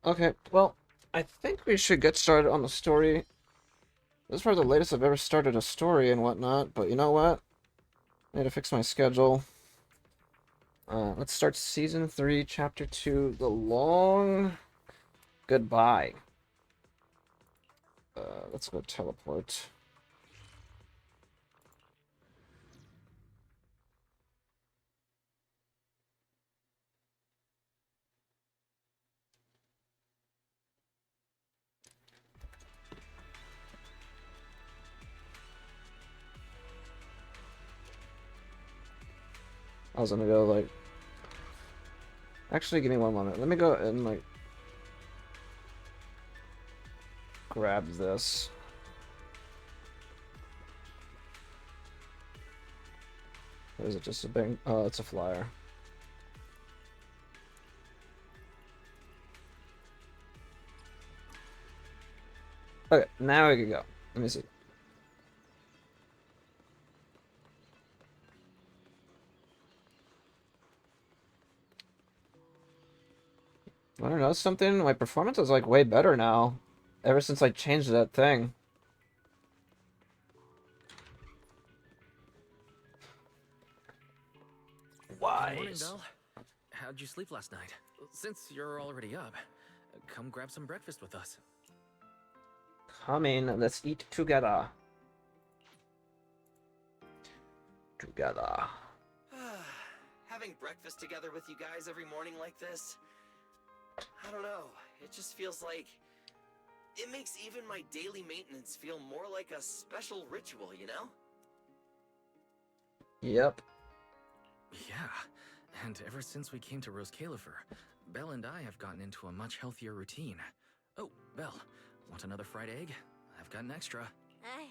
Okay, well, I think we should get started on the story. This is probably the latest I've ever started a story and whatnot, but you know what? I need to fix my schedule. Let's start Season 3, Chapter 2, The Long Goodbye. Let's go teleport. I was gonna go, like... Actually, give me one moment. Let me go and, like... grab this. Or is it just a bang? Oh, it's a flyer. Okay, now we can go. Let me see. I don't know, something. My performance is like way better now. Ever since I changed that thing. Good morning, Wise. Belle. How'd you sleep last night? Since you're already up, come grab some breakfast with us. Come in, let's eat together. Together. Having breakfast together with you guys every morning like this, I don't know, it just feels like... It makes even my daily maintenance feel more like a special ritual, you know? Yep. Yeah, and ever since we came to Rose Califer, Belle and I have gotten into a much healthier routine. Oh, Belle, want another fried egg? I've got an extra. I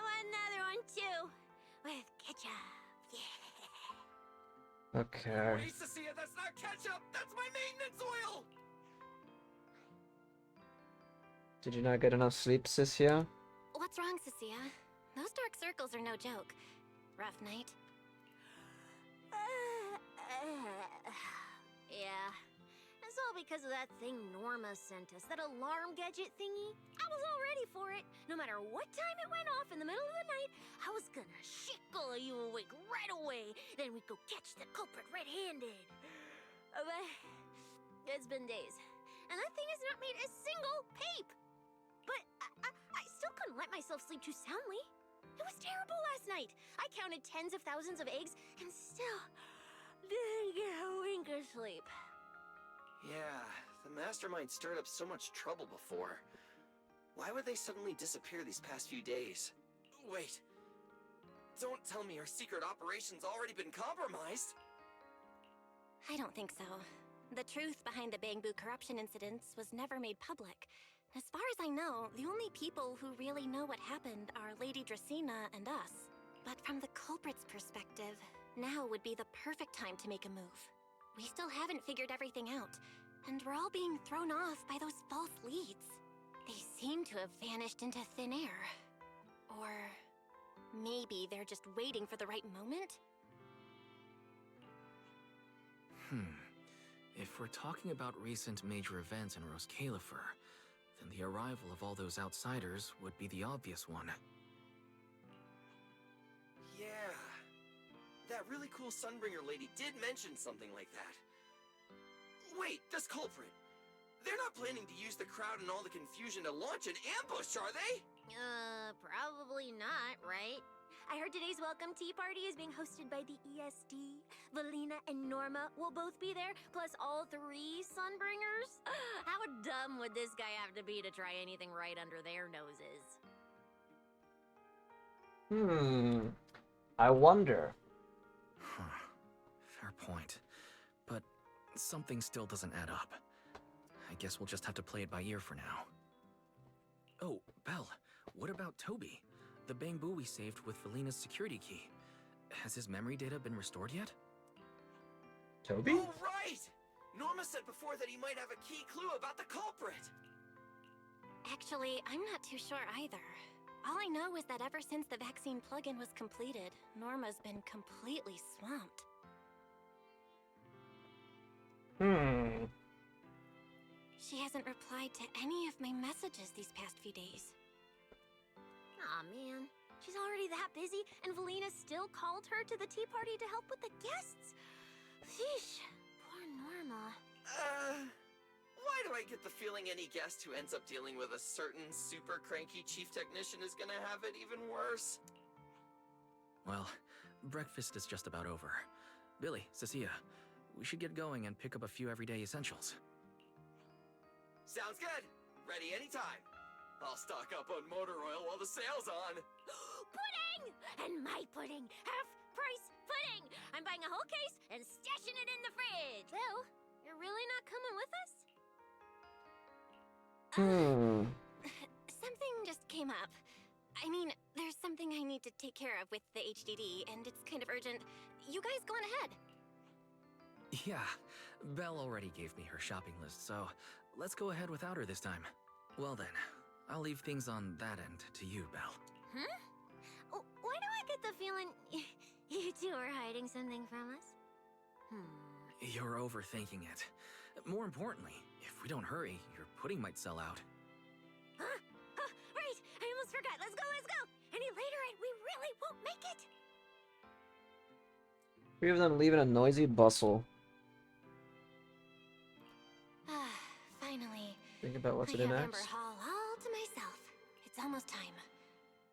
want another one too, with ketchup. Yeah. Okay. Wait, Cecilia, that's not ketchup! That's my maintenance oil! Did you not get enough sleep, Sisia? What's wrong, Cecilia? Those dark circles are no joke. Rough night? Yeah. It's all because of that thing Norma sent us, that alarm gadget thingy. I was all ready for it. No matter what time it went off in the middle of the night, I was gonna shake all of you awake right away. Then we'd go catch the culprit red-handed. But it's been days, and that thing has not made a single peep. But I still couldn't let myself sleep too soundly. It was terrible last night. I counted tens of thousands of eggs and still didn't get a wink of sleep. Yeah, the mastermind stirred up so much trouble before. Why would they suddenly disappear these past few days? Wait. Don't tell me our secret operation's already been compromised! I don't think so. The truth behind the Bangbu corruption incidents was never made public. As far as I know, the only people who really know what happened are Lady Dracena and us. But from the culprit's perspective, now would be the perfect time to make a move. We still haven't figured everything out, and we're all being thrown off by those false leads. They seem to have vanished into thin air. Or maybe they're just waiting for the right moment? If we're talking about recent major events in Rose Califer, then the arrival of all those outsiders would be the obvious one. Yeah. That really cool Sunbringer lady did mention something like that. Wait, this culprit! They're not planning to use the crowd and all the confusion to launch an ambush, are they? Probably not, right? I heard today's welcome tea party is being hosted by the ESD. Valina and Norma will both be there, plus all three Sunbringers. How dumb would this guy have to be to try anything right under their noses? I wonder. Fair point. But something still doesn't add up. I guess we'll just have to play it by ear for now. Oh, Belle, what about Toby? The Bangbu we saved with Valina's security key. Has his memory data been restored yet? Toby? Oh, right! Norma said before that he might have a key clue about the culprit! Actually, I'm not too sure either. All I know is that ever since the vaccine plugin was completed, Norma's been completely swamped. she hasn't replied to any of my messages these past few days. Aw, man. She's already that busy, and Valina still called her to the tea party to help with the guests. Sheesh. Poor Norma. Why do I get the feeling any guest who ends up dealing with a certain super cranky chief technician is gonna have it even worse? Well, breakfast is just about over. Billy, Cecilia, we should get going and pick up a few everyday essentials. Sounds good. Ready anytime. I'll stock up on motor oil while the sale's on. Pudding! And my pudding! Half-price pudding! I'm buying a whole case and stashing it in the fridge! Bill, you're really not coming with us? Something just came up. I mean, there's something I need to take care of with the HDD, and it's kind of urgent. You guys go on ahead. Yeah, Belle already gave me her shopping list, so let's go ahead without her this time. Well then, I'll leave things on that end to you, Belle. Huh? Why do I get the feeling you two are hiding something from us? You're overthinking it. More importantly, if we don't hurry, your pudding might sell out. Huh? Right! I almost forgot. Let's go, let's go! Any later and we really won't make it! Three of them leave in a noisy bustle. Finally. Think about what to I do have next. Amber Hall all to myself. It's almost time.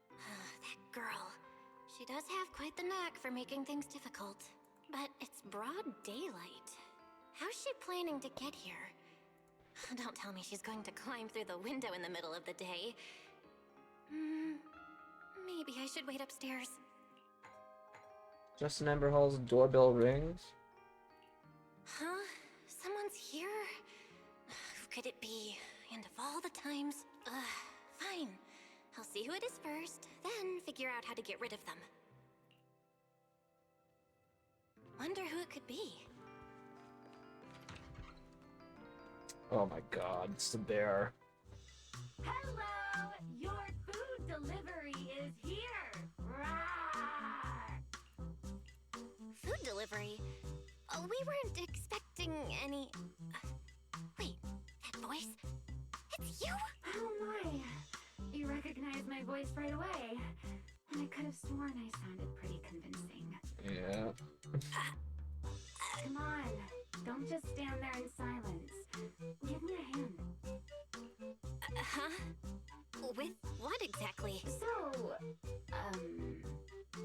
That girl. She does have quite the knack for making things difficult. But it's broad daylight. How's she planning to get here? Don't tell me she's going to climb through the window in the middle of the day. Maybe I should wait upstairs. Justin Amber Hall's doorbell rings. Huh? Someone's here? Who could it be? And of all the times... fine. I'll see who it is first, then figure out how to get rid of them. Wonder who it could be. Oh my god, it's the bear. Hello! Your food delivery is here! Rawr! Food delivery? Oh, we weren't expecting any... wait, that voice? It's you? Oh my! You recognized my voice right away. And I could have sworn I sounded pretty convincing. Yeah. Come on, don't just stand there in silence. Give me a hand. Huh? With what exactly? So,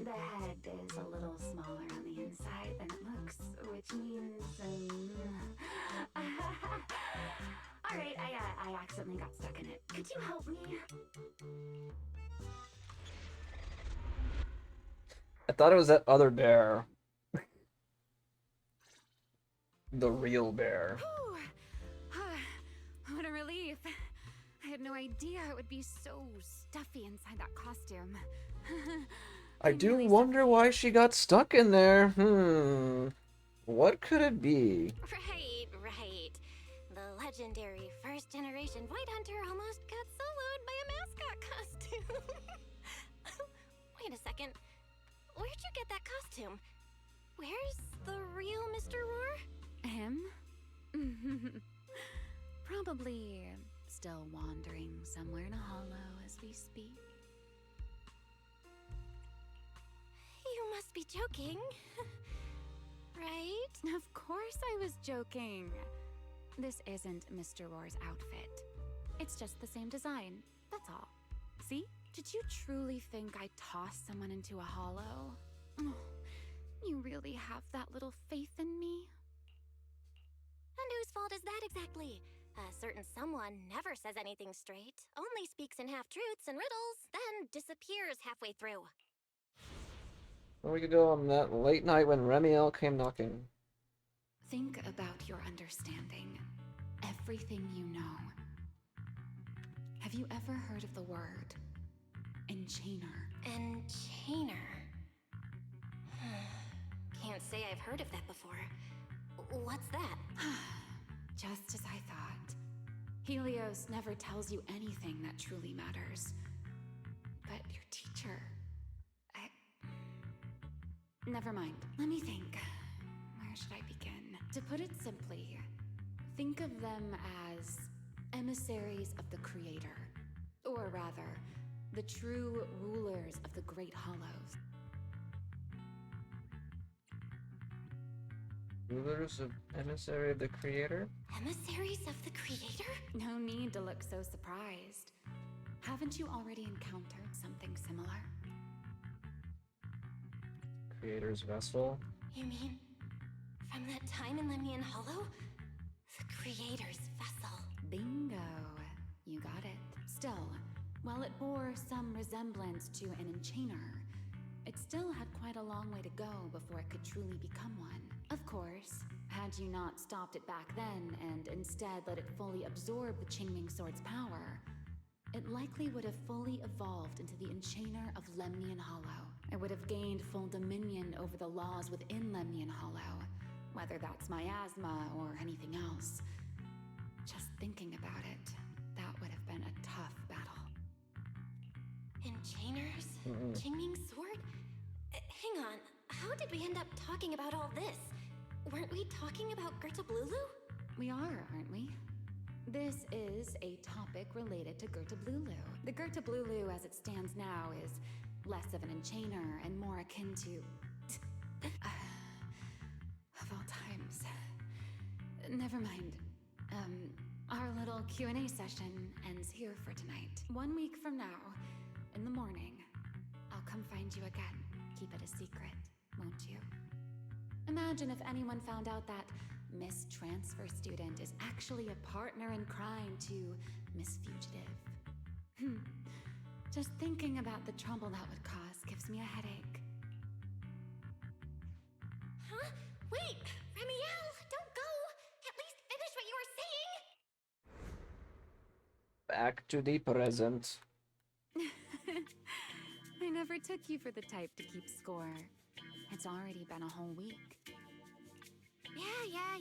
the head is a little smaller on the inside than it looks, which means, Alright, I accidentally got stuck in it. Could you help me? I thought it was that other bear. The real bear. What a relief. I had no idea it would be so stuffy inside that costume. I do wonder why she got stuck in there. What could it be? Right. The legendary first-generation White Hunter almost got soloed by a mascot costume. Wait a second. Where'd you get that costume? Where's the real Mr. Roar? Him? Probably still wandering somewhere in a hollow as we speak. You must be joking. Right? Of course I was joking. This isn't Mr. Roar's outfit. It's just the same design, that's all. See? Did you truly think I'd toss someone into a hollow? Oh, you really have that little faith in me? And whose fault is that exactly? A certain someone never says anything straight, only speaks in half-truths and riddles, then disappears halfway through. Or we could go on that late night when Remiel came knocking. Think about your understanding. Everything you know. Have you ever heard of the word enchainer? Enchainer. Can't say I've heard of that before. What's that? Just as I thought. Helios never tells you anything that truly matters. But your teacher... Never mind. Let me think. Where should I begin? To put it simply, think of them as emissaries of the Creator. Or rather, the true rulers of the Great Hollows. Rulers of Emissary of the Creator? Emissaries of the Creator? No need to look so surprised. Haven't you already encountered something similar? Creator's vessel? You mean from that time in Lemnian Hollow? The Creator's vessel. Bingo. You got it. Still, while it bore some resemblance to an enchainer, it still had quite a long way to go before it could truly become one. Of course, had you not stopped it back then and instead let it fully absorb the Qingming Sword's power, it likely would have fully evolved into the enchainer of Lemnian Hollow. It would have gained full dominion over the laws within Lemnian Hollow, whether that's miasma or anything else. Just thinking about it, that would have been a tough battle. Enchainers? Qingming Sword? Hang on, how did we end up talking about all this? Weren't we talking about Gertablulu? We are, aren't we? This is a topic related to Gertablulu. The Gertablulu as it stands now is less of an enchainer and more akin to... of all times. Never mind. Our little Q&A session ends here for tonight. 1 week from now, in the morning, I'll come find you again. Keep it a secret, won't you? Imagine if anyone found out that Miss Transfer Student is actually a partner in crime to Miss Fugitive. Just thinking about the trouble that would cause gives me a headache. Huh? Wait! Ramiel, don't go! At least finish what you were saying! Back to the present. I never took you for the type to keep score. It's already been a whole week.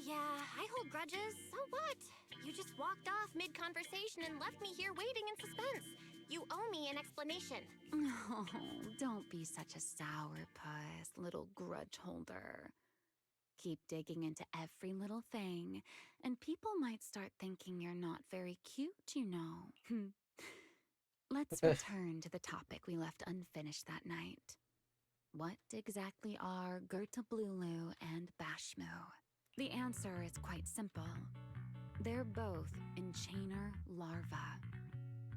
Yeah. I hold grudges. So what? You just walked off mid-conversation and left me here waiting in suspense. You owe me an explanation. Oh, don't be such a sourpuss, little grudge holder. Keep digging into every little thing, and people might start thinking you're not very cute, you know. Let's return to the topic we left unfinished that night. What exactly are Gertablulu and Bashmu? The answer is quite simple. They're both enchainer larvae.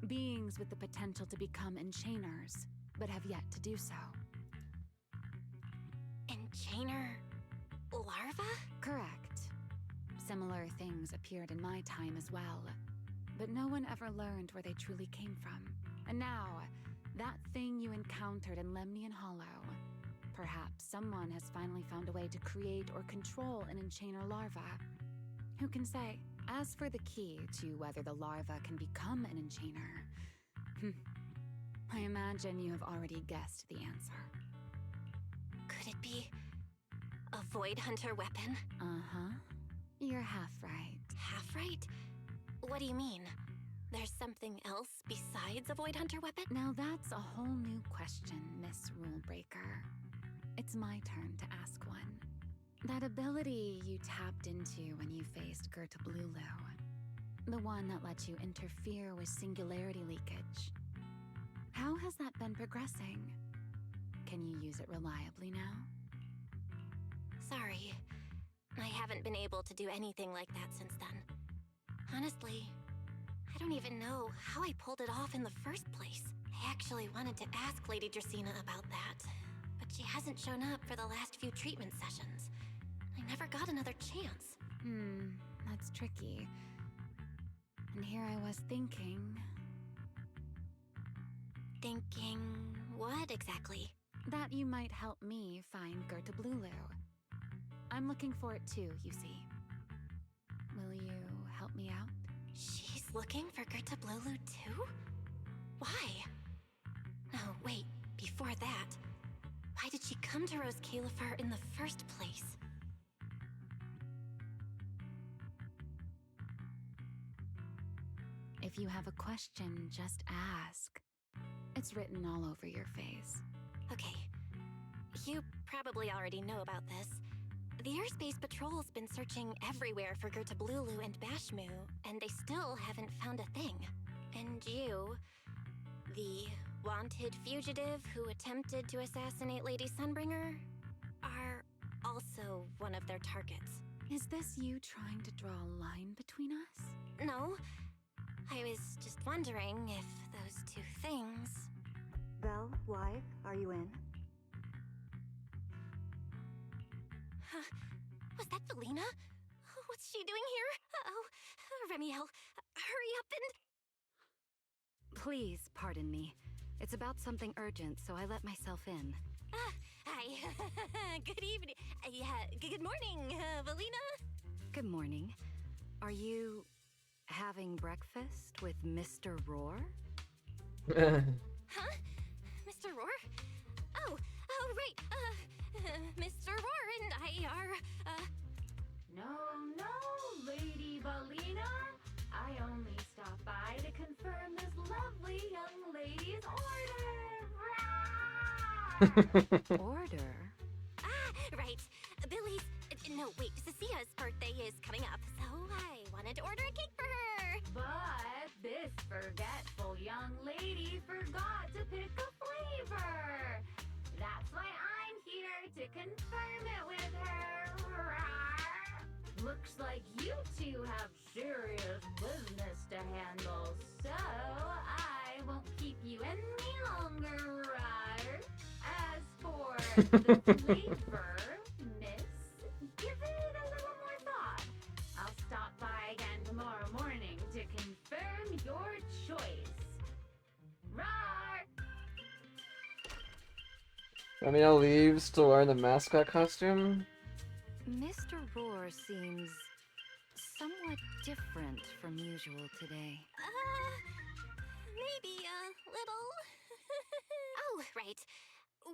Beings with the potential to become enchainers, but have yet to do so. Enchainer larva? Correct. Similar things appeared in my time as well, but no one ever learned where they truly came from. And now, that thing you encountered in Lemnian Hollow, perhaps someone has finally found a way to create or control an enchainer larva. Who can say? As for the key to whether the larva can become an enchainer, I imagine you have already guessed the answer. Could it be a Void Hunter weapon? Uh-huh. You're half right. Half right? What do you mean? There's something else besides a Void Hunter weapon? Now that's a whole new question, Miss Rulebreaker. It's my turn to ask one. That ability you tapped into when you faced Gertablulu, the one that lets you interfere with singularity leakage. How has that been progressing? Can you use it reliably now? Sorry. I haven't been able to do anything like that since then. Honestly, I don't even know how I pulled it off in the first place. I actually wanted to ask Lady Dracaena about that, but she hasn't shown up for the last few treatment sessions. I never got another chance. That's tricky. And here I was thinking... Thinking what exactly? that you might help me find Gertablulu. I'm looking for it too, you see. Will you help me out? She's looking for Gertablulu too? Why? No, wait, before that, why did she come to Rose Califar in the first place? If you have a question, just ask. It's written all over your face. Okay, you probably already know about this, The Airspace Patrol's been searching everywhere for Gertablulu and Bashmu, and they still haven't found a thing. And you, the wanted fugitive who attempted to assassinate Lady Sunbringer, are also one of their targets. Is this you trying to draw a line between us? No, I was just wondering if those two things... Belle, why? Are you in? Was that Valina? What's she doing here? Uh-oh. Remiel, hurry up and... Please pardon me. It's about something urgent, so I let myself in. Hi. Good evening. Good morning, Valina. Good morning. Are you having breakfast with Mr. Roar? Huh? Mr. Roar? Oh, right. Mr. Roar and I are, No, Lady Valina. I only stopped by to confirm this lovely young lady's order. Order? right. Billy's, no, wait, Cecia's birthday is coming up, so I wanted to order a cake for her. But this forgetful young lady forgot to pick a flavor. That's why I'm here to confirm it with her. Looks like you two have serious business to handle, so I won't keep you any longer. As for the flavor, miss, give it a little more thought. I'll stop by again tomorrow morning to confirm your choice. Roar! Ramiel leaves to wear the mascot costume. Mr. Roar seems somewhat different from usual today. Maybe a little. Oh, right.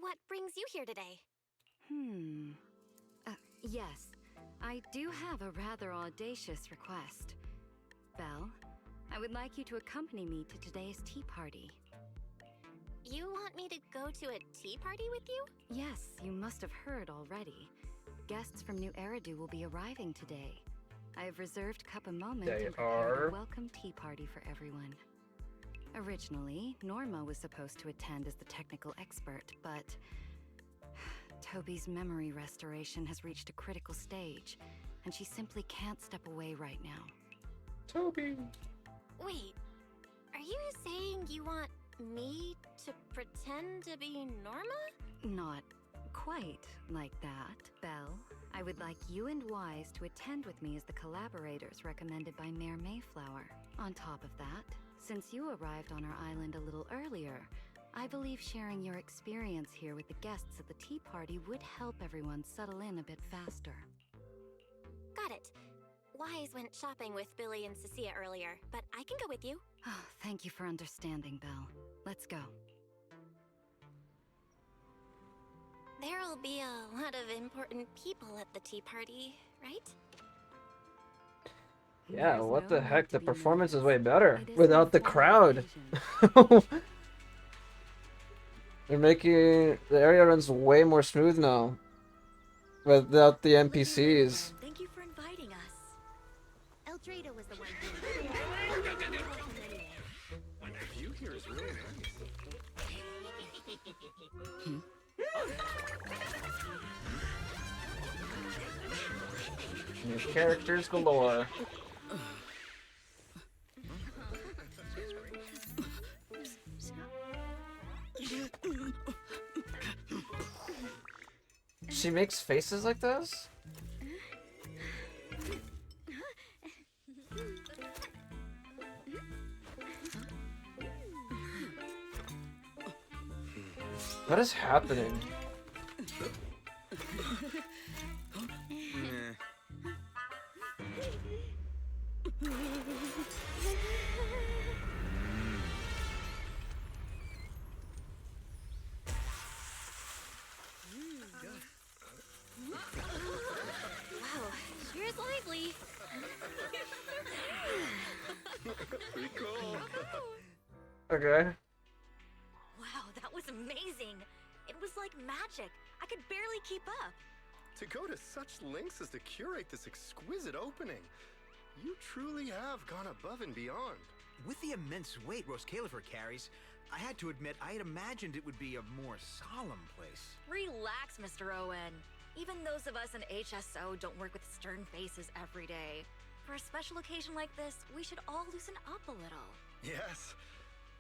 What brings you here today? Yes, I do have a rather audacious request. Belle, I would like you to accompany me to today's tea party. You want me to go to a tea party with you? Yes, you must have heard already. Guests from New Eridu will be arriving today. I have reserved Cup a moment They and prepared are? a welcome tea party for everyone. Originally, Norma was supposed to attend as the technical expert, but Toby's memory restoration has reached a critical stage, and she simply can't step away right now. Toby. Wait, are you saying you want me to pretend to be Norma? Not quite like that, Belle. I would like you and Wise to attend with me as the collaborators recommended by Mayor Mayflower. On top of that, since you arrived on our island a little earlier, I believe sharing your experience here with the guests at the tea party would help everyone settle in a bit faster. Got it. Wise went shopping with Billy and Cecilia earlier, but I can go with you. Oh, thank you for understanding, Belle. Let's go. There'll be a lot of important people at the tea party, right? Yeah, There's what no the need heck? to The be performance is nervous. way better It is without the an informal crowd. occasion. They're making the area runs way more smooth now without the NPCs. Thank you for inviting us. Eldrada was the one who... The view here is really nice. New characters galore. She makes faces like this? What is happening? Wow, sure is lively. Pretty cool. Okay. Wow, that was amazing. It was like magic. I could barely keep up. To go to such lengths as to curate this exquisite opening. You truly have gone above and beyond. With the immense weight Rose Califer carries, I had to admit I had imagined it would be a more solemn place. Relax, Mr. Owen. Even those of us in HSO don't work with stern faces every day. For a special occasion like this, we should all loosen up a little. Yes.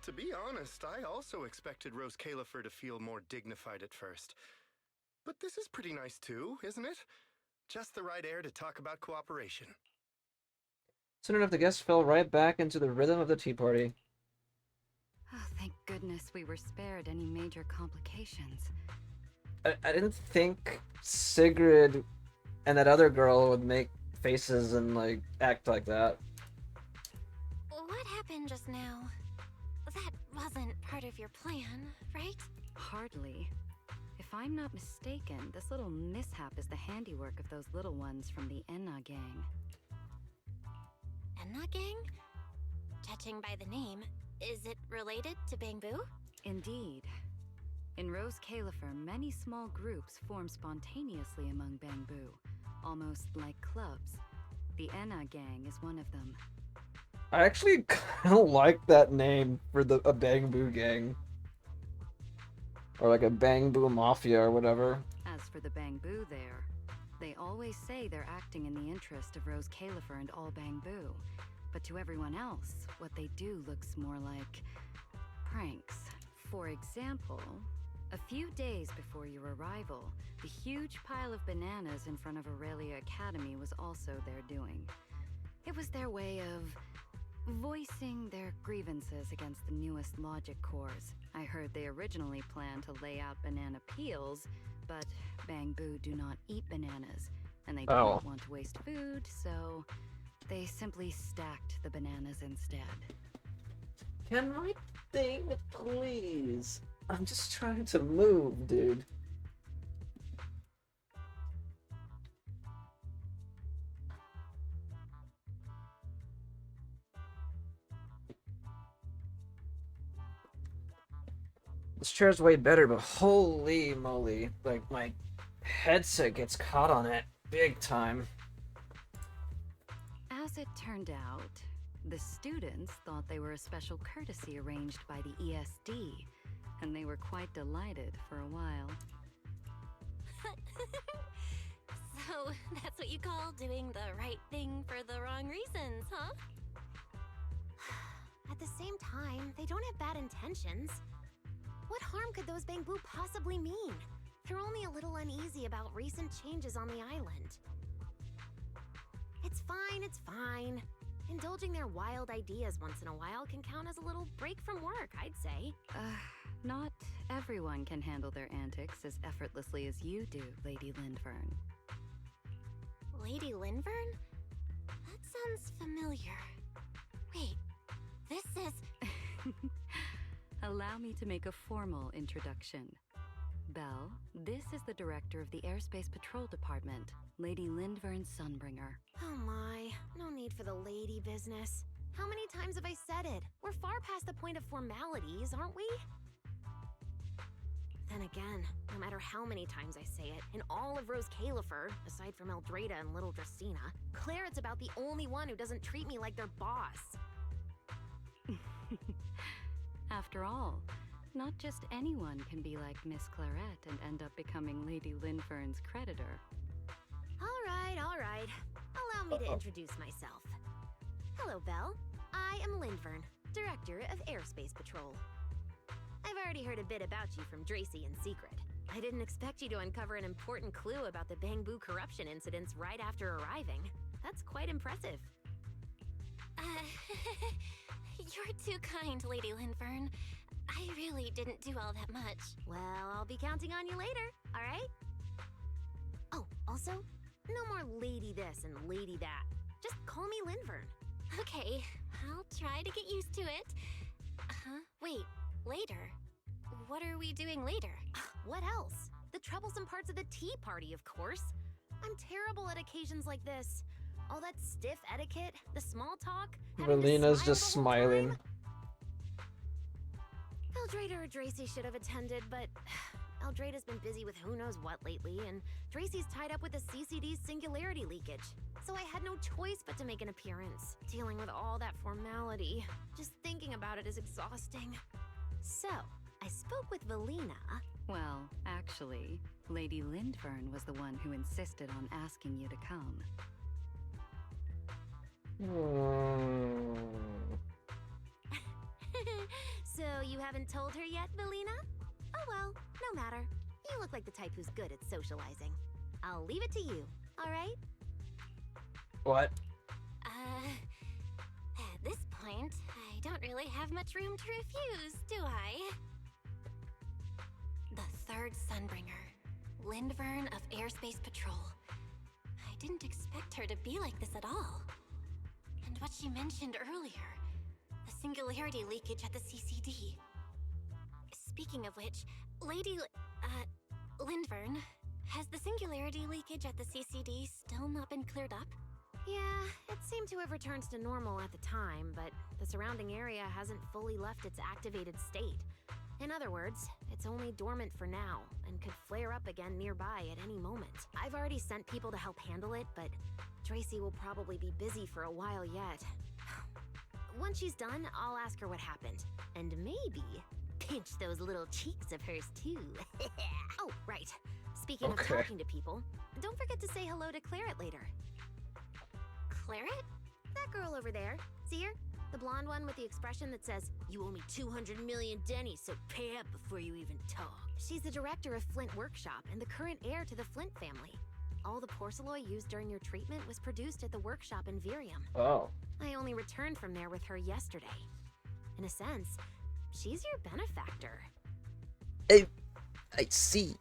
To be honest, I also expected Rose Califer to feel more dignified at first. But this is pretty nice too, isn't it? Just the right air to talk about cooperation. Soon enough, the guests fell right back into the rhythm of the tea party. Oh, thank goodness we were spared any major complications. I didn't think Sigrid and that other girl would make faces and, like, act like that. What happened just now? That wasn't part of your plan, right? Hardly. If I'm not mistaken, this little mishap is the handiwork of those little ones from the Enna gang. Enna gang? Judging by the name, is it related to Bangbu? Indeed. In Rose Califer, many small groups form spontaneously among Bangbu, almost like clubs. The Enna gang is one of them. I actually kind of like that name for a Bangbu gang. Or like a Bangbu Mafia or whatever. As for the Bangbu there, they always say they're acting in the interest of Rose Califer and all Bangbu. But to everyone else, what they do looks more like pranks. For example, a few days before your arrival, the huge pile of bananas in front of Aurelia Academy was also their doing. It was their way of voicing their grievances against the newest logic cores. I heard they originally planned to lay out banana peels, but Bangbu do not eat bananas, and they do not want to waste food, so they simply stacked the bananas instead. Can my thing, please? I'm just trying to move, dude. This chair's way better, but holy moly, like, my headset gets caught on it big time. As it turned out, the students thought they were a special courtesy arranged by the ESD, and they were quite delighted for a while. So, that's what you call doing the right thing for the wrong reasons, huh? At the same time, they don't have bad intentions. What harm could those Bangbu possibly mean? They're only a little uneasy about recent changes on the island. It's fine, it's fine. Indulging their wild ideas once in a while can count as a little break from work, I'd say. Not everyone can handle their antics as effortlessly as you do, Lady Lindvern. Lady Lindvern? That sounds familiar. Wait, this is... Allow me to make a formal introduction. Belle, this is the director of the Airspace Patrol Department, Lady Lindvern Sunbringer. Oh my, no need for the lady business. How many times have I said it? We're far past the point of formalities, aren't we? Then again, no matter how many times I say it, in all of Rose Califer, aside from Eldrada and Little Dracena, Claret's about the only one who doesn't treat me like their boss. After all, not just anyone can be like Miss Claret and end up becoming Lady Lindvern's creditor. All right. Allow me to introduce myself. Hello, Belle. I am Lindvern, Director of Airspace Patrol. I've already heard a bit about you from Dracy in secret. I didn't expect you to uncover an important clue about the Bangbu corruption incidents right after arriving. That's quite impressive. You're too kind, Lady Lindvern. I really didn't do all that much. Well, I'll be counting on you later, alright? Oh, also, no more lady this and lady that. Just call me Lindvern. Okay, I'll try to get used to it. Wait, later? What are we doing later? What else? The troublesome parts of the tea party, of course. I'm terrible at occasions like this. All that stiff etiquette, the small talk. Relina's just smiling. Eldrada or Dracy should have attended, but Eldrada's been busy with who knows what lately, and Tracy's tied up with the CCD's singularity leakage. So I had no choice but to make an appearance, dealing with all that formality. Just thinking about it is exhausting. So, I spoke with Valina. Well, actually, Lady Lindvern was the one who insisted on asking you to come. So you haven't told her yet, Valina? Oh well, no matter. You look like the type who's good at socializing. I'll leave it to you, alright? What? At this point, I don't really have much room to refuse, do I? The third Sunbringer, Lindvern of Airspace Patrol. I didn't expect her to be like this at all. And what she mentioned earlier, the singularity leakage at the CCD. Speaking of which, Lady Lindvern, has the singularity leakage at the CCD still not been cleared up? Yeah, it seemed to have returned to normal at the time, but the surrounding area hasn't fully left its activated state. In other words, it's only dormant for now, and could flare up again nearby at any moment. I've already sent people to help handle it, but Tracy will probably be busy for a while yet. Once she's done, I'll ask her what happened. And maybe pinch those little cheeks of hers too. Oh, right. Speaking of talking to people, don't forget to say hello to Claret later. Claret? That girl over there. See her? The blonde one with the expression that says, "You owe me 200 million dennies, so pay up before you even talk." She's the director of Flint Workshop and the current heir to the Flint family. All the porcelain used during your treatment was produced at the workshop in Virium. Oh. I only returned from there with her yesterday. In a sense, she's your benefactor. I see.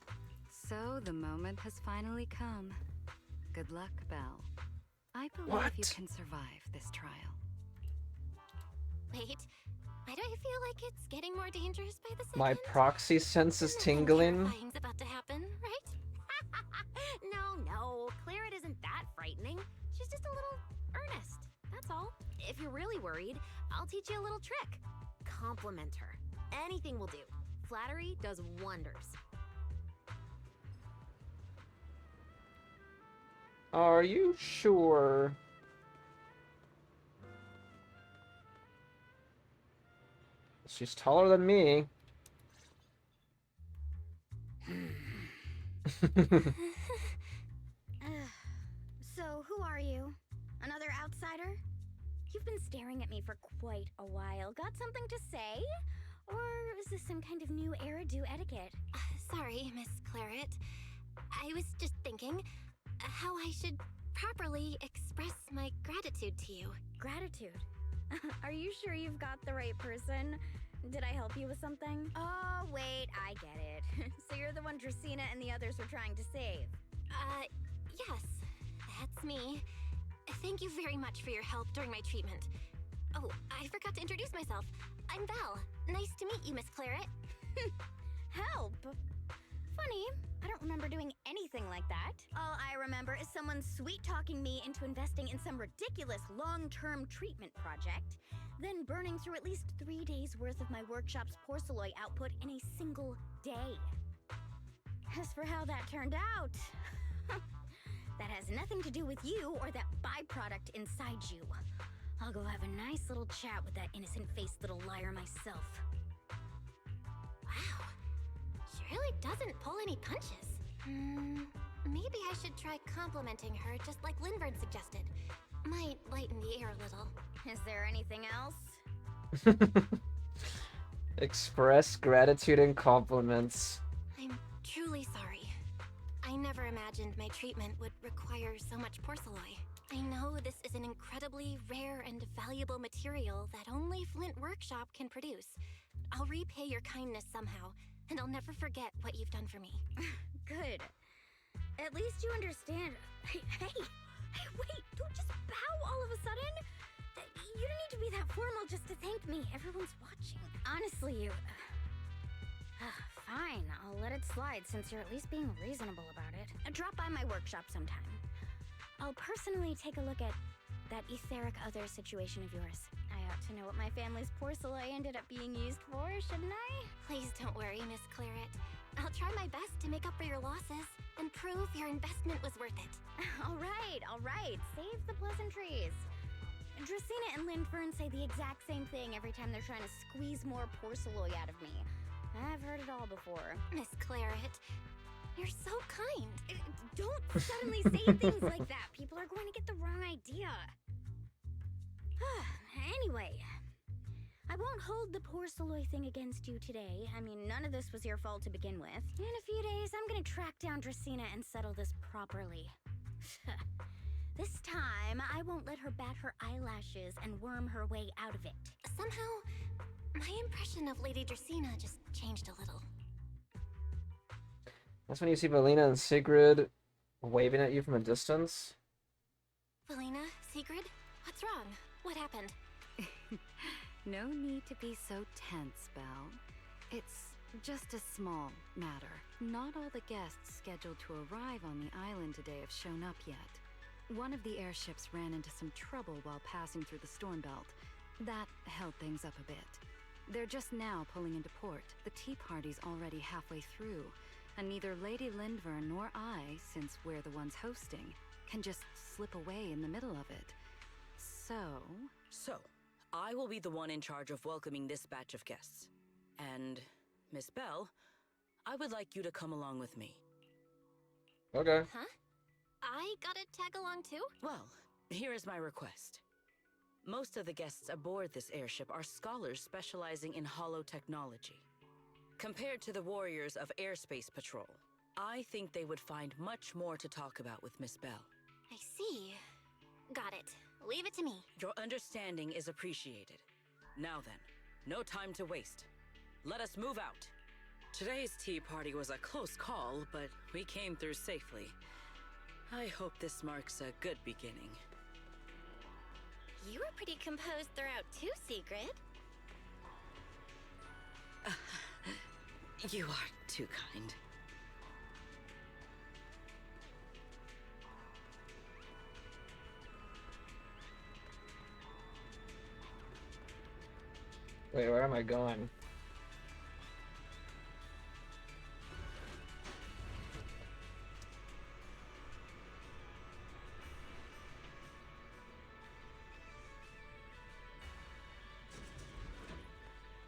So the moment has finally come. Good luck, Belle. I believe What? you can survive this trial. Wait, why do I feel like it's getting more dangerous by the second? My proxy sense is Nothing tingling. terrifying's about to happen, right? No, Claret isn't that frightening. She's just a little earnest, that's all. If you're really worried, I'll teach you a little trick. Compliment her. Anything will do. Flattery does wonders. Are you sure? She's taller than me. So, who are you? Another outsider? You've been staring at me for quite a while. Got something to say? Or is this some kind of new era do etiquette? Sorry, Miss Claret. I was just thinking how I should properly express my gratitude to you. Gratitude? Are you sure you've got the right person? Did I help you with something? Oh, wait, I get it. So you're the one Dracena and the others were trying to save. Yes, that's me. Thank you very much for your help during my treatment. Oh, I forgot to introduce myself. I'm Val. Nice to meet you, Miss Claret. Help? Funny, I don't remember doing anything like that. All I remember is someone sweet-talking me into investing in some ridiculous long-term treatment project, then burning through at least 3 days' worth of my workshop's porcelain output in a single day. As for how that turned out, that has nothing to do with you or that byproduct inside you. I'll go have a nice little chat with that innocent-faced little liar myself. Wow, she really doesn't pull any punches. Maybe I should try complimenting her just like Lindvern suggested. Might lighten the air a little. Is there anything else? Express gratitude and compliments. I'm truly sorry. I never imagined my treatment would require so much porcelain. I know this is an incredibly rare and valuable material that only Flint Workshop can produce. I'll repay your kindness somehow, and I'll never forget what you've done for me. Good. At least you understand. Hey, wait, don't just bow all of a sudden. You don't need to be that formal just to thank me. Everyone's watching. Honestly, you... Fine, I'll let it slide since you're at least being reasonable about it. Drop by my workshop sometime. I'll personally take a look at that etheric other situation of yours. I ought to know what my family's porcelain ended up being used for, shouldn't I? Please don't worry, Miss Claret. I'll try my best to make up for your losses and prove your investment was worth it. All right. Save the pleasantries. Dracena and Lindfern say the exact same thing every time they're trying to squeeze more porceloy out of me. I've heard it all before. Miss Claret, you're so kind. Don't suddenly say things like that. People are going to get the wrong idea. Anyway, I won't hold the porceloy thing against you today. I mean, none of this was your fault to begin with. In a few days, I'm gonna track down Dracena and settle this properly. This time, I won't let her bat her eyelashes and worm her way out of it. Somehow, my impression of Lady Dracena just changed a little. That's when you see Valina and Sigrid waving at you from a distance. Valina, Sigrid, what's wrong? What happened? No need to be so tense, Belle. It's just a small matter. Not all the guests scheduled to arrive on the island today have shown up yet. One of the airships ran into some trouble while passing through the storm belt. That held things up a bit. They're just now pulling into port. The tea party's already halfway through, and neither Lady Lindvern nor I, since we're the ones hosting, can just slip away in the middle of it. So, I will be the one in charge of welcoming this batch of guests. And, Miss Belle, I would like you to come along with me. Okay. Huh? I gotta tag along too? Well, here is my request. Most of the guests aboard this airship are scholars specializing in holotechnology. Compared to the warriors of Airspace Patrol, I think they would find much more to talk about with Miss Belle. I see. Got it. Leave it to me. Your understanding is appreciated. Now then, no time to waste. Let us move out. Today's tea party was a close call, but we came through safely. I hope this marks a good beginning. You were pretty composed throughout too, Sigrid. You are too kind. Wait, where am I going?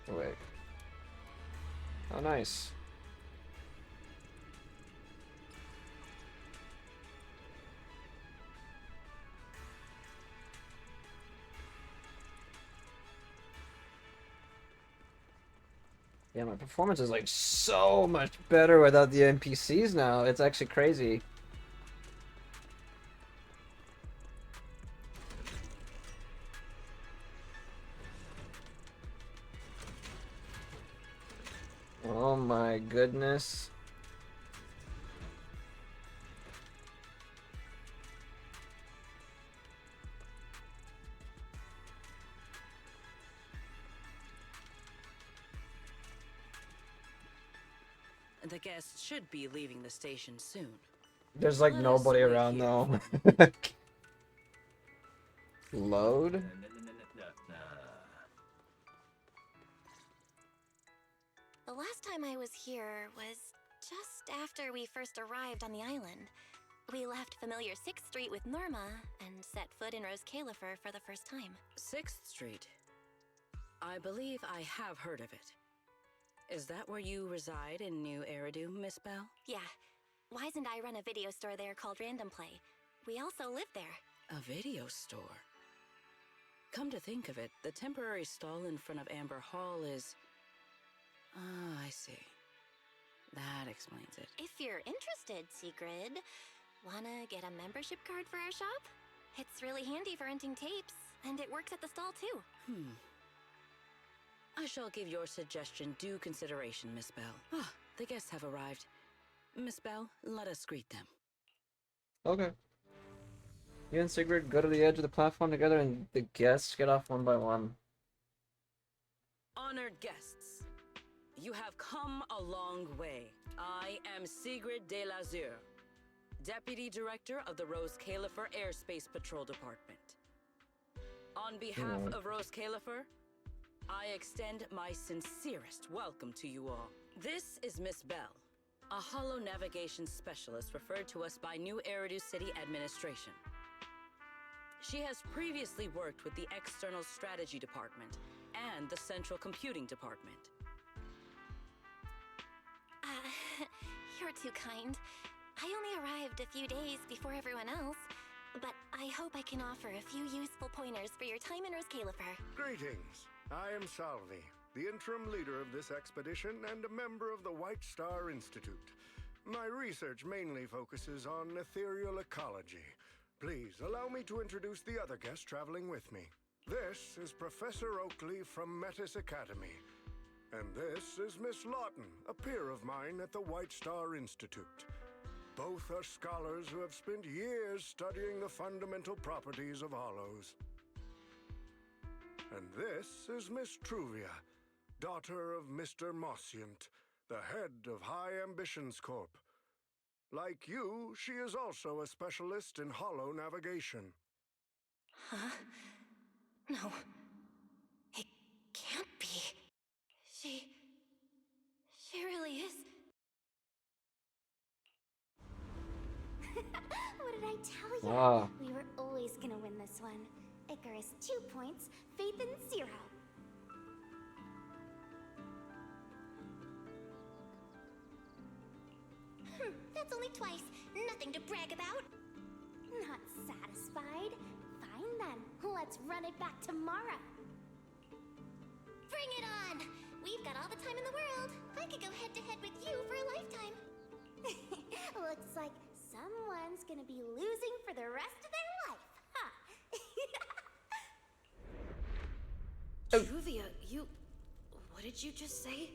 Wait. Oh, nice. Yeah, my performance is like so much better without the NPCs now. It's actually crazy. Oh my goodness. The guests should be leaving the station soon. There's like Let us nobody wait around here though. Load? The last time I was here was just after we first arrived on the island. We left familiar 6th Street with Norma and set foot in Rose Califer for the first time. 6th Street. I believe I have heard of it. Is that where you reside in New Eridu, Miss Belle? Yeah. Wise and I run a video store there called Random Play. We also live there. A video store? Come to think of it, the temporary stall in front of Amber Hall is... Ah, I see. That explains it. If you're interested, Sigrid, wanna get a membership card for our shop? It's really handy for renting tapes, and it works at the stall too. I shall give your suggestion due consideration, Miss Belle. Ah, the guests have arrived. Miss Belle, let us greet them. Okay. You and Sigrid go to the edge of the platform together and the guests get off one by one. Honored guests, you have come a long way. I am Sigrid de Lazure, Deputy Director of the Rose Califer Airspace Patrol Department. On behalf of Rose Califer, I extend my sincerest welcome to you all. This is Miss Bell, a holo navigation specialist referred to us by New Eridu City Administration. She has previously worked with the External Strategy Department and the Central Computing Department. You're too kind. I only arrived a few days before everyone else, but I hope I can offer a few useful pointers for your time in Rose Califer. Greetings. I am Salvi, the interim leader of this expedition and a member of the White Star Institute. My research mainly focuses on ethereal ecology. Please allow me to introduce the other guest traveling with me. This is Professor Oakley from Metis Academy. And this is Miss Lawton, a peer of mine at the White Star Institute. Both are scholars who have spent years studying the fundamental properties of hollows. And this is Miss Truvia, daughter of Mr. Mossient, the head of High Ambitions Corp. Like you, she is also a specialist in holo navigation. Huh? No. It can't be. She really is. What did I tell you? Ah. We were always gonna win this one. Icarus 2 points, Phaethon 0. That's only twice. Nothing to brag about. Not satisfied? Fine then. Let's run it back tomorrow. Bring it on! We've got all the time in the world. I could go head to head with you for a lifetime. Looks like someone's gonna be losing for the rest of their life, huh? Truvia, you... What did you just say?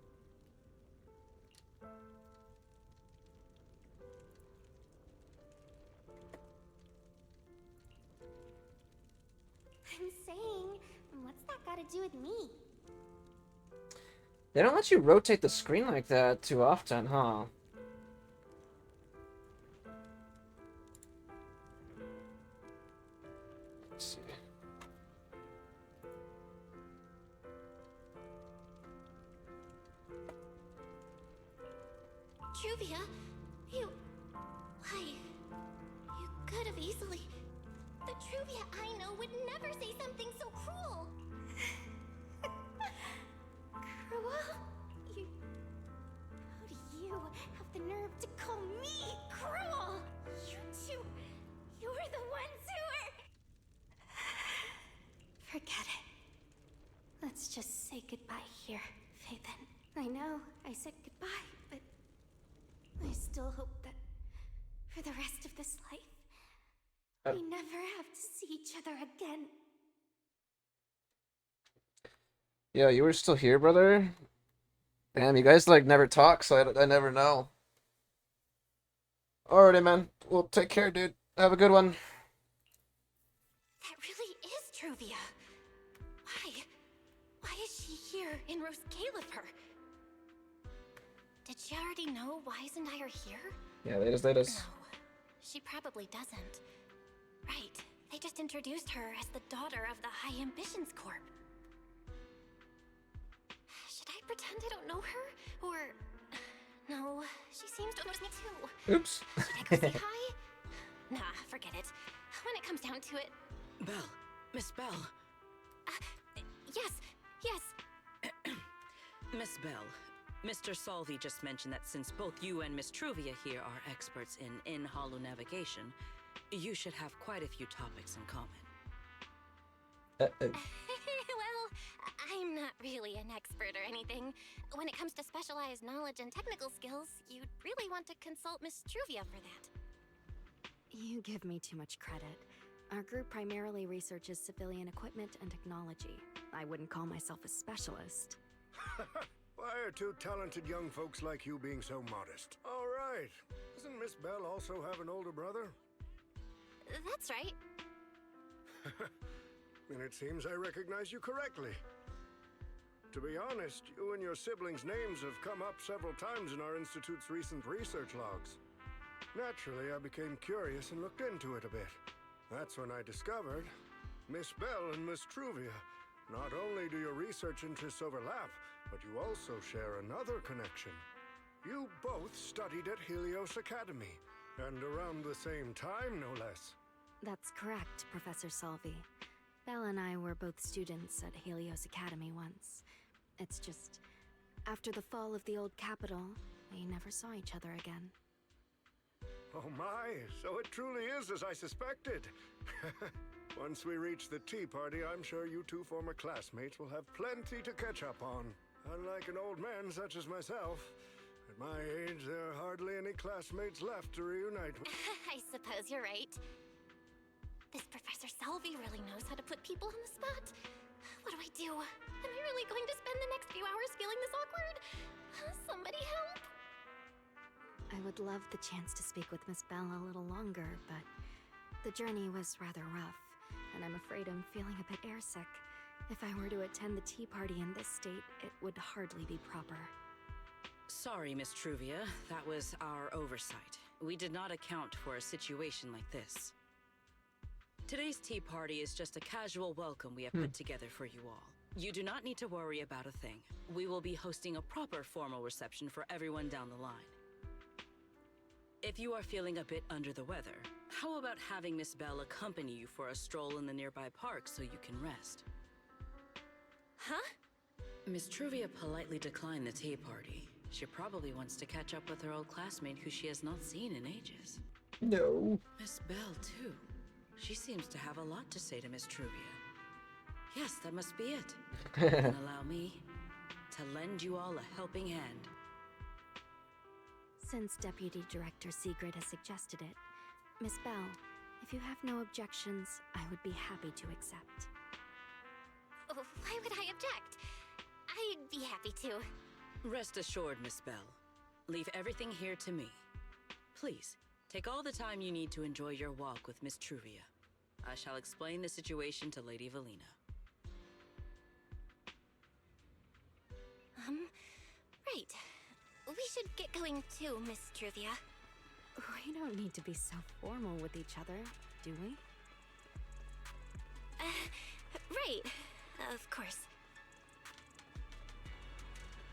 I'm saying, what's that got to do with me? They don't let you rotate the screen like that too often, huh? Let's see. Truvia, you... Why? You could have easily... The Truvia I know would never say something so cruel. Cruel? You... How do you have the nerve to call me cruel? You two... You're the ones who are... Forget it. Let's just say goodbye here, Phaethon. I know I said goodbye, but... I still hope that for the rest of this life, we never have to see each other again. Yeah, you were still here, brother? Damn, you guys, like, never talk, so I never know. Alrighty, man. Well, take care, dude. Have a good one. That really is Truvia. Why is she here in Rose Califer? Did she already know Wise and I are here? Yeah, latest. No, she probably doesn't. Right, they just introduced her as the daughter of the High Ambitions Corp. Should I pretend I don't know her? Or... No, she seems to notice me too. Oops. Should I go say hi? Nah, forget it. When it comes down to it... Belle. Miss Belle. Yes. Miss Belle, Mr. Salvi just mentioned that since both you and Miss Truvia here are experts in holo navigation, you should have quite a few topics in common. Well, I'm not really an expert or anything. When it comes to specialized knowledge and technical skills, you'd really want to consult Miss Truvia for that. You give me too much credit. Our group primarily researches civilian equipment and technology. I wouldn't call myself a specialist. Why are two talented young folks like you being so modest? All right. Doesn't Miss Bell also have an older brother? That's right. Then it seems I recognize you correctly. To be honest, you and your siblings' names have come up several times in our Institute's recent research logs. Naturally, I became curious and looked into it a bit. That's when I discovered Miss Bell and Miss Truvia, not only do your research interests overlap, but you also share another connection. You both studied at Helios Academy, and around the same time, no less. That's correct, Professor Salvi. Belle and I were both students at Helios Academy once. It's just, after the fall of the old capital, we never saw each other again. Oh my, so it truly is as I suspected. Once we reach the tea party, I'm sure you two former classmates will have plenty to catch up on. Unlike an old man such as myself, at my age, there are hardly any classmates left to reunite with. I suppose you're right. This Professor Salvi really knows how to put people on the spot. What do I do? Am I really going to spend the next few hours feeling this awkward? Somebody help! I would love the chance to speak with Miss Bell a little longer, but the journey was rather rough, and I'm afraid I'm feeling a bit airsick. If I were to attend the tea party in this state, it would hardly be proper. Sorry, Miss Truvia. That was our oversight. We did not account for a situation like this. Today's tea party is just a casual welcome we have put together for you all. You do not need to worry about a thing. We will be hosting a proper formal reception for everyone down the line. If you are feeling a bit under the weather, how about having Miss Bell accompany you for a stroll in the nearby park so you can rest? Huh? Miss Truvia politely declined the tea party. She probably wants to catch up with her old classmate who she has not seen in ages. No. Miss Bell, too. She seems to have a lot to say to Miss Truvia. Yes, that must be it. And allow me to lend you all a helping hand. Since Deputy Director Sigrid has suggested it, Miss Bell, if you have no objections, I would be happy to accept. Oh, why would I object? I'd be happy to. Rest assured, Miss Bell. Leave everything here to me. Please, take all the time you need to enjoy your walk with Miss Truvia. I shall explain the situation to Lady Valina. Right. We should get going too, Miss Truvia. We don't need to be so formal with each other, do we? Right. Of course.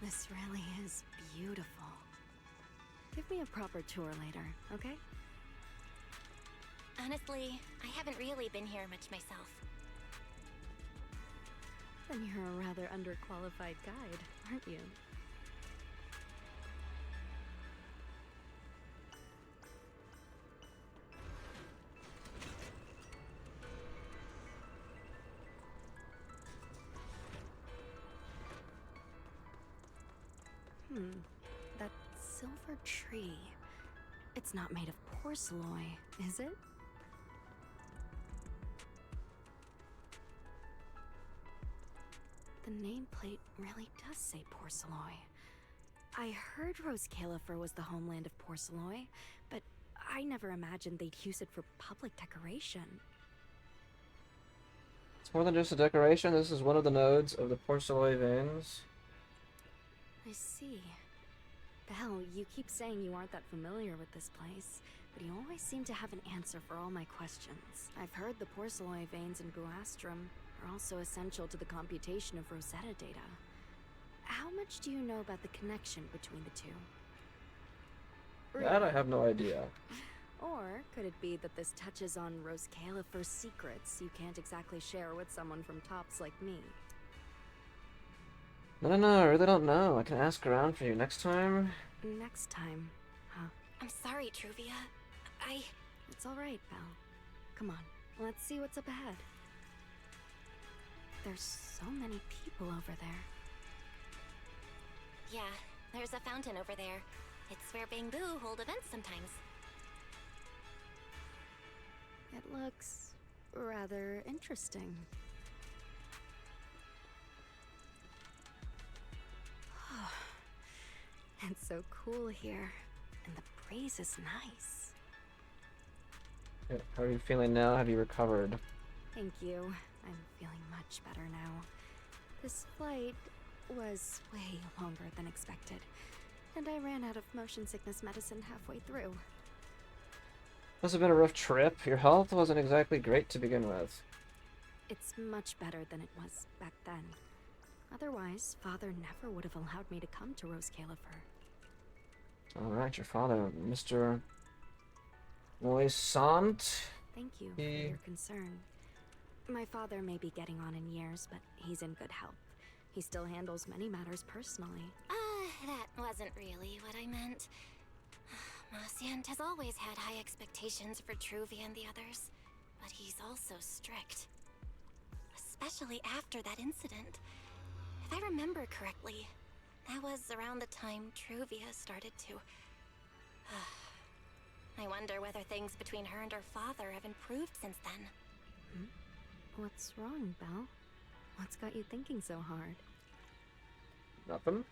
This really is beautiful. Give me a proper tour later, okay? Honestly, I haven't really been here much myself. Then you're a rather underqualified guide, aren't you? That silver tree. It's not made of porcelain, is it? The nameplate really does say porcelain. I heard Rose Califer was the homeland of porcelain, but I never imagined they'd use it for public decoration. It's more than just a decoration. This is one of the nodes of the porcelain veins. I see. Belle, you keep saying you aren't that familiar with this place, but you always seem to have an answer for all my questions. I've heard the porcelain veins in Buastrum are also essential to the computation of Rosetta data. How much do you know about the connection between the two? That I have no idea. Or could it be that this touches on Rose Califer's secrets you can't exactly share with someone from Tops like me? No, I really don't know. I can ask around for you next time. Next time, huh? I'm sorry, Truvia. It's alright, Belle. Come on, let's see what's up ahead. There's so many people over there. Yeah, there's a fountain over there. It's where Bamboo hold events sometimes. It looks rather interesting. It's so cool here, and the breeze is nice. How are you feeling now? Have you recovered? Thank you. I'm feeling much better now. This flight was way longer than expected, and I ran out of motion sickness medicine halfway through. Must have been a rough trip. Your health wasn't exactly great to begin with. It's much better than it was back then. Otherwise, Father never would have allowed me to come to Rose Califer. Alright, your father, Mr. Moisant. Thank you for your concern. My father may be getting on in years, but he's in good health. He still handles many matters personally. That wasn't really what I meant. Marciant has always had high expectations for Truvia and the others, but he's also strict. Especially after that incident. If I remember correctly, that was around the time Truvia started to... I wonder whether things between her and her father have improved since then. What's wrong, Belle? What's got you thinking so hard? Nothing.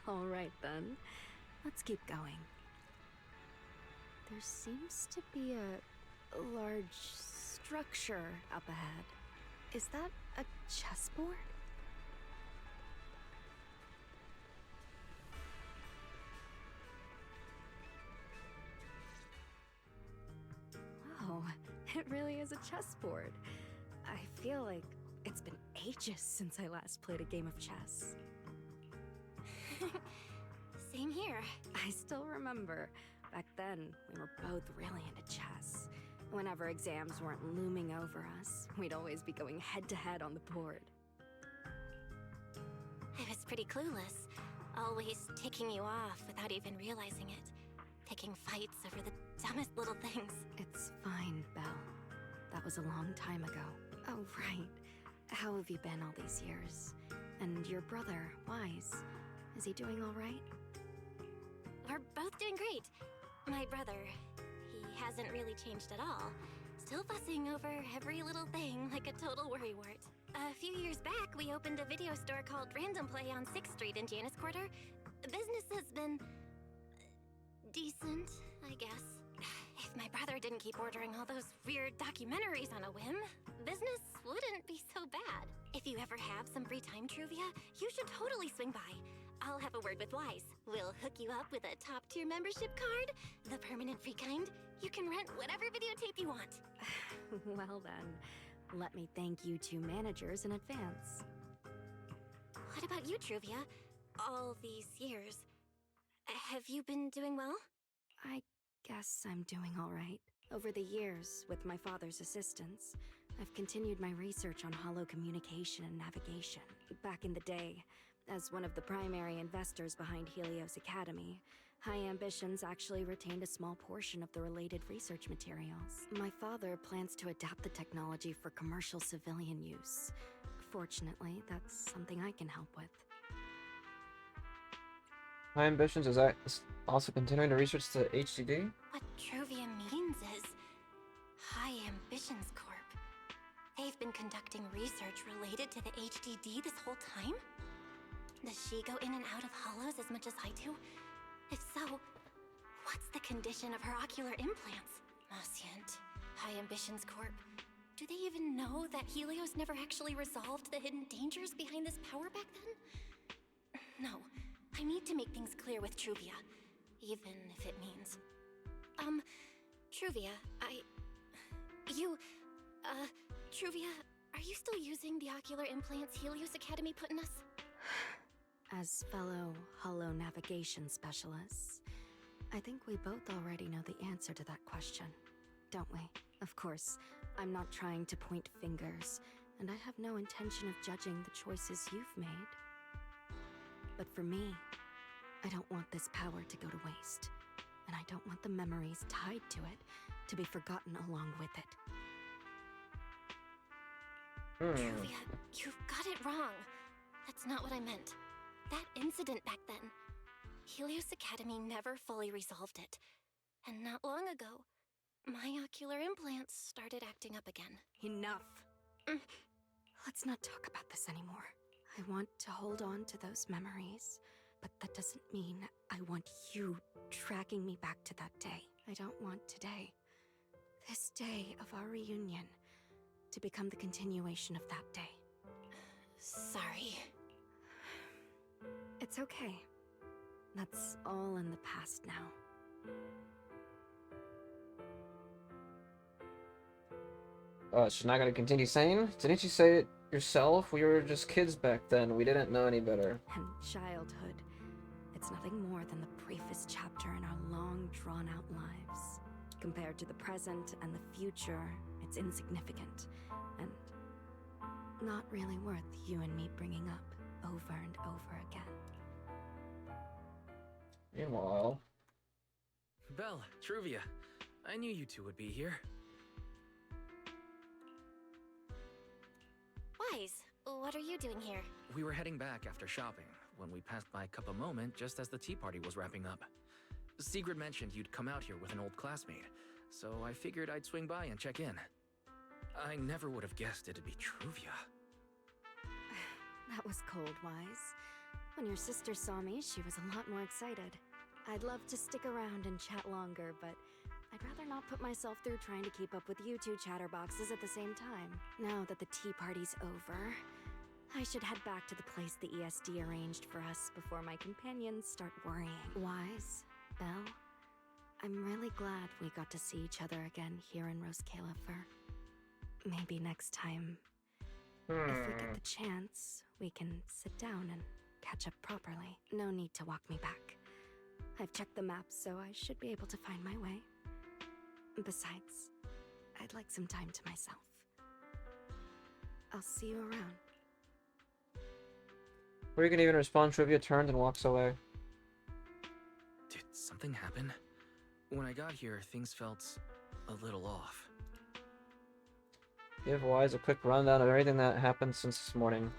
All right, then. Let's keep going. There seems to be a large structure up ahead. Is that a chessboard? Oh, it really is a chessboard. I feel like it's been ages since I last played a game of chess. Same here. I still remember. Back then, we were both really into chess. Whenever exams weren't looming over us, we'd always be going head-to-head on the board. I was pretty clueless. Always ticking you off without even realizing it. Picking fights over the dumbest little things. It's fine, Belle. That was a long time ago. Oh, right. How have you been all these years? And your brother, Wise, is he doing all right? We're both doing great. My brother, he hasn't really changed at all. Still fussing over every little thing like a total worrywart. A few years back, we opened a video store called Random Play on 6th Street in Janus Quarter. Business has been... decent, I guess. If my brother didn't keep ordering all those weird documentaries on a whim, business wouldn't be so bad. If you ever have some free time, Truvia, you should totally swing by. I'll have a word with Wise. We'll hook you up with a top-tier membership card, the permanent free kind. You can rent whatever videotape you want. Well then, let me thank you two managers in advance. What about you, Truvia? All these years, have you been doing well? I guess I'm doing all right. Over the years, with my father's assistance, I've continued my research on holo communication and navigation. Back in the day, as one of the primary investors behind Helios Academy, High Ambitions actually retained a small portion of the related research materials. My father plans to adapt the technology for commercial civilian use. Fortunately, that's something I can help with. High Ambitions is also continuing to research the HDD? What Truvia means is High Ambitions Corp. They've been conducting research related to the HDD this whole time? Does she go in and out of hollows as much as I do? If so, what's the condition of her ocular implants? Marciant, High Ambitions Corp. Do they even know that Helios never actually resolved the hidden dangers behind this power back then? No, I need to make things clear with Truvia, even if it means... Truvia, Truvia, are you still using the ocular implants Helios Academy put in us? As fellow holo navigation specialists, I think we both already know the answer to that question, don't we? Of course, I'm not trying to point fingers, and I have no intention of judging the choices you've made. But for me, I don't want this power to go to waste, and I don't want the memories tied to it to be forgotten along with it. Truvia, you've got it wrong. That's not what I meant. That incident back then, Helios Academy never fully resolved it. And not long ago, my ocular implants started acting up again. Enough. Let's not talk about this anymore. I want to hold on to those memories, but that doesn't mean I want you tracking me back to that day. I don't want today, this day of our reunion, to become the continuation of that day. Sorry. It's okay. That's all in the past now. She's not gonna continue saying? Didn't you say it yourself? We were just kids back then. We didn't know any better. And childhood. It's nothing more than the briefest chapter in our long, drawn-out lives. Compared to the present and the future, it's insignificant. And not really worth you and me bringing up over and over again. Meanwhile... Belle, Truvia, I knew you two would be here. Wise, what are you doing here? We were heading back after shopping when we passed by Cup of Moment just as the tea party was wrapping up. Sigrid mentioned you'd come out here with an old classmate, so I figured I'd swing by and check in. I never would have guessed it'd be Truvia. That was cold, Wise. When your sister saw me, she was a lot more excited. I'd love to stick around and chat longer, but I'd rather not put myself through trying to keep up with you two chatterboxes at the same time. Now that the tea party's over, I should head back to the place the ESD arranged for us before my companions start worrying. Wise, Belle, I'm really glad we got to see each other again here in Roskalifer. Maybe next time, if we get the chance, we can sit down and catch up properly. No need to walk me back. I've checked the map, so I should be able to find my way. Besides, I'd like some time to myself. I'll see you around. Before you can even respond, Trivia turns and walks away. Did something happen? When I got here, things felt a little off. Give Wise a quick rundown of everything that happened since this morning.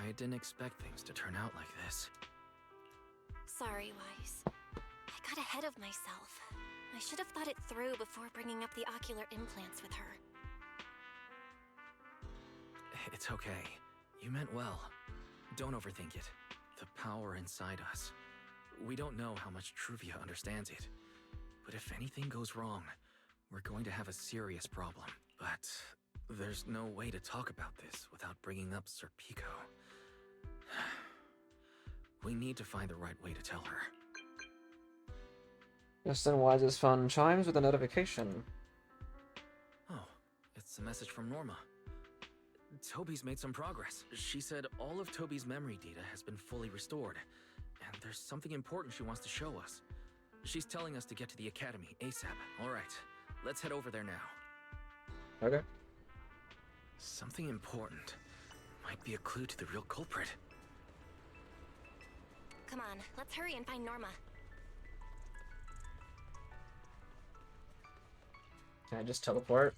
I didn't expect things to turn out like this. Sorry, Wise. I got ahead of myself. I should have thought it through before bringing up the ocular implants with her. It's okay. You meant well. Don't overthink it. The power inside us. We don't know how much Truvia understands it. But if anything goes wrong, we're going to have a serious problem. But there's no way to talk about this without bringing up Sir Pico. We need to find the right way to tell her. Just then Wise's phone chimes with a notification. Oh, it's a message from Norma. Toby's made some progress. She said all of Toby's memory data has been fully restored, and there's something important she wants to show us. She's telling us to get to the academy ASAP. All right, let's head over there now. Okay. Something important. Might be a clue to the real culprit. Come on, let's hurry and find Norma. Can I just teleport?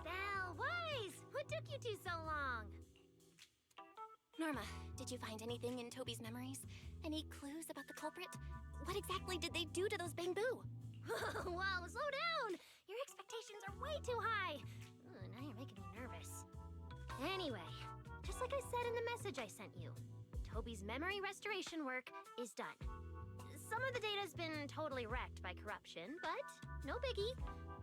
Belle, Wise! What took you two so long? Norma, did you find anything in Toby's memories? Any clues about the culprit? What exactly did they do to those bamboo? Whoa, slow down! Your expectations are way too high. Now you're making me nervous. Anyway, just like I said in the message I sent you, Toby's memory restoration work is done. Some of the data's been totally wrecked by corruption, but no biggie.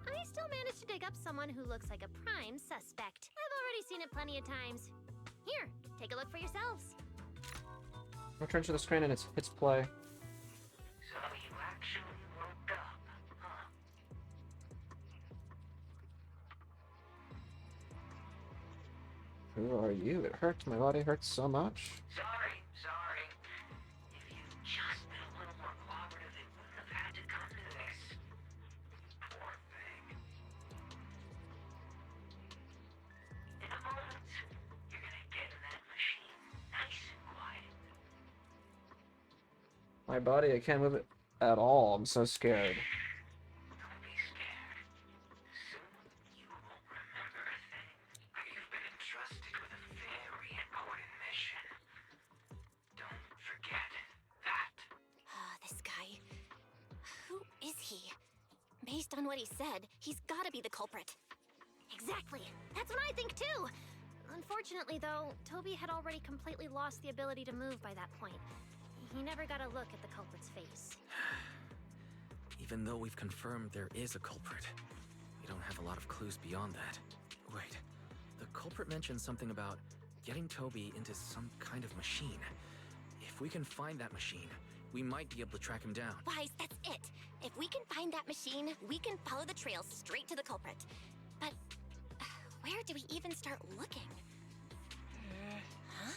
I still managed to dig up someone who looks like a prime suspect. I've already seen it plenty of times. Here, take a look for yourselves. Return to the screen and hits play. So you actually woke up, huh? Who are you? It hurts. My body hurts so much. Sorry. If you'd just been a little more cooperative, it wouldn't have had to come to this. Poor thing. In a moment, you're gonna get in that machine nice and quiet. My body, I can't move it at all. I'm so scared. Don't be scared. Soon you won't remember a thing. You've been entrusted with a very important mission. Don't forget that. This guy. Who is he? Based on what he said, he's gotta be the culprit. Exactly. That's what I think too. Unfortunately, though, Toby had already completely lost the ability to move by that point. He never got a look at the culprit's face. Even though we've confirmed there is a culprit, we don't have a lot of clues beyond that. Wait, The culprit mentioned something about getting Toby into some kind of machine. If we can find that machine, we might be able to track him down. Wise, that's it. If we can find that machine, we can follow the trail straight to the culprit. But where do we even start looking? Huh?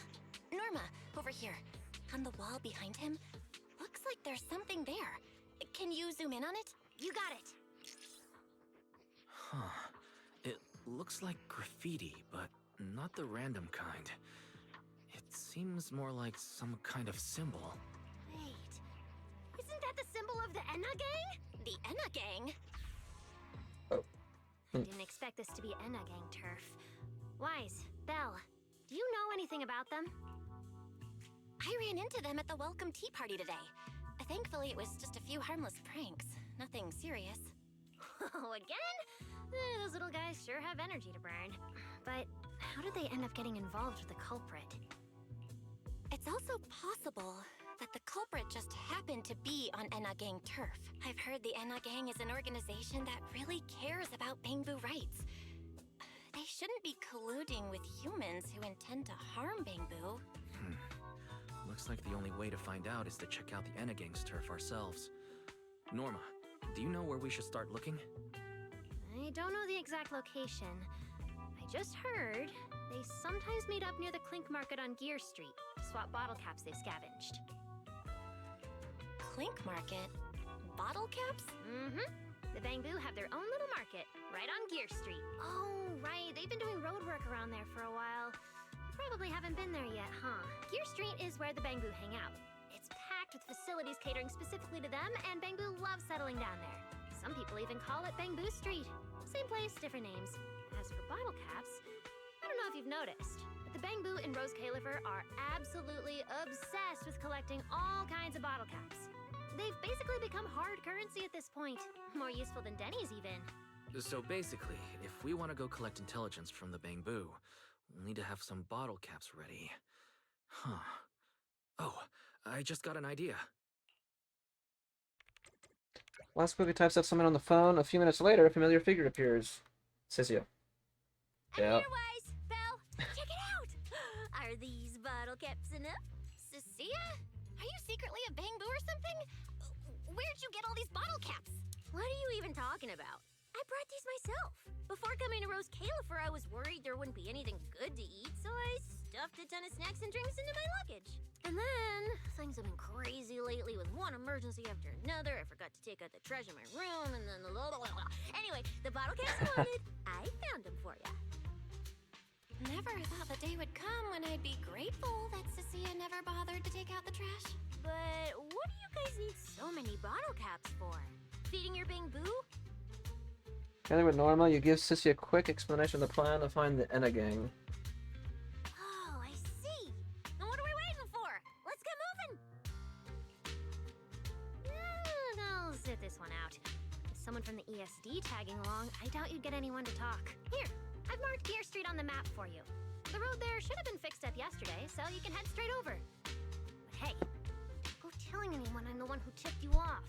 Norma, over here. On the wall behind him, looks like there's something there. Can you zoom in on it? You got it. Huh. It looks like graffiti, but not the random kind. It seems more like some kind of symbol. Wait, isn't that the symbol of the Enna Gang? The Enna Gang? I didn't expect this to be Enna Gang turf. Wise, Belle, do you know anything about them? I ran into them at the welcome tea party today. Thankfully, it was just a few harmless pranks. Nothing serious. Oh, again? Those little guys sure have energy to burn. But how did they end up getting involved with the culprit? It's also possible that the culprit just happened to be on Enna Gang turf. I've heard the Enna Gang is an organization that really cares about Bangbu rights. They shouldn't be colluding with humans who intend to harm Bangbu. Looks like the only way to find out is to check out the Enna Gang's turf ourselves. Norma, do you know where we should start looking? I don't know the exact location. I just heard they sometimes meet up near the Clink Market on Gear Street to swap bottle caps they scavenged. Clink Market? Bottle caps? Mm-hmm. The Bangbu have their own little market right on Gear Street. Oh, right. They've been doing road work around there for a while. Probably haven't been there yet, huh? Gear Street is where the Bangbu hang out. It's packed with facilities catering specifically to them, and Bangbu loves settling down there. Some people even call it Bangbu Street. Same place, different names. As for bottle caps, I don't know if you've noticed, but the Bangbu in Rose Califer are absolutely obsessed with collecting all kinds of bottle caps. They've basically become hard currency at this point. More useful than Denny's even. So basically, if we want to go collect intelligence from the Bangbu, we'll need to have some bottle caps ready. Huh. Oh, I just got an idea. Last quickly types up someone on the phone. A few minutes later, a familiar figure appears. Sissio. Yeah. Here, Wise, Belle, check it out! Are these bottle caps enough? Cecilia? Are you secretly a Bangbu or something? Where'd you get all these bottle caps? What are you even talking about? I brought these myself. Before coming to Rose Califer, I was worried there wouldn't be anything good to eat, so I stuffed a ton of snacks and drinks into my luggage. And then, things have been crazy lately with one emergency after another. I forgot to take out the trash in my room, and then Anyway, the bottle caps you wanted, I found them for ya. Never thought the day would come when I'd be grateful that Cecilia never bothered to take out the trash. But what do you guys need so many bottle caps for? Feeding your Bangbu? Together with Norma, you give Sissy a quick explanation of the plan to find the Enna Gang. Oh, I see. Then what are we waiting for? Let's get moving. I'll sit this one out. With someone from the ESD tagging along, I doubt you'd get anyone to talk. Here, I've marked Gear Street on the map for you. The road there should have been fixed up yesterday, so you can head straight over. But hey, don't go telling anyone I'm the one who tipped you off.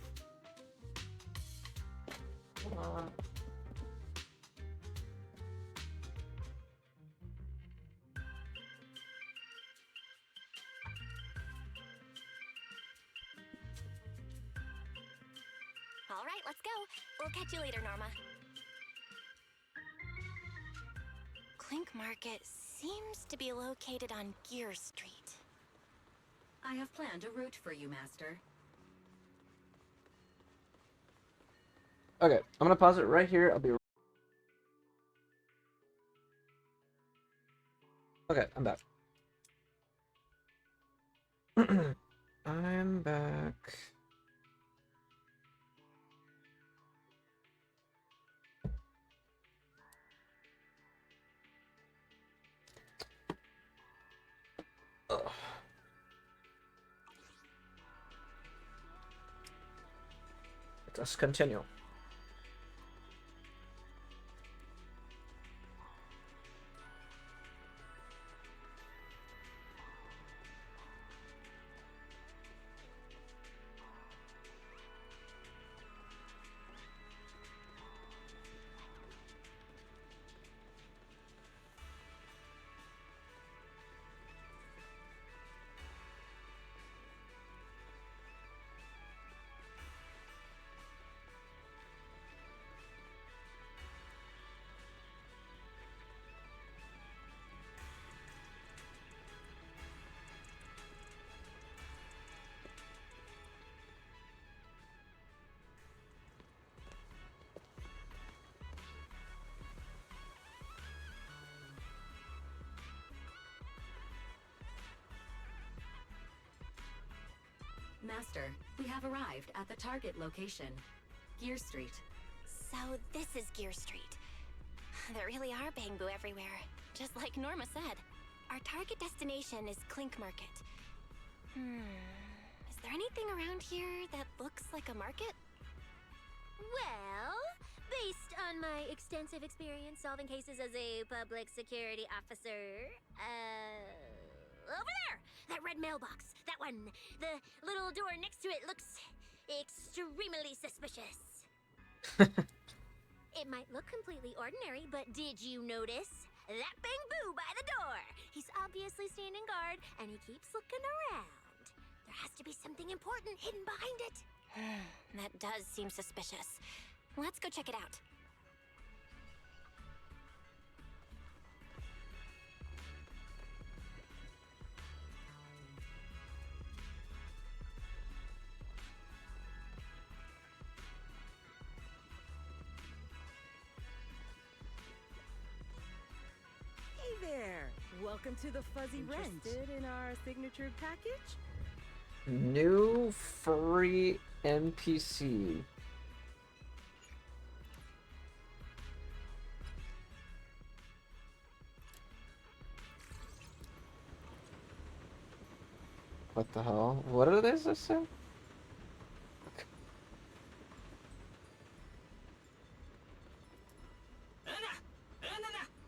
All right, let's go. We'll catch you later, Norma. Clink Market seems to be located on Gear Street. I have planned a route for you, Master. Okay, I'm gonna pause it right here. I'll be. Okay, I'm back. I'm back. Ugh. Let's continue. Master, we have arrived at the target location, Gear Street. So this is Gear Street. There really are bamboo everywhere, just like Norma said. Our target destination is Clink Market. Is there anything around here that looks like a market? Well, based on my extensive experience solving cases as a public security officer, over there! That red mailbox! That one! The little door next to it looks extremely suspicious. It might look completely ordinary, but did you notice? That bamboo by the door! He's obviously standing guard, and he keeps looking around. There has to be something important hidden behind it. That does seem suspicious. Let's go check it out. Hey there! Welcome to the Fuzzy Wrench. Interested in our signature package? New furry NPC. What the hell? What are they say?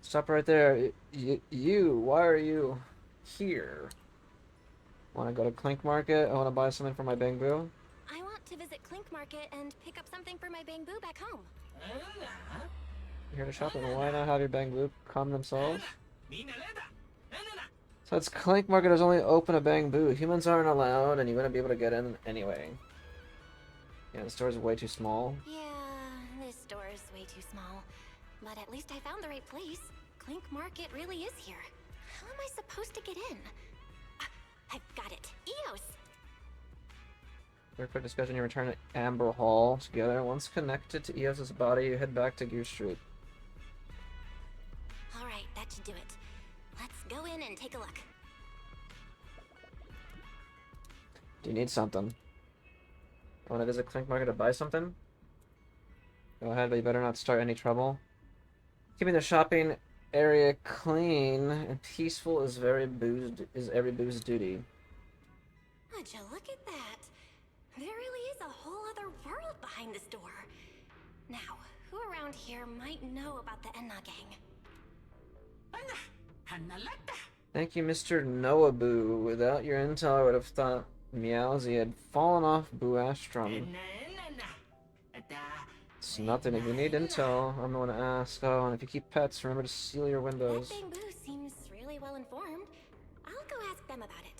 Stop right there. You, why are you here? Want to go to Clink Market? I want to buy something for my bamboo. I want to visit Clink Market and pick up something for my bamboo back home. You're here to shop, and why not have your bamboo calm themselves? So it's Clink Market is only open to bamboo. Humans aren't allowed, and you wouldn't be able to get in anyway. Yeah, the store's way too small. Yeah, this store is way too small. But at least I found the right place. Clink Market really is here. How am I supposed to get in? I've got it. Eos! For a quick discussion, you return to Amber Hall together. Once connected to Eos's body, you head back to Gear Street. Alright, that should do it. Let's go in and take a look. Do you need something? I want to visit Clink Market to buy something? Go ahead, but you better not start any trouble. Keeping the shopping area clean and peaceful is every boo's duty. Would you look at that? There really is a whole other world behind this door. Now, who around here might know about the Enna gang? Thank you, Mr. Noaboo. Without your intel, I would have thought Meowsy had fallen off Buastrom. It's nothing. If you need intel, I'm the one to ask. Oh, and if you keep pets, remember to seal your windows. That bamboo seems really well informed. I'll go ask them about it.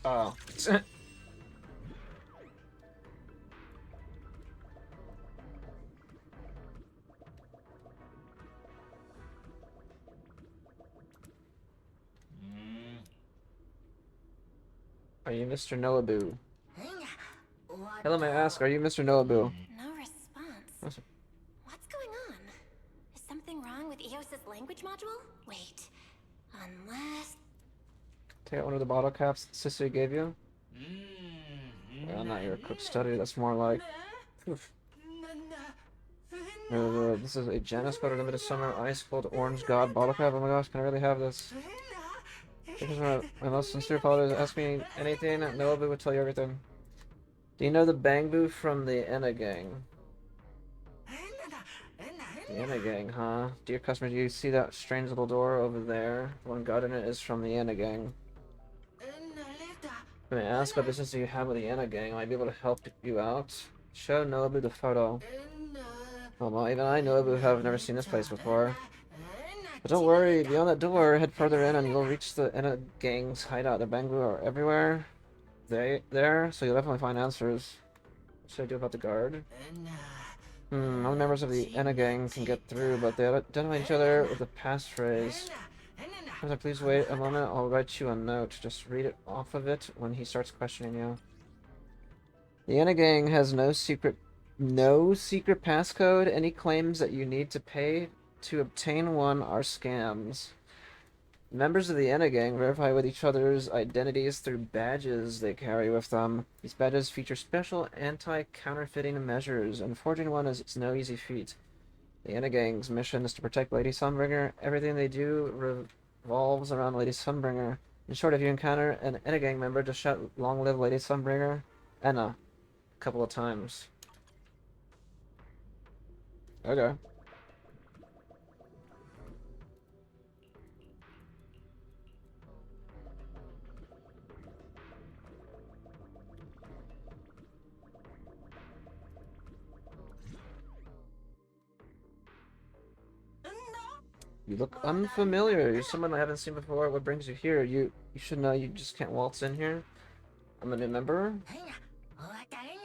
Oh. Are you Mr. Noaboo? Hello, may I ask, are you Mr. Noaboo? No response. What's going on? Is something wrong with Eos's language module? Wait. Unless... Take out one of the bottle caps Sister gave you? Well, not your cook study, that's more like... Oof. This is a Janus Butter Limited Summer Ice Cold Orange God bottle cap. Oh my gosh, can I really have this? Because my most sincere apologies. Ask me anything, Noaboo would tell you everything. Do you know the bamboo from the Enna gang? The Enna gang, huh? Dear customer, do you see that strange little door over there? The one God in it is from the Enna gang. When I ask what business do you have with the Enna gang, I might be able to help you out. Show Noaboo the photo. Oh, well, even I, Noaboo, have never seen this place before. But don't worry, beyond that door, head further in and you'll reach the Enna gang's hideout. The bamboo are everywhere. There, so you'll definitely find answers. What should I do about the guard? Only members of the Enna gang can get through, but they identify each other with the passphrase. Please wait a moment, I'll write you a note. Just read it off of it when he starts questioning you. The Enna gang has no secret passcode. Any claims that you need to pay to obtain one are scams. Members of the Enna gang verify with each other's identities through badges they carry with them. These badges feature special anti-counterfeiting measures, and forging one is no easy feat. The Enna gang's mission is to protect Lady Sunbringer. Everything they do revolves around Lady Sunbringer. In short, if you encounter an Enna gang member, just shout, "Long live Lady Sunbringer, Enna," a couple of times. Okay. You look unfamiliar. You're someone I haven't seen before. What brings you here? You should know you just can't waltz in here. I'm a new member.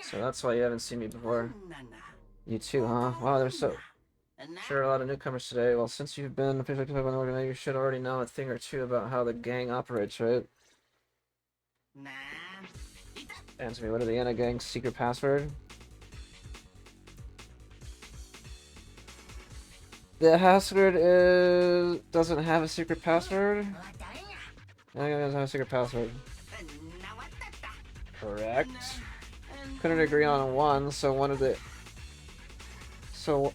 So that's why you haven't seen me before. You too, huh? Wow, there's so sure a lot of newcomers today. Well, since you've been officially by the organization, you should already know a thing or two about how the gang operates, right? Answer me, what are the Enna gang's secret password? The password doesn't have a secret password? Enna gang doesn't have a secret password. Correct. Couldn't agree on one, so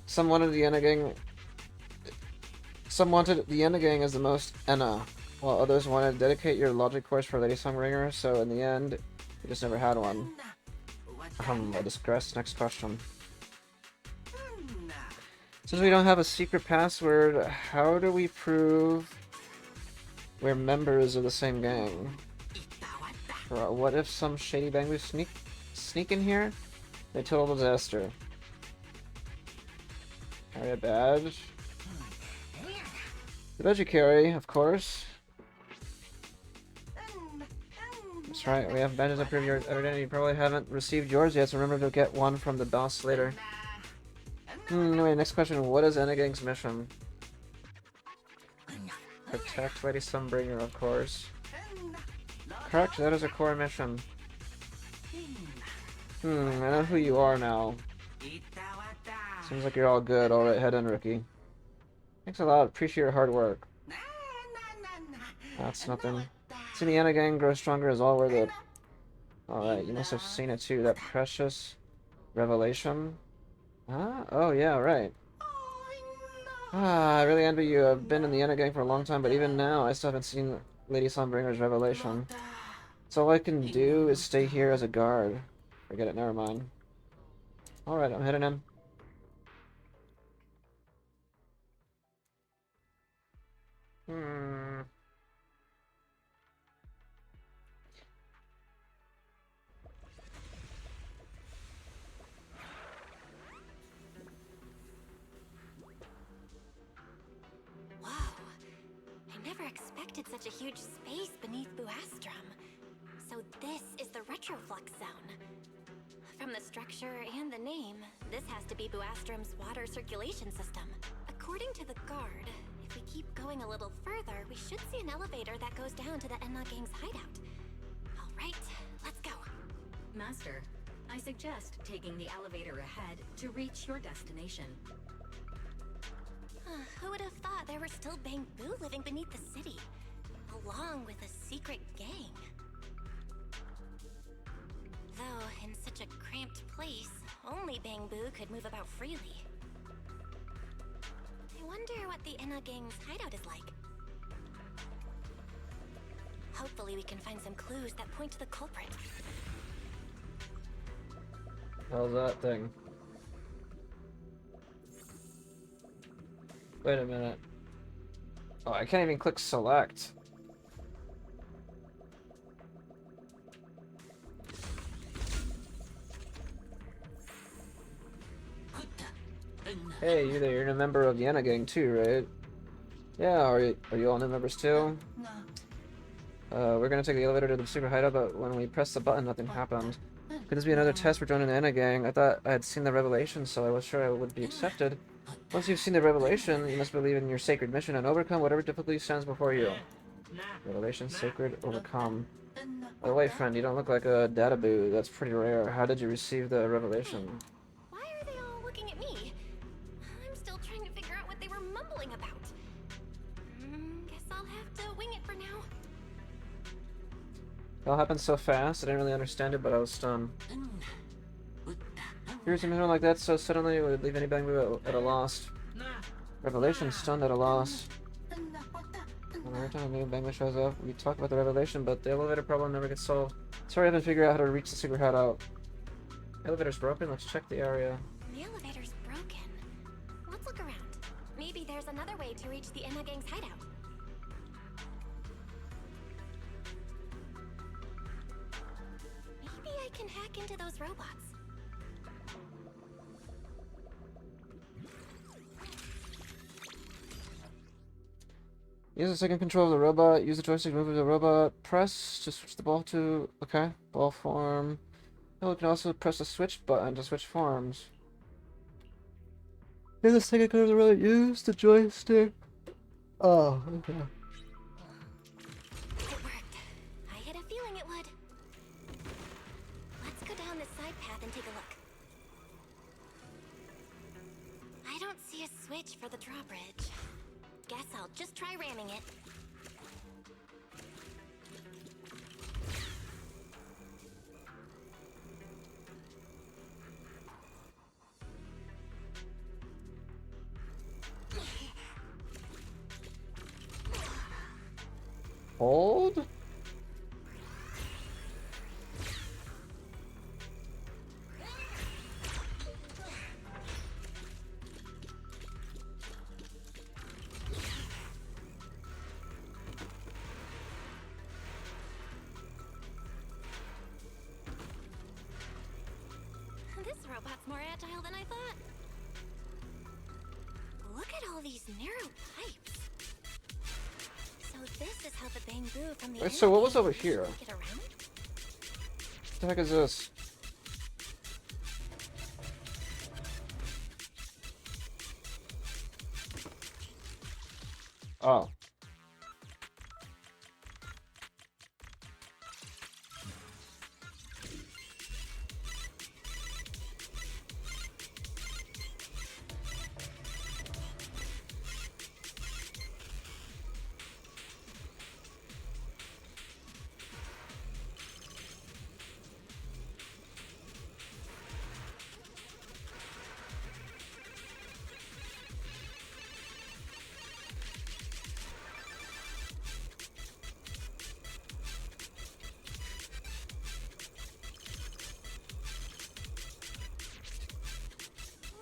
some wanted the Enna gang. Some wanted the Enna gang as the most Enna, while others wanted to dedicate your logic course for Lady Songringer. So in the end, you just never had one. I digress. Next question. Since we don't have a secret password, how do we prove we're members of the same gang? What if some shady bangers sneak in here? They total disaster. Carry a badge. The badge you carry, of course. That's right, we have badges that prove your identity. You probably haven't received yours yet, so remember to get one from the boss later. Anyway, next question. What is Enna gang's mission? Protect Lady Sunbringer, of course. Correct, that is a core mission. I know who you are now. Seems like you're all good. Alright, head in, rookie. Thanks a lot. Appreciate your hard work. That's nothing. Seeing the Enna gang grow stronger is all worth it. Alright, you must have seen it too. That precious revelation. Huh? Oh, yeah, right. I really envy you. I've been in the Enna gang for a long time, but even now, I still haven't seen Lady Sunbringer's revelation. So all I can do is stay here as a guard. Forget it, never mind. Alright, I'm heading in. I never expected such a huge space beneath Buastrum. So this is the retroflux zone. From the structure and the name, this has to be Buastrum's water circulation system. According to the guard, if we keep going a little further, we should see an elevator that goes down to the Enna gang's hideout. All right, let's go. Master, I suggest taking the elevator ahead to reach your destination. Who would have thought there were still Bangbu living beneath the city, along with a secret gang? Though, in such a cramped place, only Bangbu could move about freely. I wonder what the Enna gang's hideout is like. Hopefully we can find some clues that point to the culprit. How's that thing? Wait a minute. Oh, I can't even click select. Hey, you there, you're a member of the Enna gang too, right? Yeah, are you all new members too? We're gonna take the elevator to the secret hideout, but when we pressed the button, nothing happened. Could this be another test for joining the Enna gang? I thought I had seen the revelation, so I was sure I would be accepted. Once you've seen the revelation, you must believe in your sacred mission and overcome whatever difficulty stands before you. Revelation, sacred, overcome. By the way, friend, you don't look like a databoo. That's pretty rare. How did you receive the revelation? Why are they all looking at me? I'm still trying to figure out what they were mumbling about. Guess I'll have to wing it for now. It all happened so fast, I didn't really understand it, but I was stunned. Here's a minute like that so suddenly it would leave any bamboo at a loss. Revelation, stunned at a loss. Every time a new bamboo shows up, we talk about the revelation, but the elevator problem never gets solved. Sorry I haven't figured out how to reach the secret hideout. The elevator's broken, let's check the area. The elevator's broken. Let's look around. Maybe there's another way to reach the Enna gang's hideout. Maybe I can hack into those robots. Use the second control of the robot. Use the joystick to move the robot. Press to switch the ball to... Okay. Ball form. Oh, you can also press the switch button to switch forms. Use the second control of the robot. Use the joystick. Oh, okay. It worked. I had a feeling it would. Let's go down this side path and take a look. I don't see a switch for the drawbridge. Guess I'll just try ramming it. Hold? This robot's more agile than I thought. Look at all these narrow pipes. So this is how the bamboo from the Wait, so what was over here? get around? What the heck is this? Oh.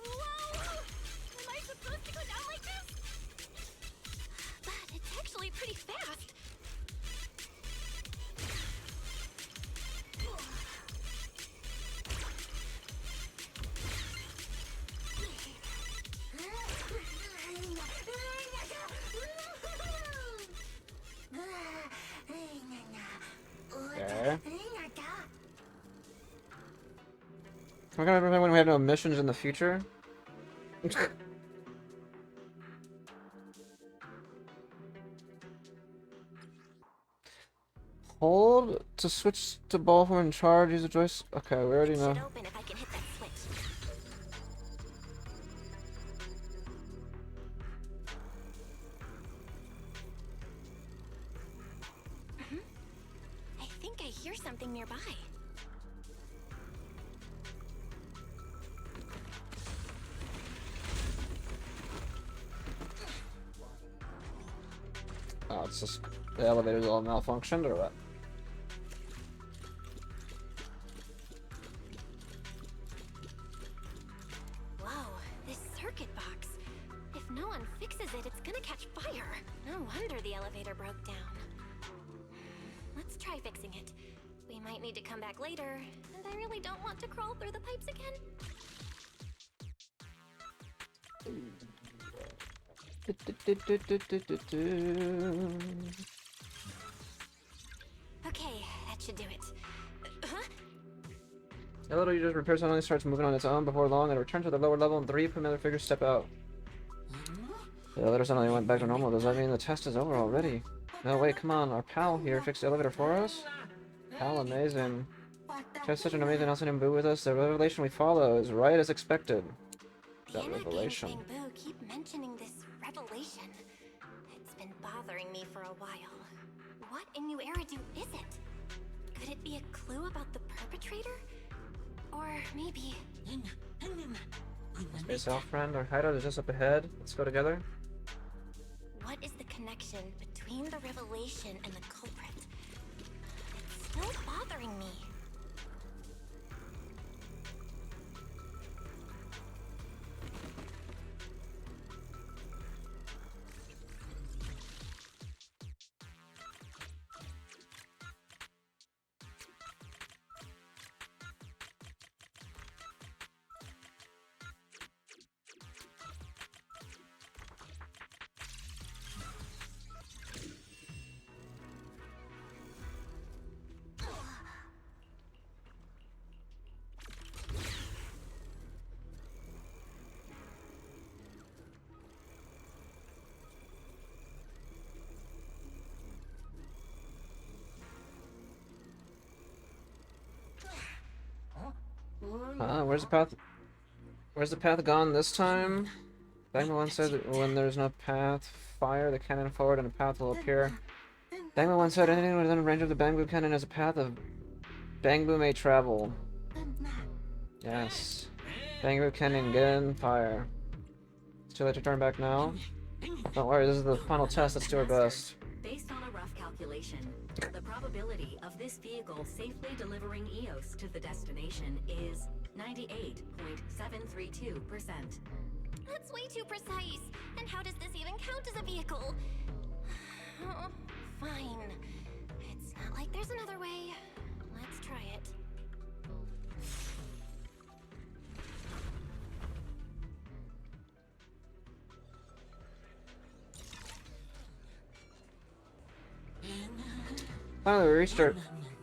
Whoa! Am I supposed to go down like this? But it's actually pretty fast. Okay. Am I gonna remember when we have no missions in the future? Hold to switch to ball form and charge. Use the joystick. Okay, we already know. Should open if I can hit that switch. I think I hear something nearby. Oh, it's just the elevator's all malfunctioned or what? Whoa, this circuit box. If no one fixes it, it's gonna catch fire. No wonder the elevator broke down. Let's try fixing it. We might need to come back later, and I really don't want to crawl through the pipes again. Okay, that should do it. Huh? The little user's repair suddenly starts moving on its own. Before long, it returns to the lower level and 3 familiar figures step out. The elevator suddenly went back to normal. Does that mean the test is over already? No, wait, come on. Our pal here fixed the elevator for us? Pal, amazing. She has such an amazing awesome boo with us. The revelation we follow is right as expected. That revelation. Bamboo keep mentioning this revelation. It's been bothering me for a while. What in New Eridu is it? Could it be a clue about the perpetrator? Or maybe... Space Elf friend, our hideout is just up ahead. Let's go together. What is the connection between the revelation and the culprit? It's still bothering me. Where's the path? Where's the path gone this time? Dagma once said that when there's no path, fire the cannon forward and a path will appear. Dagma once said anything within range of the bamboo cannon is a path of bamboo may travel. Yes. Bamboo cannon, get in, fire. It's too late to turn back now. Don't worry, this is the final test. Let's do our best. Based on a rough calculation, the probability of this vehicle safely delivering EOS to the destination is 98.732%. That's way too precise. And how does this even count as a vehicle? Oh, fine. It's not like there's another way. Let's try it.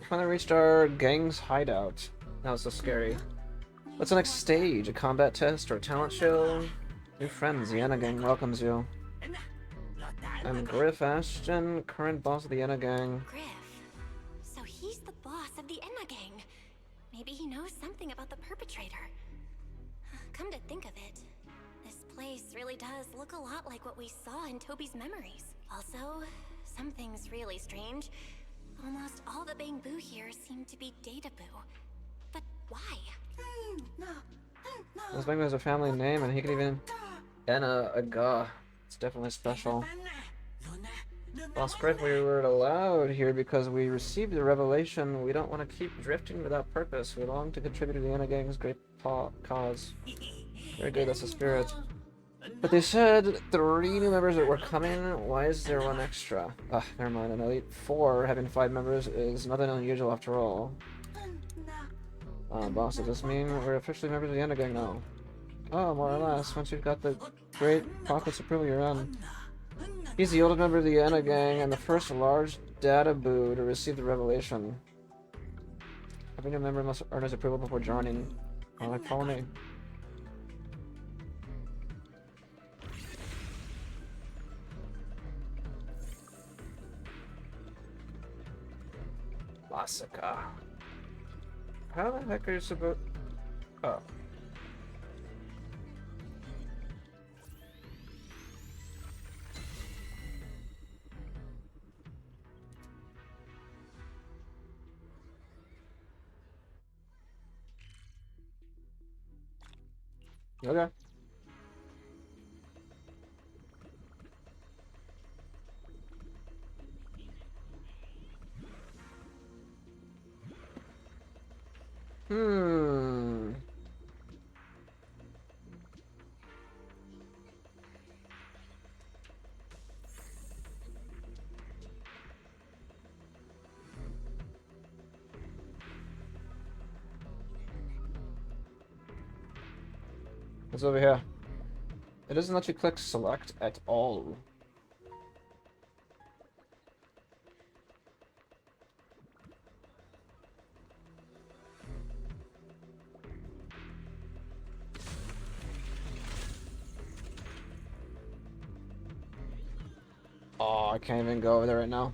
Finally reached our gang's hideout. That was so scary. What's the next stage? A combat test or a talent show? New friends, the Enna Gang welcomes you. I'm Griff Ashton, current boss of the Enna Gang. Griff. So he's the boss of the Enna Gang. Maybe he knows something about the perpetrator. Come to think of it, this place really does look a lot like what we saw in Toby's memories. Also, something's really strange. Almost all the Bamboo here seem to be Databoo. But why? This Bamboo has a family name and he could even... Enna Aga. It's definitely special. Boss Griff, we were allowed here because we received the revelation. We don't want to keep drifting without purpose. We long to contribute to the Enna Gang's great cause. Very good, that's the spirit. But they said 3 new members that were coming. Why is there 1 extra? Ah, never mind. An elite 4 having 5 members is nothing unusual after all. Boss, does this mean we're officially members of the Enna Gang now? Oh, more or less. Once you've got the great prophet's approval, you're in. He's the oldest member of the Enna Gang and the first large data boo to receive the revelation. Every new member must earn his approval before joining. Alright, follow me. Masaka. How the heck are you supposed... Oh. Okay. It's over here. It doesn't let you click select at all. Oh, I can't even go over there right now.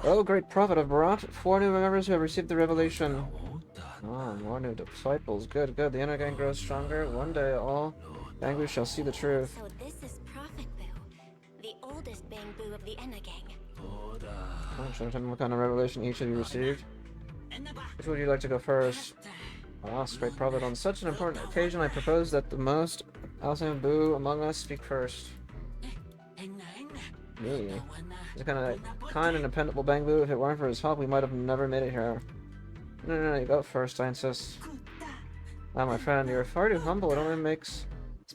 Oh, great prophet, I've brought 4 new members who have received the revelation. Oh, more new disciples. Good, good. The inner gang grows stronger. One day all Bangboo shall see the truth. So this is Prophet Boo, the oldest Bangbu of the Enna gang. Oh, should I tell me what kind of revelation each of you received? Which would you like to go first? Ah, great prophet. On such an important occasion, I propose that the most awesome Boo among us speak first. Me? He's a kind and dependable Bangboo. If it weren't for his help, we might have never made it here. No, you go first, I insist. Ah, my friend, you're far too humble. It only makes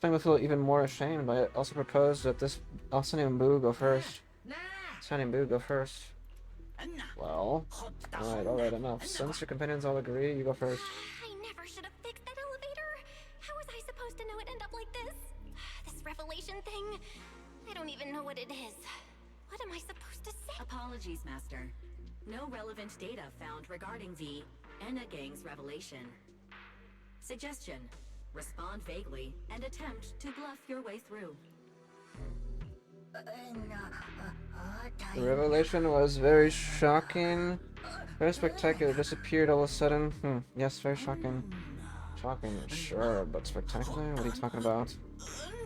Bangboo feel even more ashamed. I also propose that this Alcinium Boo go first. Alcinium Boo go first. Well, alright, enough. Since your companions all agree, you go first. I never should have fixed that elevator. How was I supposed to know it'd end up like this? This revelation thing, I don't even know what it is. What am I supposed to say? Apologies, Master. No relevant data found regarding the Enna Gang's revelation. Suggestion: respond vaguely and attempt to bluff your way through. The revelation was very shocking. Very spectacular. It disappeared all of a sudden. Yes, very shocking. Shocking, sure, but spectacular? What are you talking about?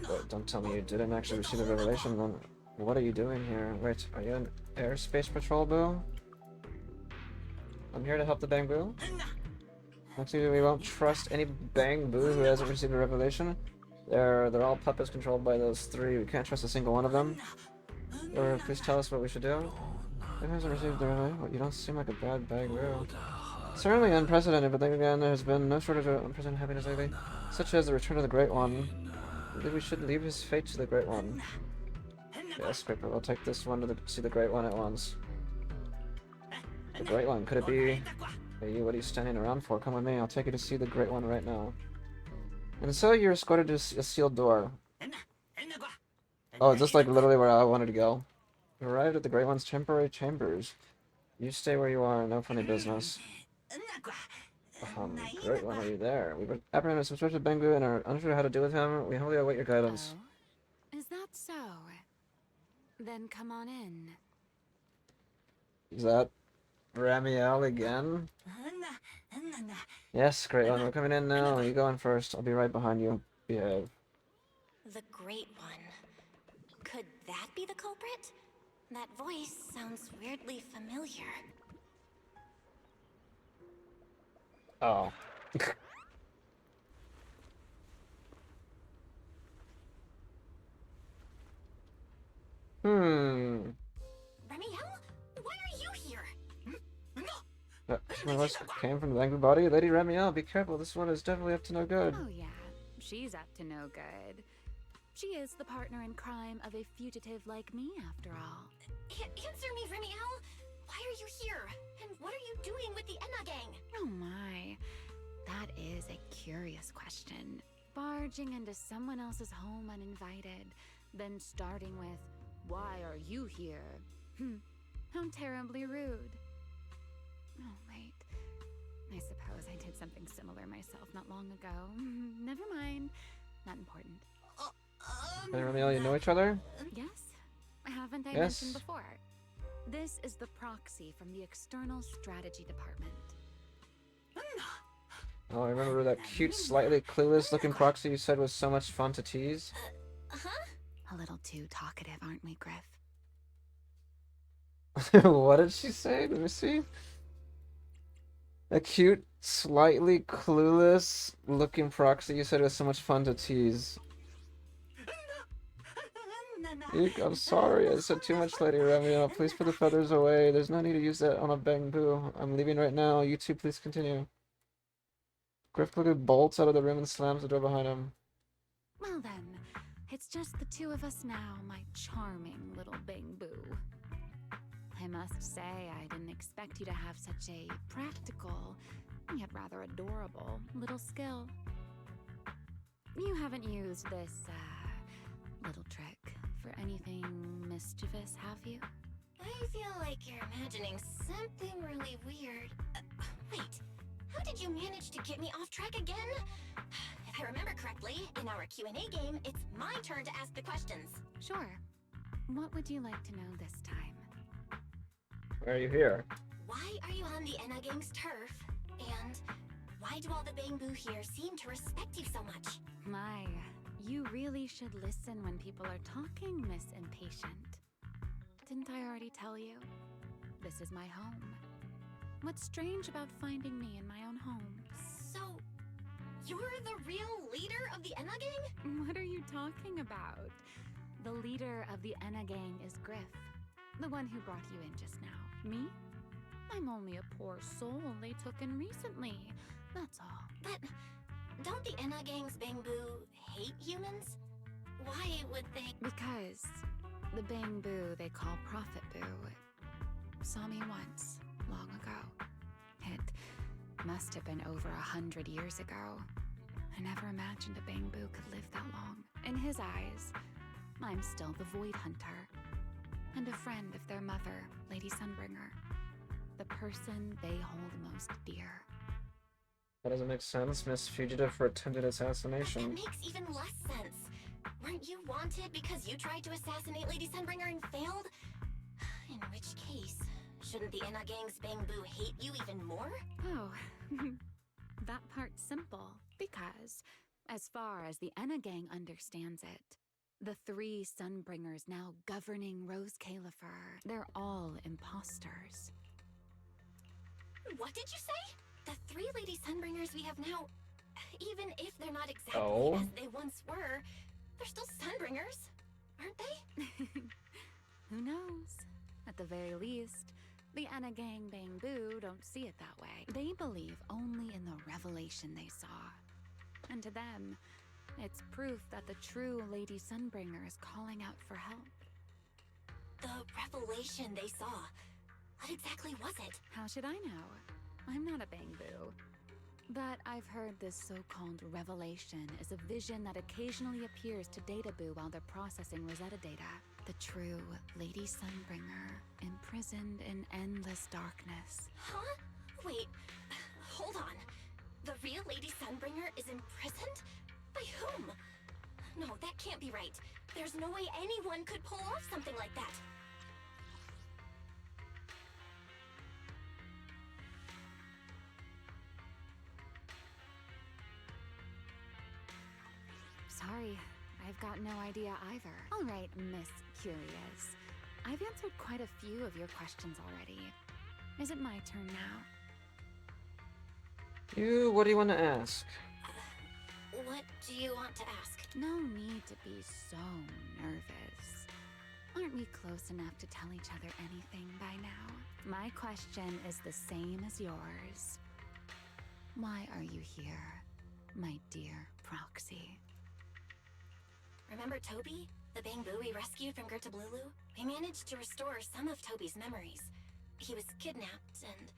Wait, don't tell me you didn't actually receive the revelation, then what are you doing here? Wait, are you an airspace patrol Boo? I'm here to help the Bangboo. Actually, we won't trust any Bangboo who hasn't received a revelation. They're all puppets controlled by those 3. We can't trust a single one of them. Or please tell us what we should do. Who hasn't received the revelation? Well, you don't seem like a bad Bangboo. Certainly unprecedented, but then again, there has been no shortage of unprecedented happiness lately, such as the return of the Great One. I believe we should leave his fate to the Great One. Yes, Scraper, we'll take this one to see the Great One at once. The Great One, could it be? Hey, you, what are you standing around for? Come with me, I'll take you to see the Great One right now. And so you're escorted to a sealed door. Oh, is this like literally where I wanted to go? You arrived at the Great One's temporary chambers. You stay where you are, no funny business. Great One, are you there? We've apprehended some sort of Bangboo and are unsure how to deal with him. We humbly await your guidance. Oh? Is that so? Then come on in. Is that Ramiel again? Yes, Great One, we're coming in now. You go in first. I'll be right behind you. Behave. The Great One. Could that be the culprit? That voice sounds weirdly familiar. Oh. Ramiel? Why are you here? My voice came from the Bangboo body. Lady Ramiel, be careful. This one is definitely up to no good. Oh yeah, she's up to no good. She is the partner in crime of a fugitive like me, after all. Answer me, Ramiel! Why are you here? And what are you doing with the Enna gang? Oh my. That is a curious question. Barging into someone else's home uninvited, then starting with, "Why are you here?" How terribly rude. Oh, wait. I suppose I did something similar myself not long ago. Never mind. Not important. Hey, Ramiel, you know each other? Yes? Haven't I Yes. mentioned before? This is the proxy from the External Strategy Department. Oh, I remember that cute, slightly clueless looking proxy you said was so much fun to tease. A little too talkative, aren't we, Griff? What did she say? Let me see. A cute, slightly clueless looking proxy you said was so much fun to tease. Eek, I'm sorry, I said too much, Lady Ramiel. Please put the feathers away. There's no need to use that on a Bangboo. I'm leaving right now. You two, please continue. Griff quickly bolts out of the room and slams the door behind him. Well then, it's just the two of us now, my charming little Bangboo. I must say, I didn't expect you to have such a practical, yet rather adorable, little skill. You haven't used this, little trick for anything mischievous, have you? I feel like you're imagining something really weird. Wait, How did you manage to get me off track again? If I remember correctly, in our Q&A game, it's my turn to ask the questions. Sure. What would you like to know this time? Why are you here? Why are you on the Enna Gang's turf? And why do all the Bangbu here seem to respect you so much? My, you really should listen when people are talking, Miss Impatient. Didn't I already tell you? This is my home. What's strange about finding me in my own home? So, you're the real leader of the Enna Gang? What are you talking about? The leader of the Enna Gang is Griff, the one who brought you in just now. Me? I'm only a poor soul they took in recently, that's all. But don't the Enna Gang's Bangbu hate humans? Why would they? Because the Bangbu they call Prophet Boo saw me once, long ago. It must have been over 100 years ago. I never imagined a Bangbu could live that long. In his eyes, I'm still the Void Hunter, and a friend of their mother, Lady Sunbringer, the person they hold most dear. That doesn't make sense. Miss Fugitive for attempted assassination. That makes even less sense. Weren't you wanted because you tried to assassinate Lady Sunbringer and failed? In which case, shouldn't the Enna Gang's Bangbu hate you even more? Oh, that part's simple. Because, as far as the Enna Gang understands it, the 3 Sunbringers now governing Rose Califer, they're all imposters. What did you say? The 3 Lady Sunbringers we have now, even if they're not exactly as they once were, they're still Sunbringers, aren't they? Who knows? At the very least, the Enna Gang Bangbu don't see it that way. They believe only in the revelation they saw. And to them, it's proof that the true Lady Sunbringer is calling out for help. The revelation they saw. What exactly was it? How should I know? I'm not a Bangbu. But I've heard this so-called revelation is a vision that occasionally appears to Databoo while they're processing Rosetta data. The true Lady Sunbringer, imprisoned in endless darkness. Huh? Wait, hold on. The real Lady Sunbringer is imprisoned? By whom? No, that can't be right. There's no way anyone could pull off something like that. Sorry, I've got no idea either. All right, Miss Curious. I've answered quite a few of your questions already. Is it my turn now? What do you want to ask? What do you want to ask? No need to be so nervous. Aren't we close enough to tell each other anything by now? My question is the same as yours. Why are you here, my dear Proxy? Remember Toby? The Bangbu we rescued from Gertablulu? We managed to restore some of Toby's memories. He was kidnapped, and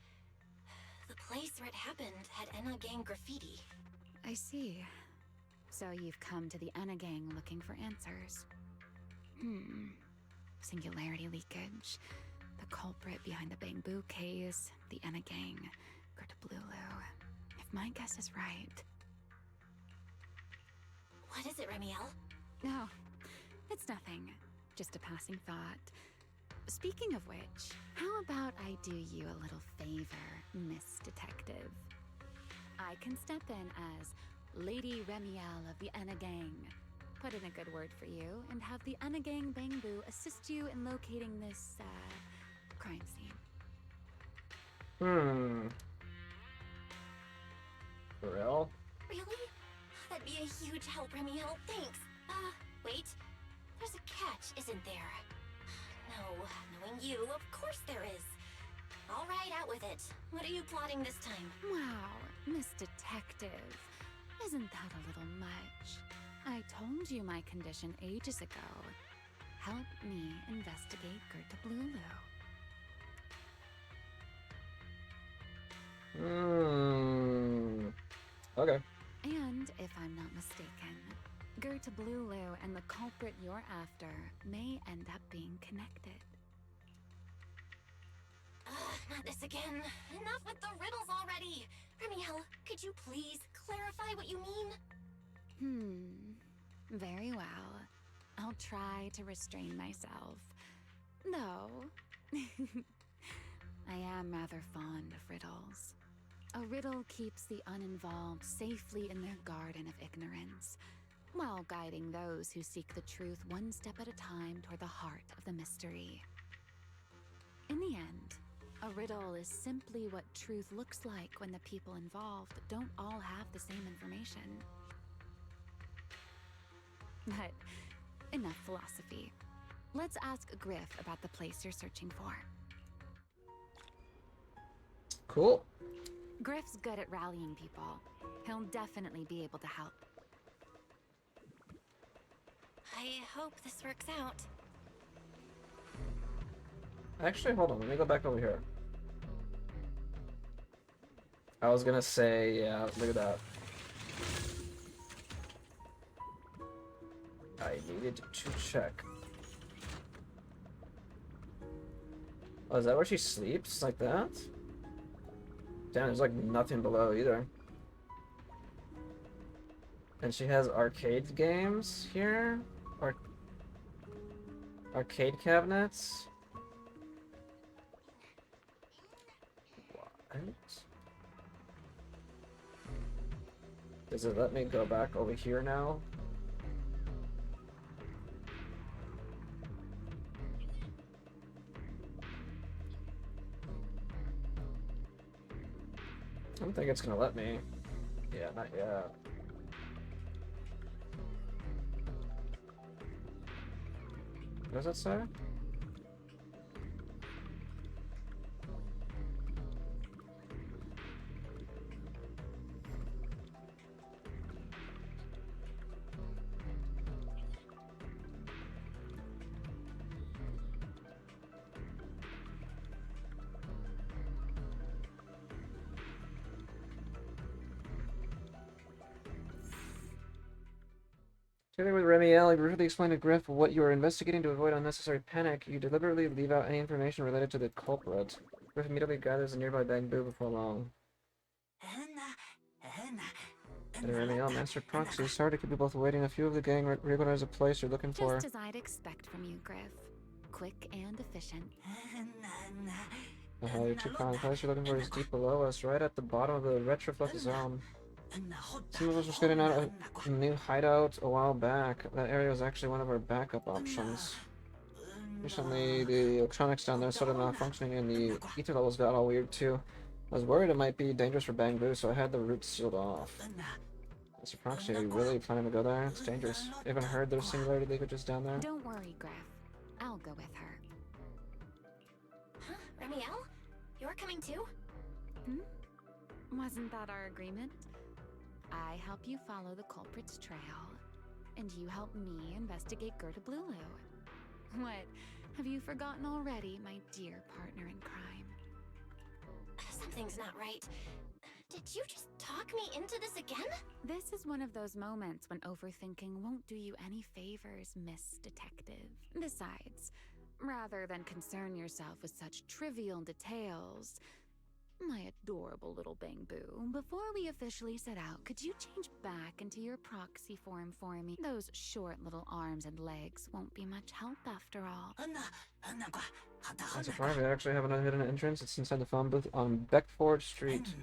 the place where it happened had Enna Gang graffiti. I see. So you've come to the Enna Gang looking for answers. Singularity leakage, the culprit behind the Bangbu case, the Enna Gang, Gertablulu. If my guess is right... What is it, Remiel? No, it's nothing. Just a passing thought. Speaking of which, how about I do you a little favor, Miss Detective? I can step in as Lady Remiel of the Enna Gang, put in a good word for you, and have the Enna Gang Bangbu assist you in locating this, crime scene. For real? Really? That'd be a huge help, Remiel. Thanks. Wait. There's a catch, isn't there? No, knowing you, of course there is. All right, out with it. What are you plotting this time? Wow, Miss Detective. Isn't that a little much? I told you my condition ages ago. Help me investigate Gertablulu. Okay. And if I'm not mistaken, Gertablulu and the culprit you're after may end up being connected. Not this again. Enough with the riddles already. Remiel, could you please clarify what you mean? Very well. I'll try to restrain myself. Though, I am rather fond of riddles. A riddle keeps the uninvolved safely in their garden of ignorance, while guiding those who seek the truth one step at a time toward the heart of the mystery. In the end, a riddle is simply what truth looks like when the people involved don't all have the same information. But enough philosophy. Let's ask Griff about the place you're searching for. Cool. Griff's good at rallying people. He'll definitely be able to help. I hope this works out. Actually, hold on. Let me go back over here. I was gonna say, yeah, look at that. I needed to check. Oh, is that where she sleeps? Like that? Damn, there's like nothing below either. And she has arcade games here? Arcade cabinets? What? Does it let me go back over here now? I don't think it's gonna let me. Yeah, not yet. What does it say? Together with Remiel, you briefly explain to Griff what you are investigating to avoid unnecessary panic. You deliberately leave out any information related to the culprit. Griff immediately gathers a nearby bamboo before long. And Remiel, Master Proxy, sorry to keep you both waiting. A few of the gang recognize a place you're looking for. Just as I'd expect from you, Griff. Quick and efficient. You're too kind. The place you're looking for is deep below us, right at the bottom of the Retroflux zone. Some of us were scouting out a new hideout a while back. That area was actually one of our backup options. Recently, the electronics down there started malfunctioning and the ether levels got all weird too. I was worried it might be dangerous for bamboo, so I had the route sealed off. Mr. Proxy, are you really planning to go there? It's dangerous. You haven't heard there's singularity leakages down there? Don't worry, Griff. I'll go with her. Huh? Remiel? You're coming too? Wasn't that our agreement? I help you follow the culprit's trail, and you help me investigate Gerda Blulu. What? Have you forgotten already, my dear partner in crime? Something's not right. Did you just talk me into this again? This is one of those moments when overthinking won't do you any favors, Miss Detective. Besides, rather than concern yourself with such trivial details, my adorable little bamboo, before we officially set out, could you change back into your proxy form for me? Those short little arms and legs won't be much help after all. I'm surprised we actually have another hidden entrance. It's inside the phone booth on Beckford Street.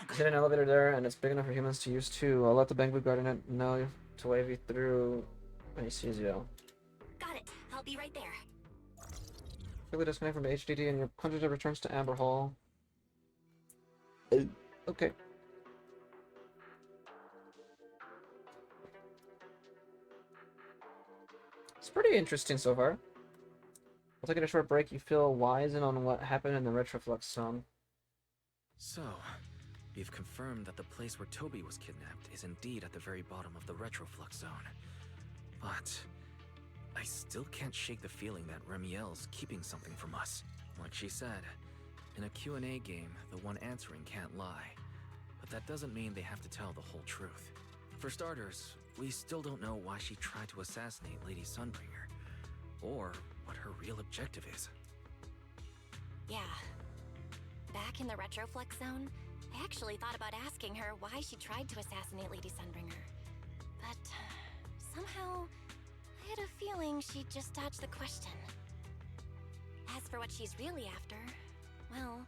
There's an elevator there, and it's big enough for humans to use too. I'll let the bamboo guardian know to wave you through when he sees you. Got it. I'll be right there. Quickly disconnect from HDD and your conduit returns to Amber Hall. Okay. It's pretty interesting so far. We'll take a short break. You feel wise in on what happened in the Retroflux zone. So, you've confirmed that the place where Toby was kidnapped is indeed at the very bottom of the Retroflux zone. But I still can't shake the feeling that Remiel's keeping something from us. Like she said, in a Q&A game, the one answering can't lie. But that doesn't mean they have to tell the whole truth. For starters, we still don't know why she tried to assassinate Lady Sunbringer, or what her real objective is. Yeah. Back in the Retroflux zone, I actually thought about asking her why she tried to assassinate Lady Sunbringer. But somehow, I had a feeling she'd just dodge the question. As for what she's really after, well,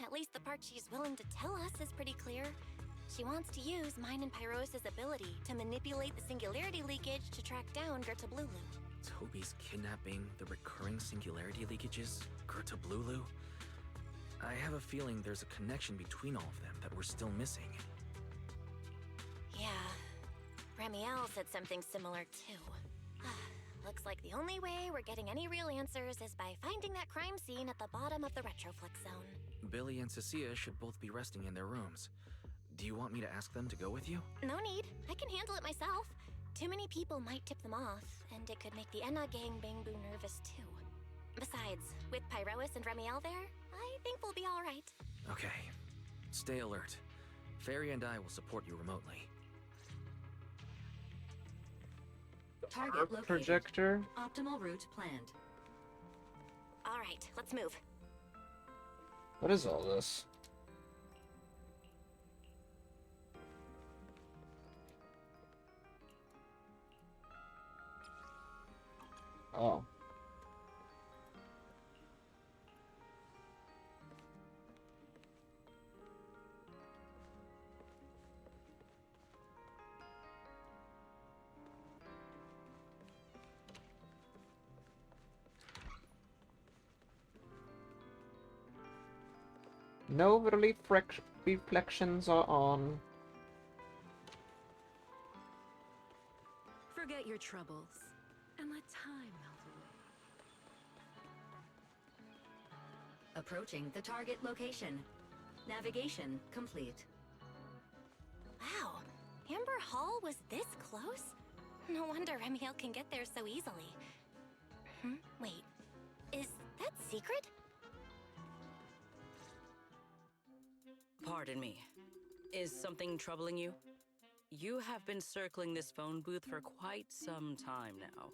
at least the part she's willing to tell us is pretty clear. She wants to use mine and Pyros' ability to manipulate the singularity leakage to track down Gerta Blulu. Toby's kidnapping, the recurring singularity leakages, Gerta Blulu? I have a feeling there's a connection between all of them that we're still missing. Yeah, Ramiel said something similar too. Looks like the only way we're getting any real answers is by finding that crime scene at the bottom of the Retroflix zone. Billy and Cecilia should both be resting in their rooms. Do you want me to ask them to go with you? No need. I can handle it myself. Too many people might tip them off, and it could make the Enna gang Bangbu nervous too. Besides, with Pyrois and Ramiel there, I think we'll be alright. Okay. Stay alert. Fairy and I will support you remotely. Target located. Projector? Optimal route planned. Alright, let's move. What is all this? Oh. No reflections are on. Forget your troubles and let time melt away. Approaching the target location. Navigation complete. Wow, Amber Hall was this close? No wonder Ramiel can get there so easily. Wait, is that secret? Pardon me. Is something troubling you? You have been circling this phone booth for quite some time now.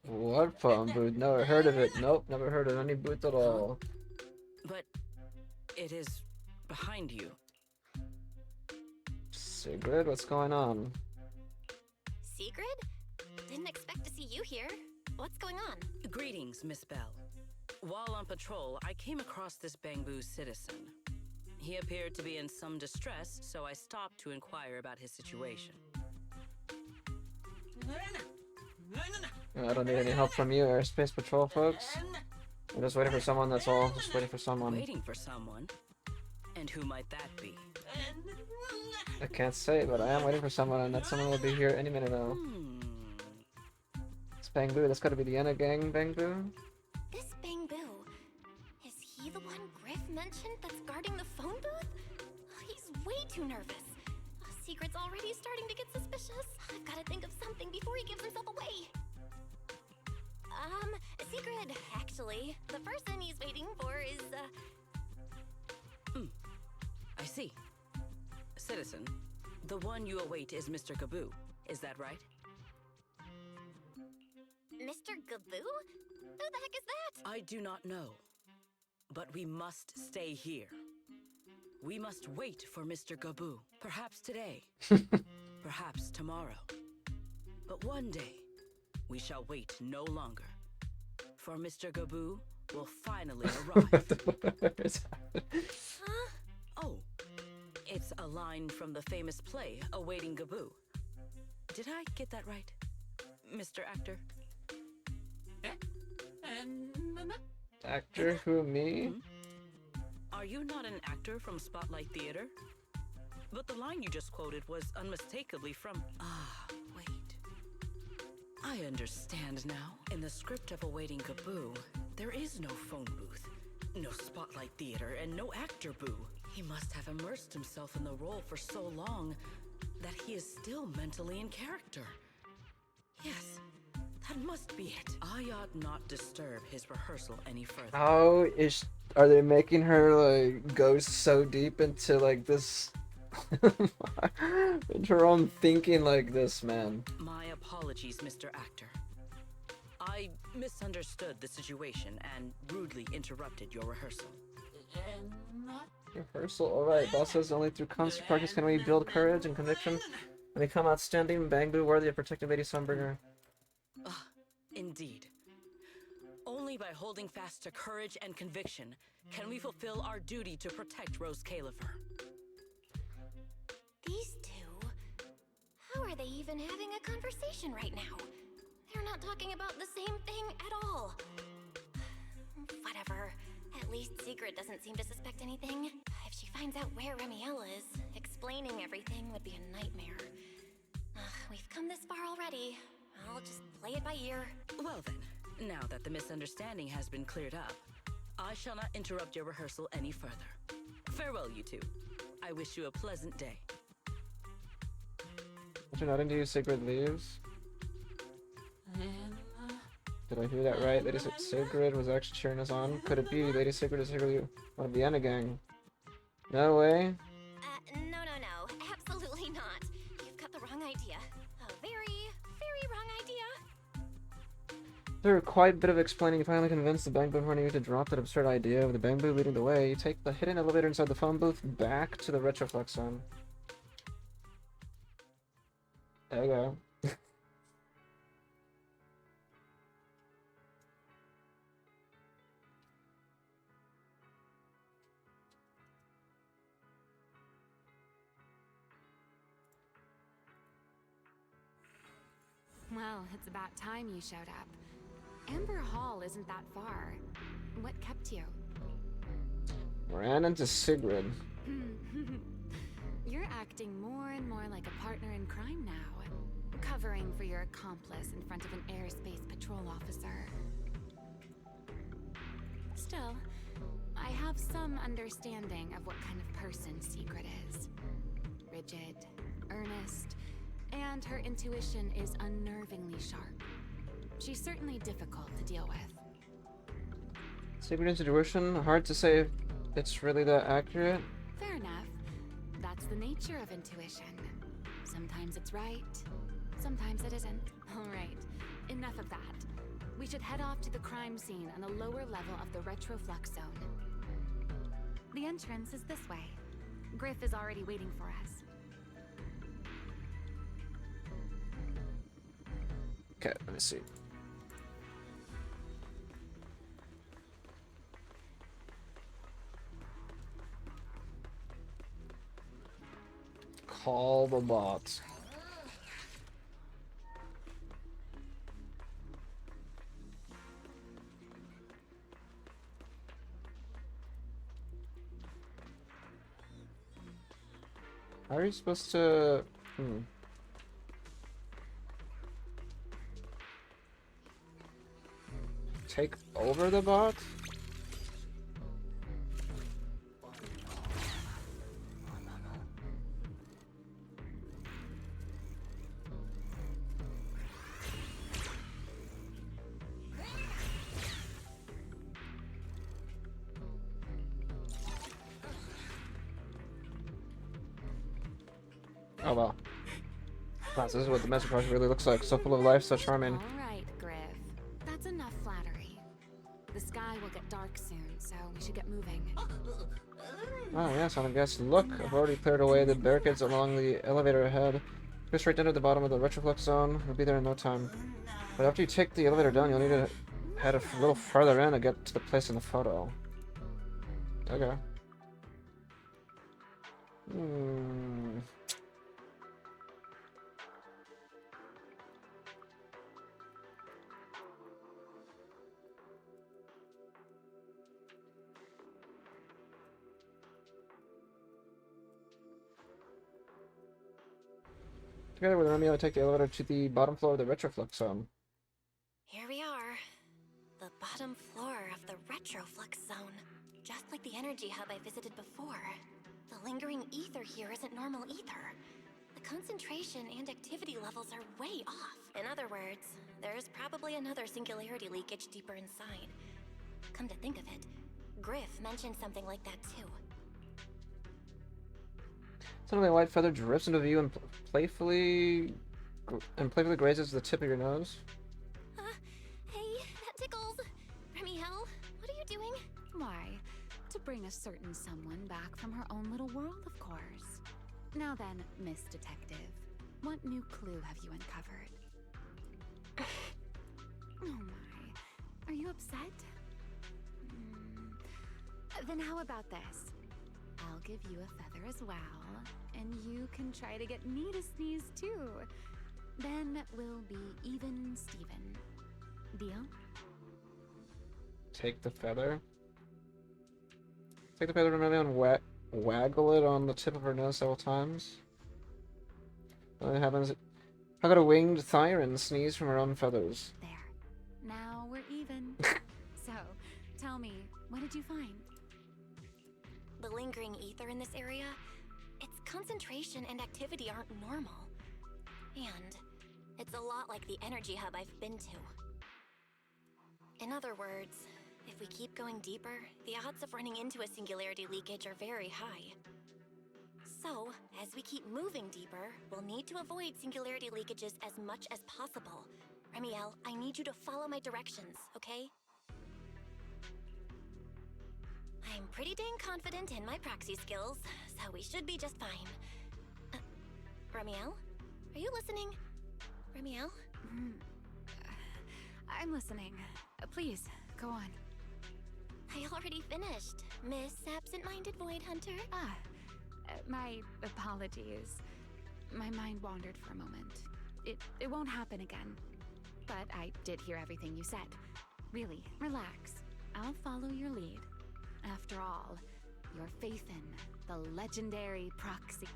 What phone booth? Never heard of it. Nope, never heard of any booth at all. But it is behind you. Sigrid, what's going on? Sigrid? Didn't expect to see you here. What's going on? Greetings, Miss Bell. While on patrol, I came across this Bangbu citizen. He appeared to be in some distress, so I stopped to inquire about his situation. I don't need any help from you, Airspace Patrol folks. I'm just waiting for someone, that's all. Just waiting for someone. Waiting for someone? And who might that be? I can't say, but I am waiting for someone, and that someone will be here any minute now. It's Bangbu, that's gotta be the Enna gang, Bangbu? This Bangbu, is he the one Griff mentioned that's guarding the phone booth? He's way too nervous. Secret's already starting to get suspicious. I've gotta think of something before he gives himself away. Secret, actually. The person he's waiting for is, I see. Citizen, the one you await is Mr. Gaboo. Is that right? Mr. Gaboo? Who the heck is that? I do not know. But we must stay here. We must wait for Mr. Gaboo. Perhaps today. Perhaps tomorrow. But one day, we shall wait no longer. For Mr. Gaboo will finally arrive. Oh, it's a line from the famous play, Awaiting Gaboo. Did I get that right, Mr. Actor? Actor? Who, me? Are you not an actor from Spotlight Theater? But the line you just quoted was unmistakably from... Ah, wait. I understand now. In the script of Awaiting Gaboo, there is no phone booth, no Spotlight Theater, and no actor boo. He must have immersed himself in the role for so long that he is still mentally in character. Yes, that must be it. I ought not disturb his rehearsal any further. How is... Are they making her, like, go so deep into, like, this... into her own thinking like this, man? My apologies, Mr. Actor. I misunderstood the situation and rudely interrupted your rehearsal. Rehearsal. Alright, boss says only through constant practice can we build courage and conviction and become outstanding Bangbu worthy of protecting Lady Sunbringer. Indeed. Only by holding fast to courage and conviction can we fulfill our duty to protect Rose Califer. These two? How are they even having a conversation right now? They're not talking about the same thing at all. Whatever. At least Secret doesn't seem to suspect anything. If she finds out where Remiel is, explaining everything would be a nightmare. We've come this far already. I'll just play it by ear. Well then, now that the misunderstanding has been cleared up, I shall not interrupt your rehearsal any further. Farewell, you two. I wish you a pleasant day. After nodding to you, Sigrid leaves. Did I hear that right? Lady Sigrid was actually cheering us on. Could it be Lady Sigrid is secretly one of the Enna gang? No way. No. Absolutely not. You've got the wrong idea. A very, very wrong idea. After quite a bit of explaining, you finally convinced the Bang Boo Horny to drop that absurd idea of the Bang Boo leading the way. You take the hidden elevator inside the phone booth back to the Retroflex zone. There you go. Well, it's about time you showed up. Amber Hall isn't that far. What kept you? Ran into Sigrid. You're acting more and more like a partner in crime now. Covering for your accomplice in front of an airspace patrol officer. Still, I have some understanding of what kind of person Secret is. Rigid, earnest, and her intuition is unnervingly sharp. She's certainly difficult to deal with. Secret intuition? Hard to say if it's really that accurate. Fair enough. That's the nature of intuition. Sometimes it's right, sometimes it isn't. Alright, enough of that. We should head off to the crime scene on the lower level of the Retroflux zone. The entrance is this way. Griff is already waiting for us. Okay, let me see. Call the bots. How are you supposed to... take over the bot? Oh well. This is what the Master Project really looks like. So full of life, so charming. Alright, Griff. That's enough flattery. The sky will get dark soon, so we should get moving. Oh yes, I guess. Look, I've already cleared away the barricades along the elevator ahead. Go straight down to the bottom of the Retroflux zone. We'll be there in no time. But after you take the elevator down, you'll need to head a little further in to get to the place in the photo. Okay. Together with Romeo, take the elevator to the bottom floor of the Retroflux zone. Here we are. The bottom floor of the Retroflux zone. Just like the energy hub I visited before. The lingering ether here isn't normal either. The concentration and activity levels are way off. In other words, there's probably another singularity leakage deeper inside. Come to think of it, Griff mentioned something like that too. Suddenly a white feather drips into view and playfully grazes the tip of your nose. Hey, that tickles. Remiel, what are you doing? Why? To bring a certain someone back from her own little world, of course. Now then, Miss Detective, what new clue have you uncovered? Oh my, are you upset? Then how about this? I'll give you a feather as well, and you can try to get me to sneeze too. Then we'll be even Steven. Deal? Take the feather. Take the feather from Emily and waggle it on the tip of her nose several times. What happens? How could a winged siren sneeze from her own feathers? There. Now we're even. So, tell me, what did you find? The lingering ether in this area, its concentration and activity aren't normal. And it's a lot like the energy hub I've been to. In other words, if we keep going deeper, the odds of running into a singularity leakage are very high. So, as we keep moving deeper, we'll need to avoid singularity leakages as much as possible. Remiel, I need you to follow my directions, okay? I'm pretty dang confident in my proxy skills, so we should be just fine. Remiel? Are you listening? Remiel? I'm listening. Please, go on. I already finished, Miss Absent-Minded Void Hunter. My apologies. My mind wandered for a moment. It won't happen again. But I did hear everything you said. Really, relax. I'll follow your lead. After all, your faith in the legendary proxy.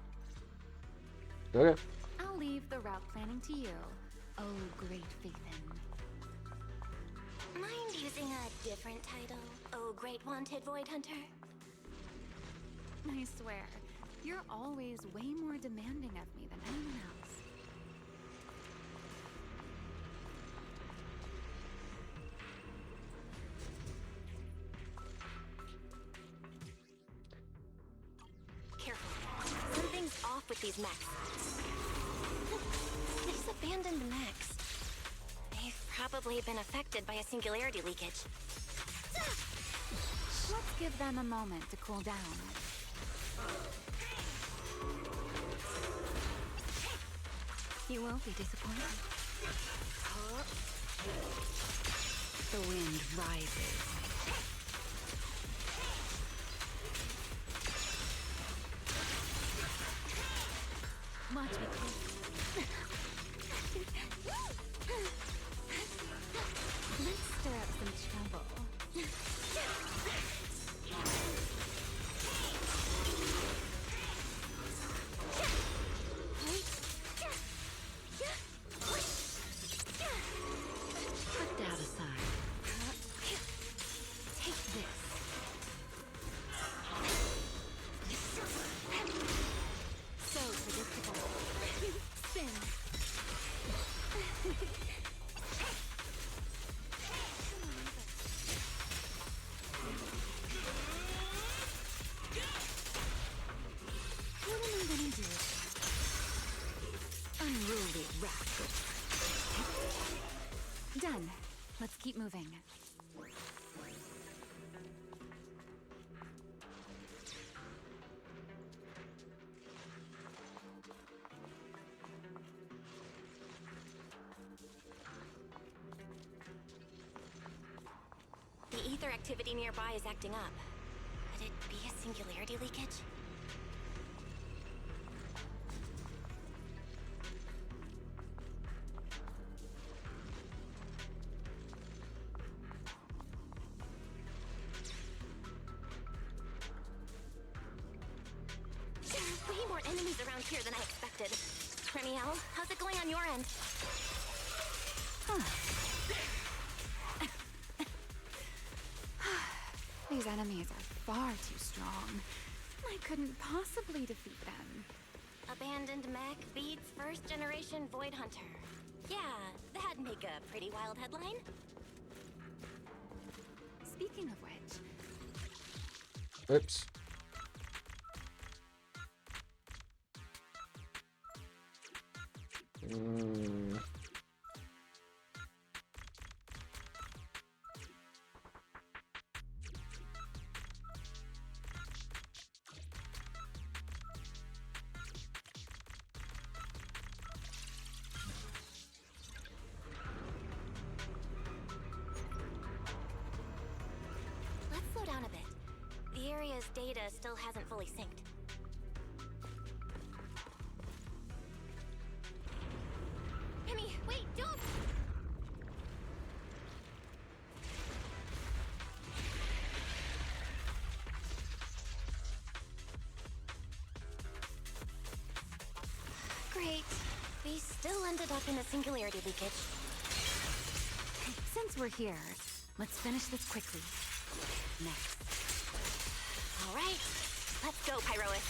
Okay. I'll leave the route planning to you. Oh, great Faithin. Mind using a different title? Oh, great wanted Void Hunter? I swear, you're always way more demanding of me than anyone else. Careful. Something's off with these mechs. These abandoned mechs. They've probably been affected by a singularity leakage. Let's give them a moment to cool down. You won't be disappointed. The wind rises. Watch me, please. Let's stir up some trouble. Put that aside. Take this. So predictable. Spin. What am I gonna do? Unruly rascal. Done. Let's keep moving. The ether activity nearby is acting up. Could it be a singularity leakage? There are way more enemies around here than I expected. Remiel, how's it going on your end? These enemies are far too strong. I couldn't possibly defeat them. Abandoned mech beats first generation Void Hunter. Yeah, that'd make a pretty wild headline. Speaking of which... Oops. area's data still hasn't fully synced. Remy, wait, don't! Great. We still ended up in a singularity leakage. Since we're here, let's finish this quickly. Next. All right, let's go, Pyrois.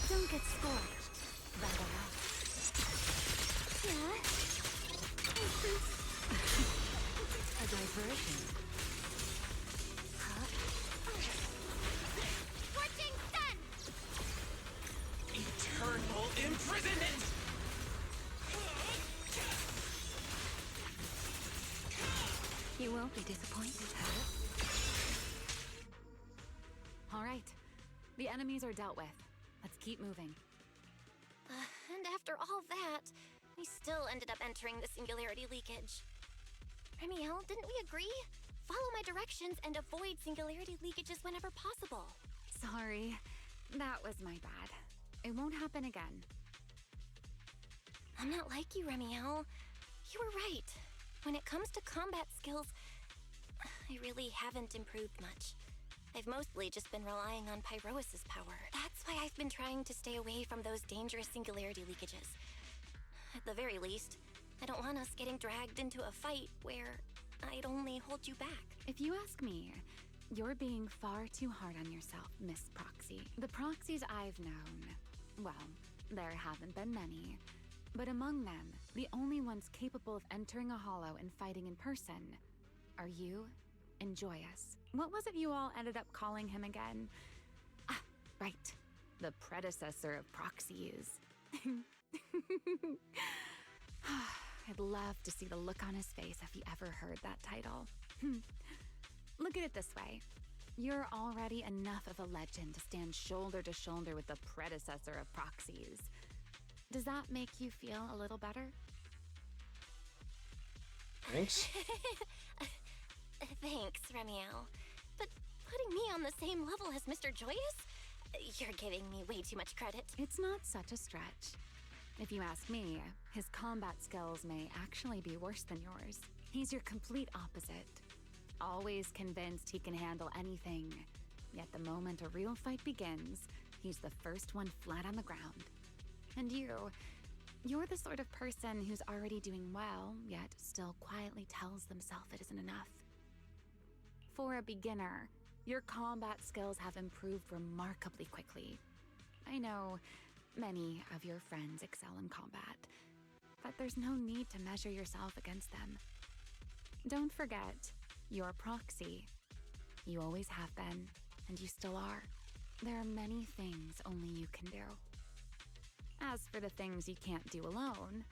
Don't get scorched. Battle out. Yeah. A diversion. Scorching sun! Eternal imprisonment! You won't be disappointed, huh? All right. The enemies are dealt with. Let's keep moving. And after all that, we still ended up entering the singularity leakage. Remiel, didn't we agree? Follow my directions and avoid singularity leakages whenever possible. Sorry. That was my bad. It won't happen again. I'm not like you, Remiel. You were right. When it comes to combat skills, I really haven't improved much. I've mostly just been relying on Pyrois' power. That's why I've been trying to stay away from those dangerous singularity leakages. At the very least, I don't want us getting dragged into a fight where I'd only hold you back. If you ask me, you're being far too hard on yourself, Miss Proxy. The proxies I've known, well, there haven't been many. But among them, the only ones capable of entering a hollow and fighting in person are you and Joyous. What was it you all ended up calling him again? Ah, right. The predecessor of proxies. I'd love to see the look on his face if he ever heard that title. Look at it this way. You're already enough of a legend to stand shoulder to shoulder with the predecessor of proxies. Does that make you feel a little better? Thanks. Thanks, Remiel. But putting me on the same level as Mr. Joyous? You're giving me way too much credit. It's not such a stretch. If you ask me, his combat skills may actually be worse than yours. He's your complete opposite. Always convinced he can handle anything. Yet the moment a real fight begins, he's the first one flat on the ground. And you're the sort of person who's already doing well, yet still quietly tells themselves it isn't enough. For a beginner, your combat skills have improved remarkably quickly. I know many of your friends excel in combat, but there's no need to measure yourself against them. Don't forget, you're a proxy. You always have been, and you still are. There are many things only you can do. As for the things you can't do alone,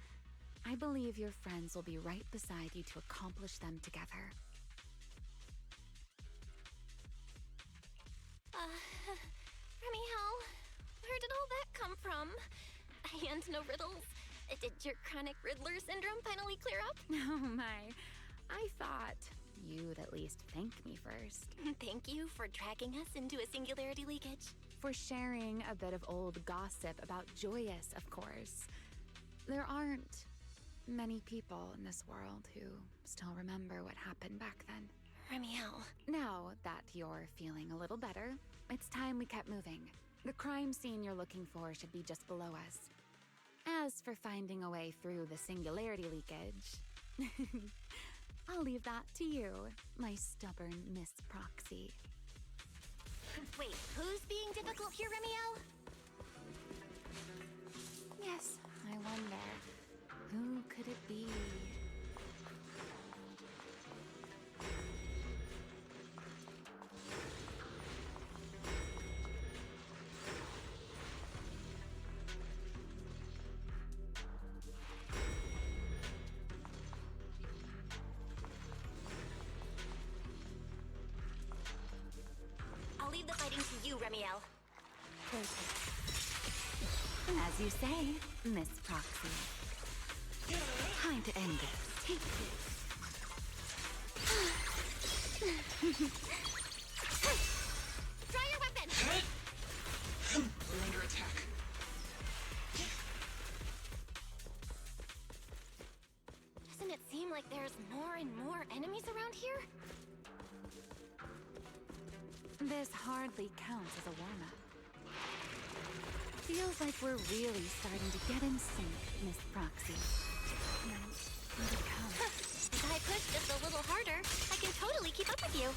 I believe your friends will be right beside you to accomplish them together. Remiel, where did all that come from? And no riddles? Did your chronic Riddler syndrome finally clear up? Oh my, I thought you'd at least thank me first. Thank you for dragging us into a singularity leakage. For sharing a bit of old gossip about Joyous, of course. There aren't many people in this world who still remember what happened back then. Remiel. Now that you're feeling a little better, it's time we kept moving. The crime scene you're looking for should be just below us. As for finding a way through the singularity leakage, I'll leave that to you, my stubborn Miss Proxy. Wait, who's being difficult here, Remiel? Yes, I wonder, who could it be? I'll leave the fighting to you, Remiel. As you say, Miss Proxy. Time to end this. Take this. more enemies around here? This hardly counts as a warm-up. Feels like we're really starting to get in sync, Miss Proxy. Now, here it comes. If I push just a little harder, I can totally keep up with you.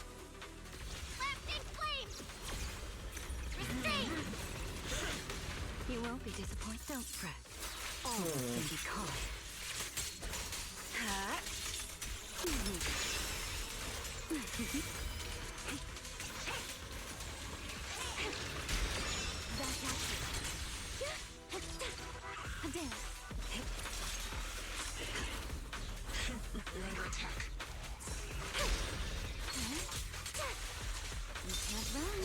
Lasting flame! Restrain! You won't be disappointed. Don't fret. All can be caught. Damn. You're under attack. You can't run.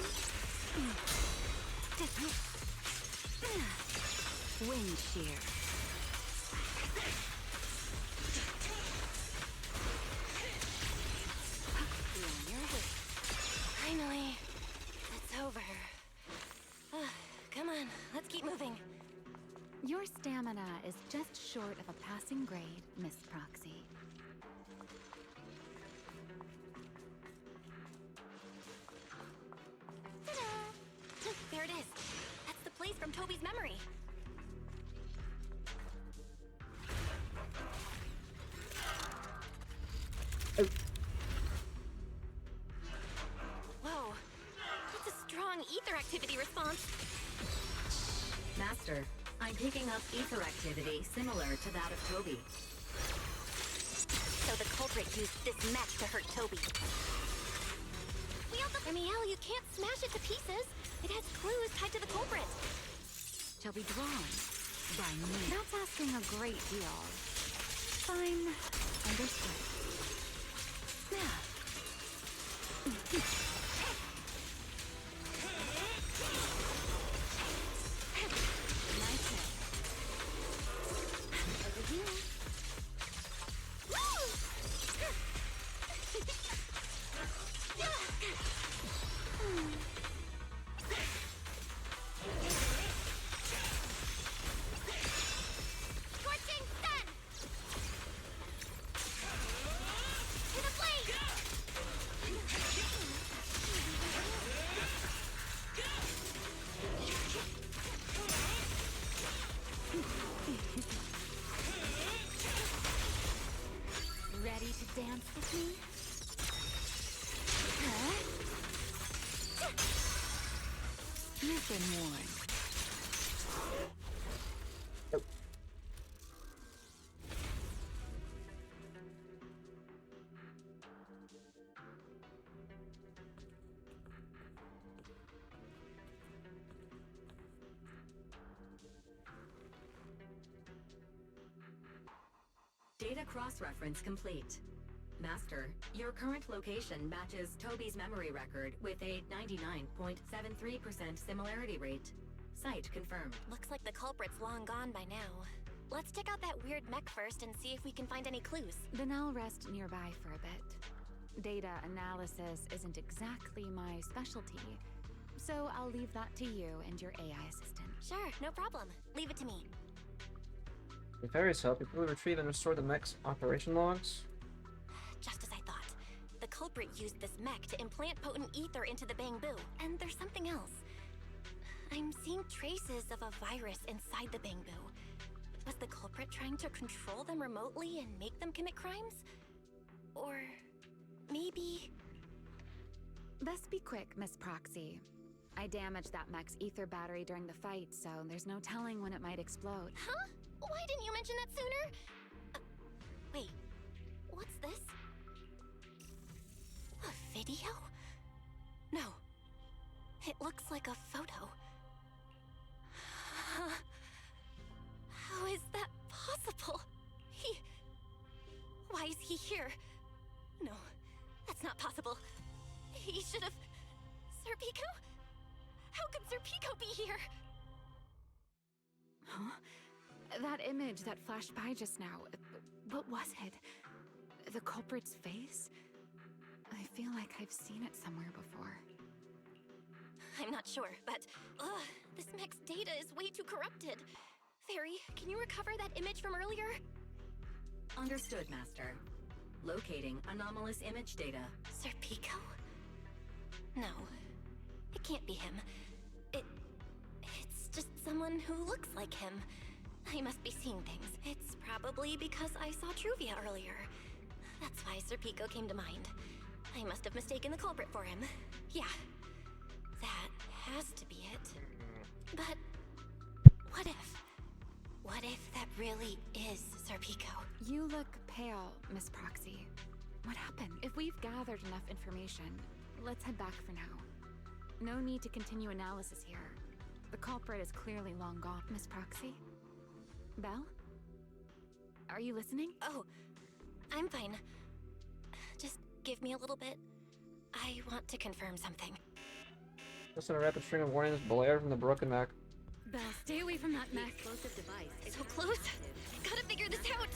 Wind shear. Finally, it's over. Come on, let's keep moving. Your stamina is just short of a passing grade, Miss Proxy. Ta-da! There it is. That's the place from Toby's memory. Whoa, that's a strong ether activity response. Master, I'm picking up ether activity similar to that of Toby. So the culprit used this mech to hurt Toby. Ramiel, you can't smash it to pieces. It has clues tied to the culprit. Shall be drawn by me. That's asking a great deal. Fine. Understood. Scorching sun! To the blade! Ready to dance with me? You've been warned. Data cross-reference complete. Master, your current location matches Toby's memory record with a 99.73% similarity rate. Site confirmed. Looks like the culprit's long gone by now. Let's check out that weird mech first and see if we can find any clues. Then I'll rest nearby for a bit. Data analysis isn't exactly my specialty, so I'll leave that to you and your AI assistant. Sure, no problem. Leave it to me. With Harry's help, you will retrieve and restore the mech's operation logs. Just as I thought. The culprit used this mech to implant potent ether into the Bamboo. And there's something else. I'm seeing traces of a virus inside the Bamboo. Was the culprit trying to control them remotely and make them commit crimes? Or maybe... Best be quick, Miss Proxy. I damaged that mech's ether battery during the fight, so there's no telling when it might explode. Huh? Why didn't you mention that sooner? Wait, what's this? A video? No. It looks like a photo. How is that possible? Why is he here? No, that's not possible. He should have... Serpico? How could Serpico be here? Huh? That image that flashed by just now, what was it? The culprit's face? I feel like I've seen it somewhere before. I'm not sure, but this mech's data is way too corrupted. Fairy, can you recover that image from earlier? Understood, Master. Locating anomalous image data. Serpico? No, it can't be him. It's just someone who looks like him. I must be seeing things. It's probably because I saw Truvia earlier. That's why Serpico came to mind. I must have mistaken the culprit for him. Yeah, that has to be it. But what if? What if that really is Serpico? You look pale, Miss Proxy. What happened? If we've gathered enough information, let's head back for now. No need to continue analysis here. The culprit is clearly long gone. Miss Proxy? Belle? Are you listening? Oh, I'm fine. Just give me a little bit. I want to confirm something. Listen, a rapid string of warnings blare from the broken mech. Belle, stay away from that mech. Explosive device. So close. Gotta figure this out.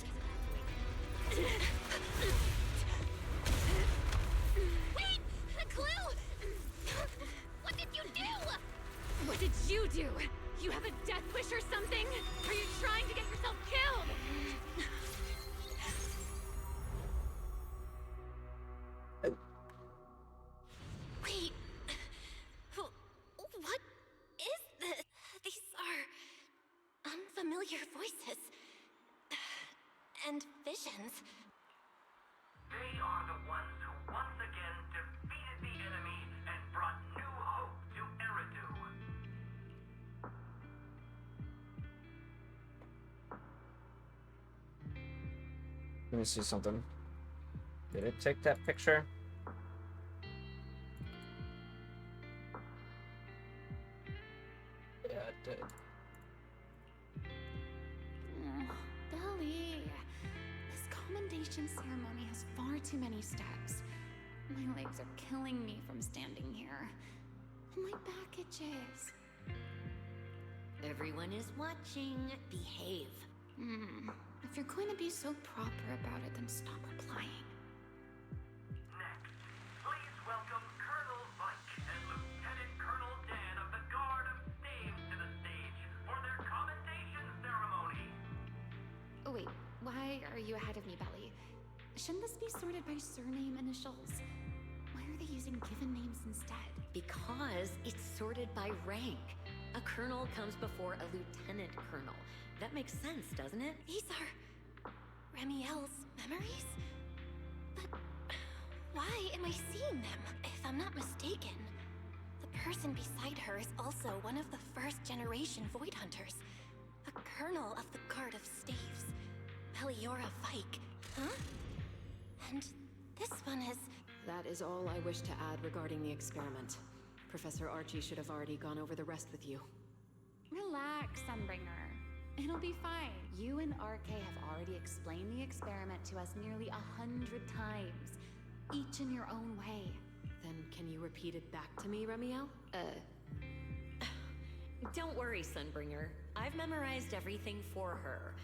Wait! A clue! What did you do? What did you do? You have a death wish or something? Are you trying to get yourself killed? Wait. What is this? These are unfamiliar voices. And visions. They are the ones who once again defeated the enemy and brought new hope to Eridu. Let me see something. Did it take that picture? Yeah, it did. Belly, this commendation ceremony has far too many steps. My legs are killing me from standing here. My back itches. Everyone is watching. Behave. If you're going to be so proper about it, then stop replying. Next, please welcome Colonel Vike and Lieutenant Colonel Dan of the Guard of Staves to the stage for their commendation ceremony. Oh wait, why are you ahead of me, Belly? Shouldn't this be sorted by surname initials? Why are they using given names instead? Because it's sorted by rank. A colonel comes before a lieutenant colonel. That makes sense, doesn't it? These are Remiel's memories? But why am I seeing them? If I'm not mistaken, the person beside her is also one of the first generation Void Hunters. A colonel of the Guard of Staves. Meliora Vike. Huh? And this one is... That is all I wish to add regarding the experiment. Professor Archie should have already gone over the rest with you. Relax, Sunbringer. It'll be fine. You and RK have already explained the experiment to us nearly 100 times, each in your own way. Then can you repeat it back to me, Remiel? Don't worry, Sunbringer. I've memorized everything for her.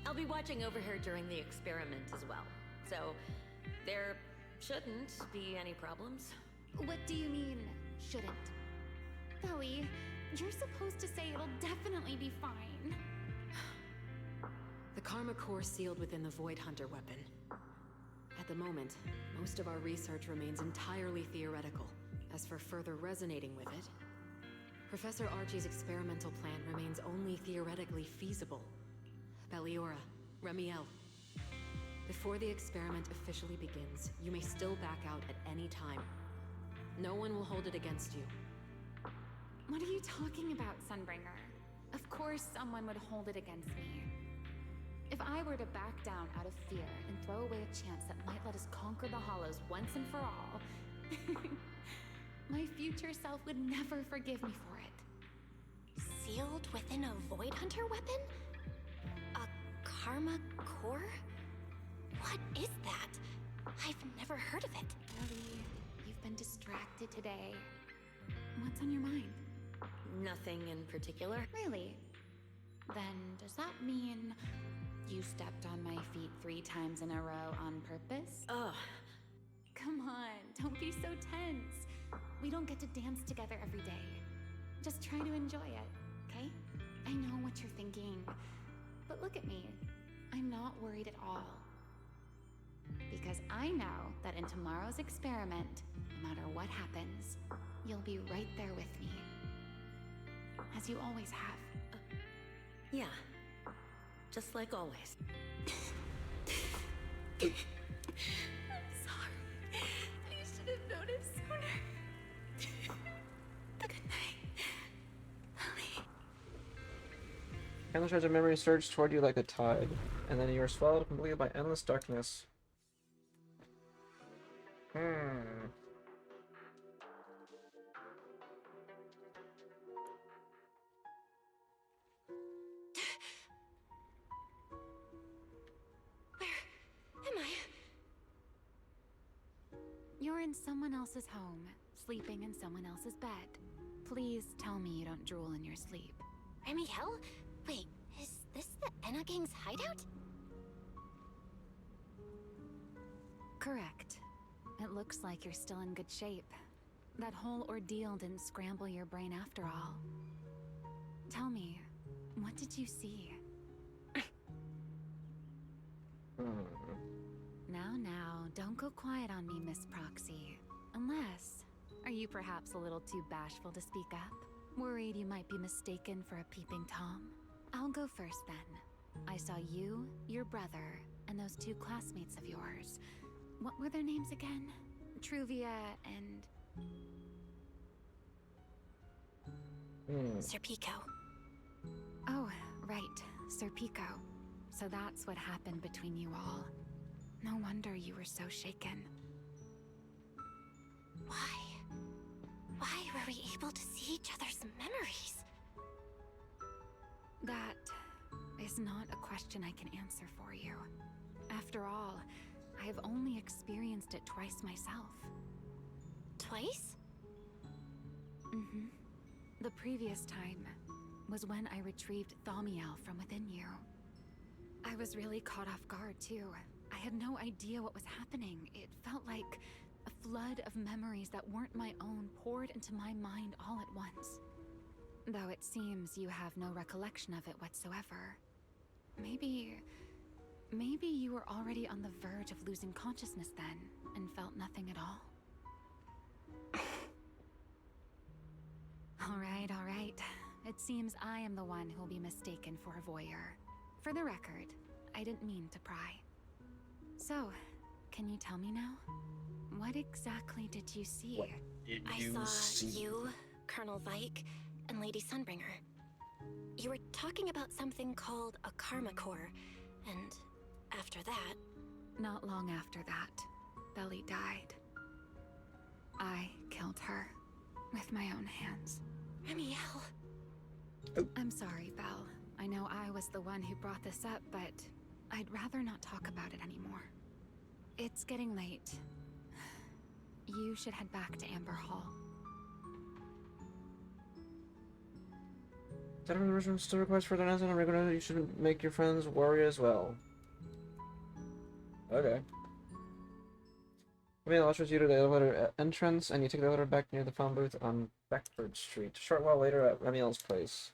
I'll be watching over her during the experiment as well. So, there shouldn't be any problems. What do you mean, shouldn't? Belly, you're supposed to say it'll definitely be fine. The Karma Core sealed within the Void Hunter weapon. At the moment, most of our research remains entirely theoretical. As for further resonating with it, Professor Archie's experimental plan remains only theoretically feasible. Meliora, Remiel, before the experiment officially begins, you may still back out at any time. No one will hold it against you. What are you talking about, Sunbringer? Of course someone would hold it against me. If I were to back down out of fear and throw away a chance that might let us conquer the Hollows once and for all, my future self would never forgive me for it. Sealed within a Void Hunter weapon? A Karma Core? What is that? I've never heard of it. Ellie, you've been distracted today. What's on your mind? Nothing in particular. Really? Then does that mean you stepped on my feet 3 times in a row on purpose? Ugh. Come on, don't be so tense. We don't get to dance together every day. Just try to enjoy it, okay? I know what you're thinking, but look at me. I'm not worried at all. Because I know that in tomorrow's experiment, no matter what happens, you'll be right there with me. As you always have. Yeah. Just like always. I'm sorry. I should have noticed sooner. Good night, Lily. Endless threads of memory surge toward you like a tide, and then you are swallowed completely by endless darkness. Am I? You're in someone else's home, sleeping in someone else's bed. Please tell me you don't drool in your sleep. Remy Hell? Wait, is this the Enna Gang's hideout? Correct. It looks like you're still in good shape. That whole ordeal didn't scramble your brain after all. Tell me, what did you see? Now, don't go quiet on me, Miss Proxy. Unless, are you perhaps a little too bashful to speak up? Worried you might be mistaken for a peeping Tom? I'll go first then. I saw you, your brother, and those two classmates of yours. What were their names again? Truvia and... Sir Pico. Oh, right, Sir Pico. So that's what happened between you all. No wonder you were so shaken. Why were we able to see each other's memories? That is not a question I can answer for you. After all, I have only experienced it twice myself. Twice? Mm-hmm. The previous time was when I retrieved Thaumiel from within you. I was really caught off guard, too. I had no idea what was happening. It felt like a flood of memories that weren't my own poured into my mind all at once. Though it seems you have no recollection of it whatsoever. Maybe you were already on the verge of losing consciousness then, and felt nothing at all. All right. It seems I am the one who'll be mistaken for a voyeur. For the record, I didn't mean to pry. So, can you tell me now? What exactly did you see? What did you I saw see? you, Colonel Vike, and Lady Sunbringer. You were talking about something called a karma core, and after that... Not long after that, Belly died. I killed her with my own hands. Remiel. I'm sorry, Belle. I know I was the one who brought this up, but I'd rather not talk about it anymore. It's getting late. You should head back to Amber Hall. That original still requires further announcement on regular. You should make your friends worry as well. Okay. Maybe I'll ushers you to the elevator entrance, and you take the elevator back near the phone booth on Beckford Street. A short while later at Remiel's place.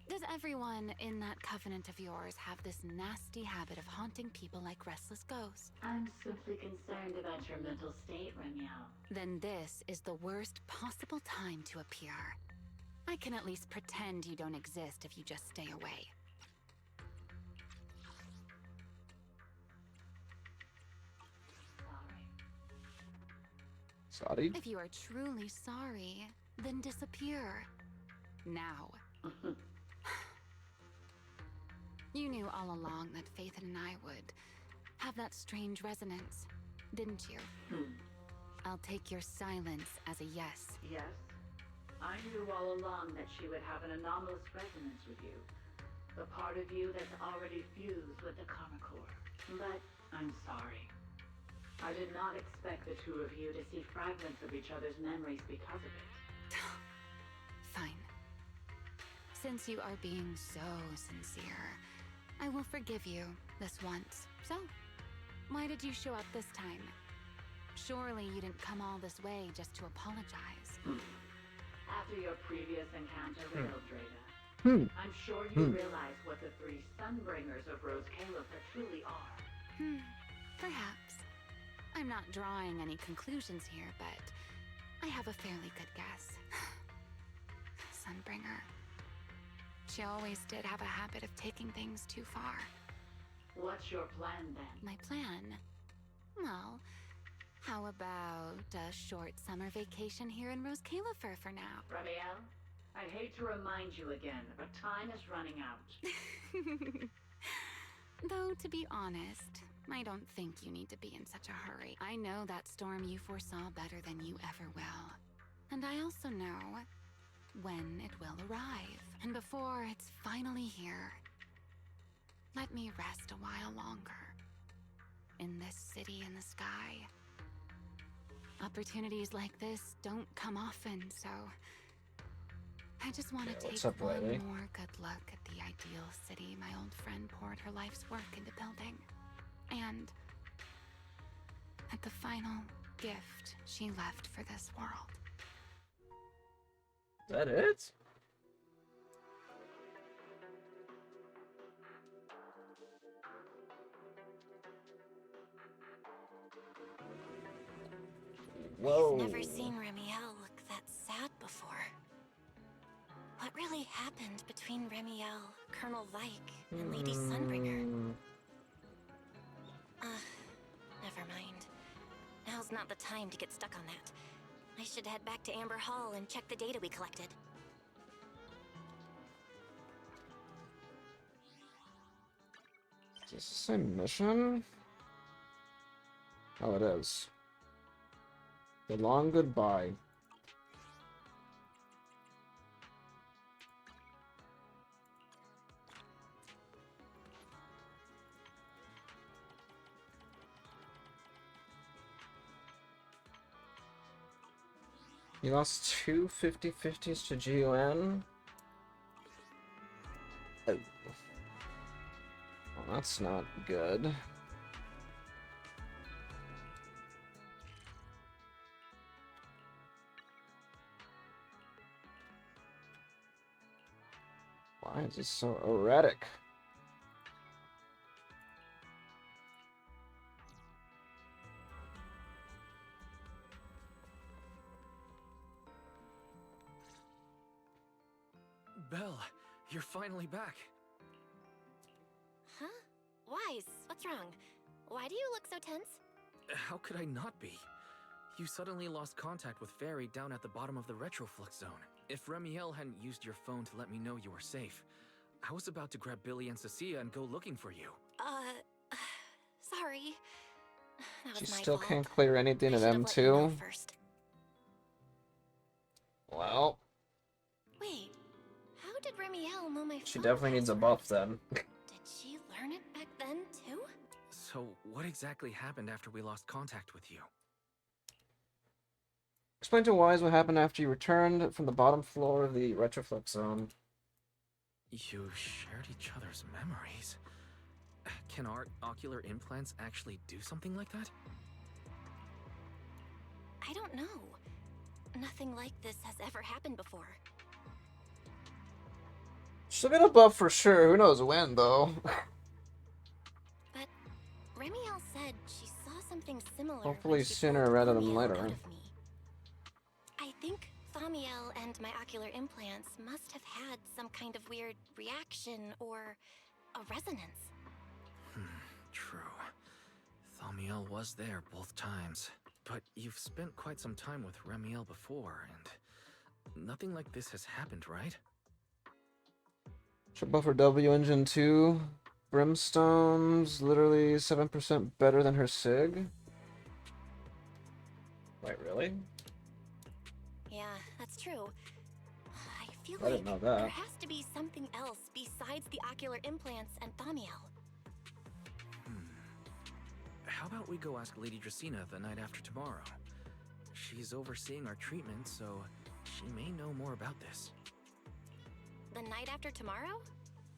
Does everyone in that covenant of yours have this nasty habit of haunting people like restless ghosts? I'm simply concerned about your mental state, Remiel. Then this is the worst possible time to appear. I can at least pretend you don't exist if you just stay away. Sorry? If you are truly sorry, then disappear. Now. You knew all along that Faith and I would have that strange resonance, didn't you? I'll take your silence as a yes. Yes? I knew all along that she would have an anomalous resonance with you. The part of you that's already fused with the karma core. But I'm sorry. I did not expect the two of you to see fragments of each other's memories because of it. Fine. Since you are being so sincere, I will forgive you this once. So, why did you show up this time? Surely you didn't come all this way just to apologize. After your previous encounter with Eldreda, I'm sure you realize what the three Sunbringers of Rose Califer truly are. Perhaps. I'm not drawing any conclusions here, but I have a fairly good guess. Sunbringer. She always did have a habit of taking things too far. What's your plan then? My plan? Well, how about a short summer vacation here in Rose Califer for now? Ramiel, I hate to remind you again, but time is running out. Though, to be honest, I don't think you need to be in such a hurry. I know that storm you foresaw better than you ever will. And I also know when it will arrive. And before it's finally here, let me rest a while longer. In this city in the sky. Opportunities like this don't come often, so I just want to take one more good look at the ideal city my old friend poured her life's work into building. And at the final gift she left for this world. Is that it? Whoa. I've never seen Ramiel look that sad before. What really happened between Ramiel, Colonel Vike, and Lady Sunbringer? Never mind. Now's not the time to get stuck on that. I should head back to Amber Hall and check the data we collected. Is this the same mission? Oh, it is. The long goodbye. You lost two 50-50s to GUN? Oh. Well, that's not good. Why is this so erratic? Belle, you're finally back. Huh? Wise, what's wrong? Why do you look so tense? How could I not be? You suddenly lost contact with Fairy down at the bottom of the retroflux zone. If Ramiel hadn't used your phone to let me know you were safe, I was about to grab Billy and Cecilia and go looking for you. Sorry. That was She my still fault. can't clear anything at M2? Well, Wait, how did Ramiel know my phone? she definitely needs a buff then. Did she learn it back then, too? So, what exactly happened after we lost contact with you? Explain to Wise what happened after you returned from the bottom floor of the retroflux zone. You shared each other's memories. Can our ocular implants actually do something like that? I don't know. Nothing like this has ever happened before. She'll get a buff for sure. Who knows when, though? But Ramiel said she saw something similar. Hopefully sooner rather than later. I think Thamiel and my ocular implants must have had some kind of weird reaction or a resonance. True. Thamiel was there both times. But you've spent quite some time with Ramiel before, and nothing like this has happened, right? Should buff her W engine too. Brimstone's literally 7% better than her SIG. Wait, really? Yeah, that's true. I feel I didn't know that. there has to be something else besides the ocular implants and Thamiel. How about we go ask Lady Dracena the night after tomorrow? She's overseeing our treatment, so she may know more about this. The night after tomorrow?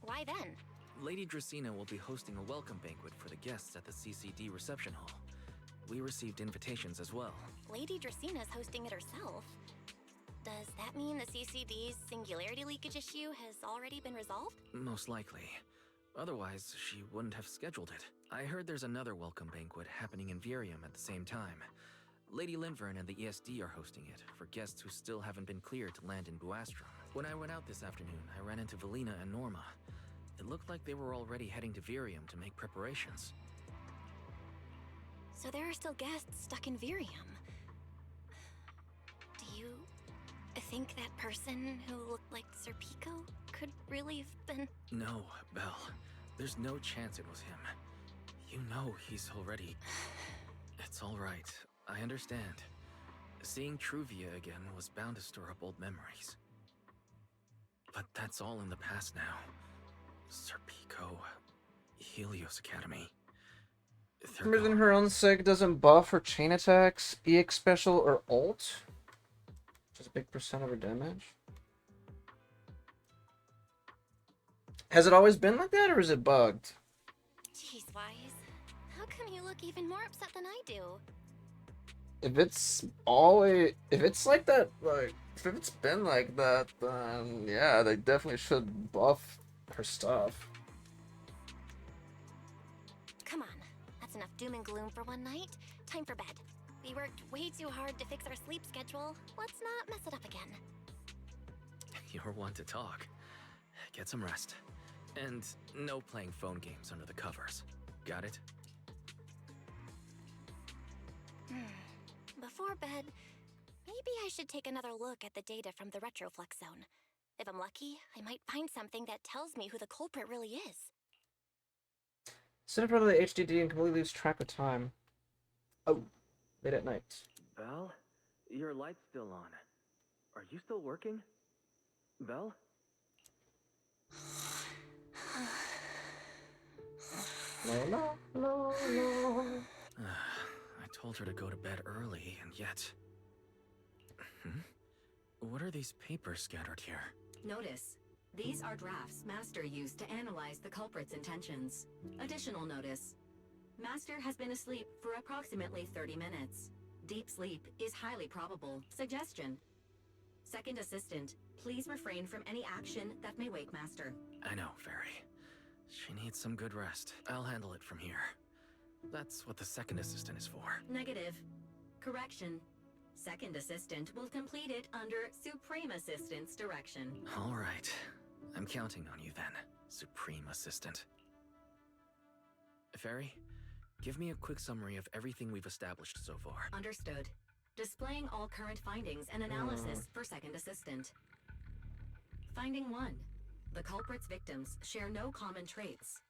Why then? Lady Dracena will be hosting a welcome banquet for the guests at the CCD reception hall. We received invitations as well. Lady Dracena's hosting it herself. Does that mean the CCD's singularity leakage issue has already been resolved? Most likely. Otherwise, she wouldn't have scheduled it. I heard there's another welcome banquet happening in Virium at the same time. Lady Linvern and the ESD are hosting it for guests who still haven't been cleared to land in Buastrom. When I went out this afternoon, I ran into Valina and Norma. It looked like they were already heading to Virium to make preparations. So there are still guests stuck in Virium. Do you think that person who looked like Sir Pico could really have been... No, Belle. There's no chance it was him. You know he's already... It's all right. I understand. Seeing Truvia again was bound to stir up old memories. But that's all in the past now. Sir Pico, Helios Academy. For some reason, her own sig doesn't buff her chain attacks, EX special, or ult. Which is a big percent of her damage. Has it always been like that, or is it bugged? Jeez, Wise. How come you look even more upset than I do? If it's always, if it's like that, like, if it's been like that, then yeah, they definitely should buff her stuff. Come on, that's enough doom and gloom for one night. Time for bed. We worked way too hard to fix our sleep schedule. Let's not mess it up again. You're one to talk. Get some rest. And no playing phone games under the covers. Got it? Before bed, maybe I should take another look at the data from the Retroflux zone. If I'm lucky, I might find something that tells me who the culprit really is. Sit in front of the HDD and completely lose track of time. Oh, late at night. Belle? Your light's still on. Are you still working? Belle? No. I told her to go to bed early, and yet... What are these papers scattered here? Notice. These are drafts Master used to analyze the culprit's intentions. Additional notice. Master has been asleep for approximately 30 minutes. Deep sleep is highly probable. Suggestion. Second Assistant, please refrain from any action that may wake Master. I know, Fairy. She needs some good rest. I'll handle it from here. That's what the Second Assistant is for. Negative. Correction. Second Assistant will complete it under Supreme Assistant's direction. All right. I'm counting on you then, Supreme Assistant. Fairy, give me a quick summary of everything we've established so far. Understood. Displaying all current findings and analysis for Second Assistant. Finding 1. The culprit's victims share no common traits.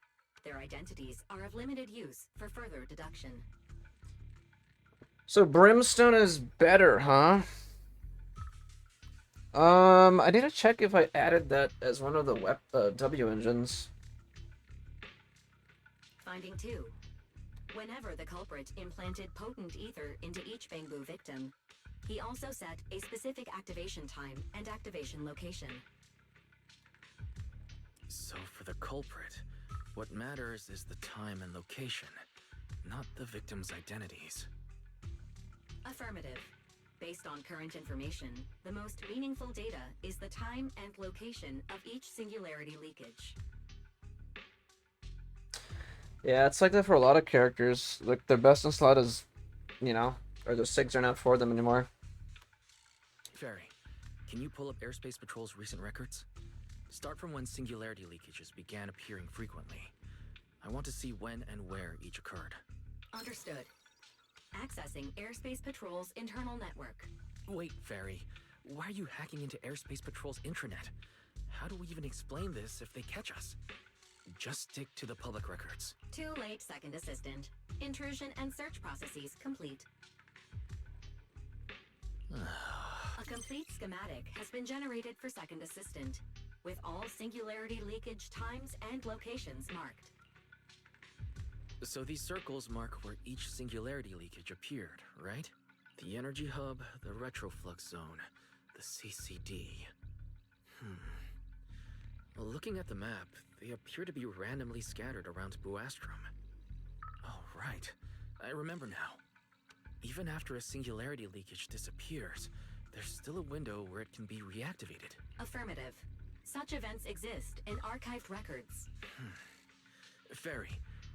Their identities are of limited use for further deduction. So Brimstone is better, huh? I need to check if I added that as one of the W engines. Finding 2. Whenever the culprit implanted potent ether into each Bangbu victim, he also set a specific activation time and activation location. So for the culprit, what matters is the time and location, not the victims' identities. Affirmative. Based on current information, the most meaningful data is the time and location of each singularity leakage. Yeah, it's like that for a lot of characters. Like, their best in slot is, you know, or their SIGs are not for them anymore. Fairy, can you pull up Airspace Patrol's recent records? Start from when singularity leakages began appearing frequently. I want to see when and where each occurred. Understood. Accessing Airspace Patrol's internal network. Wait, Fairy. Why are you hacking into Airspace Patrol's intranet? How do we even explain this if they catch us? Just stick to the public records. Too late, Second Assistant. Intrusion and search processes complete. A complete schematic has been generated for Second Assistant, with all singularity leakage times and locations marked. So these circles mark where each singularity leakage appeared, right? The energy hub, the retroflux zone, the CCD. Well, looking at the map, they appear to be randomly scattered around Buastrom. Oh, right. I remember now. Even after a singularity leakage disappears, there's still a window where it can be reactivated. Affirmative. Such events exist in archived records. Fairy,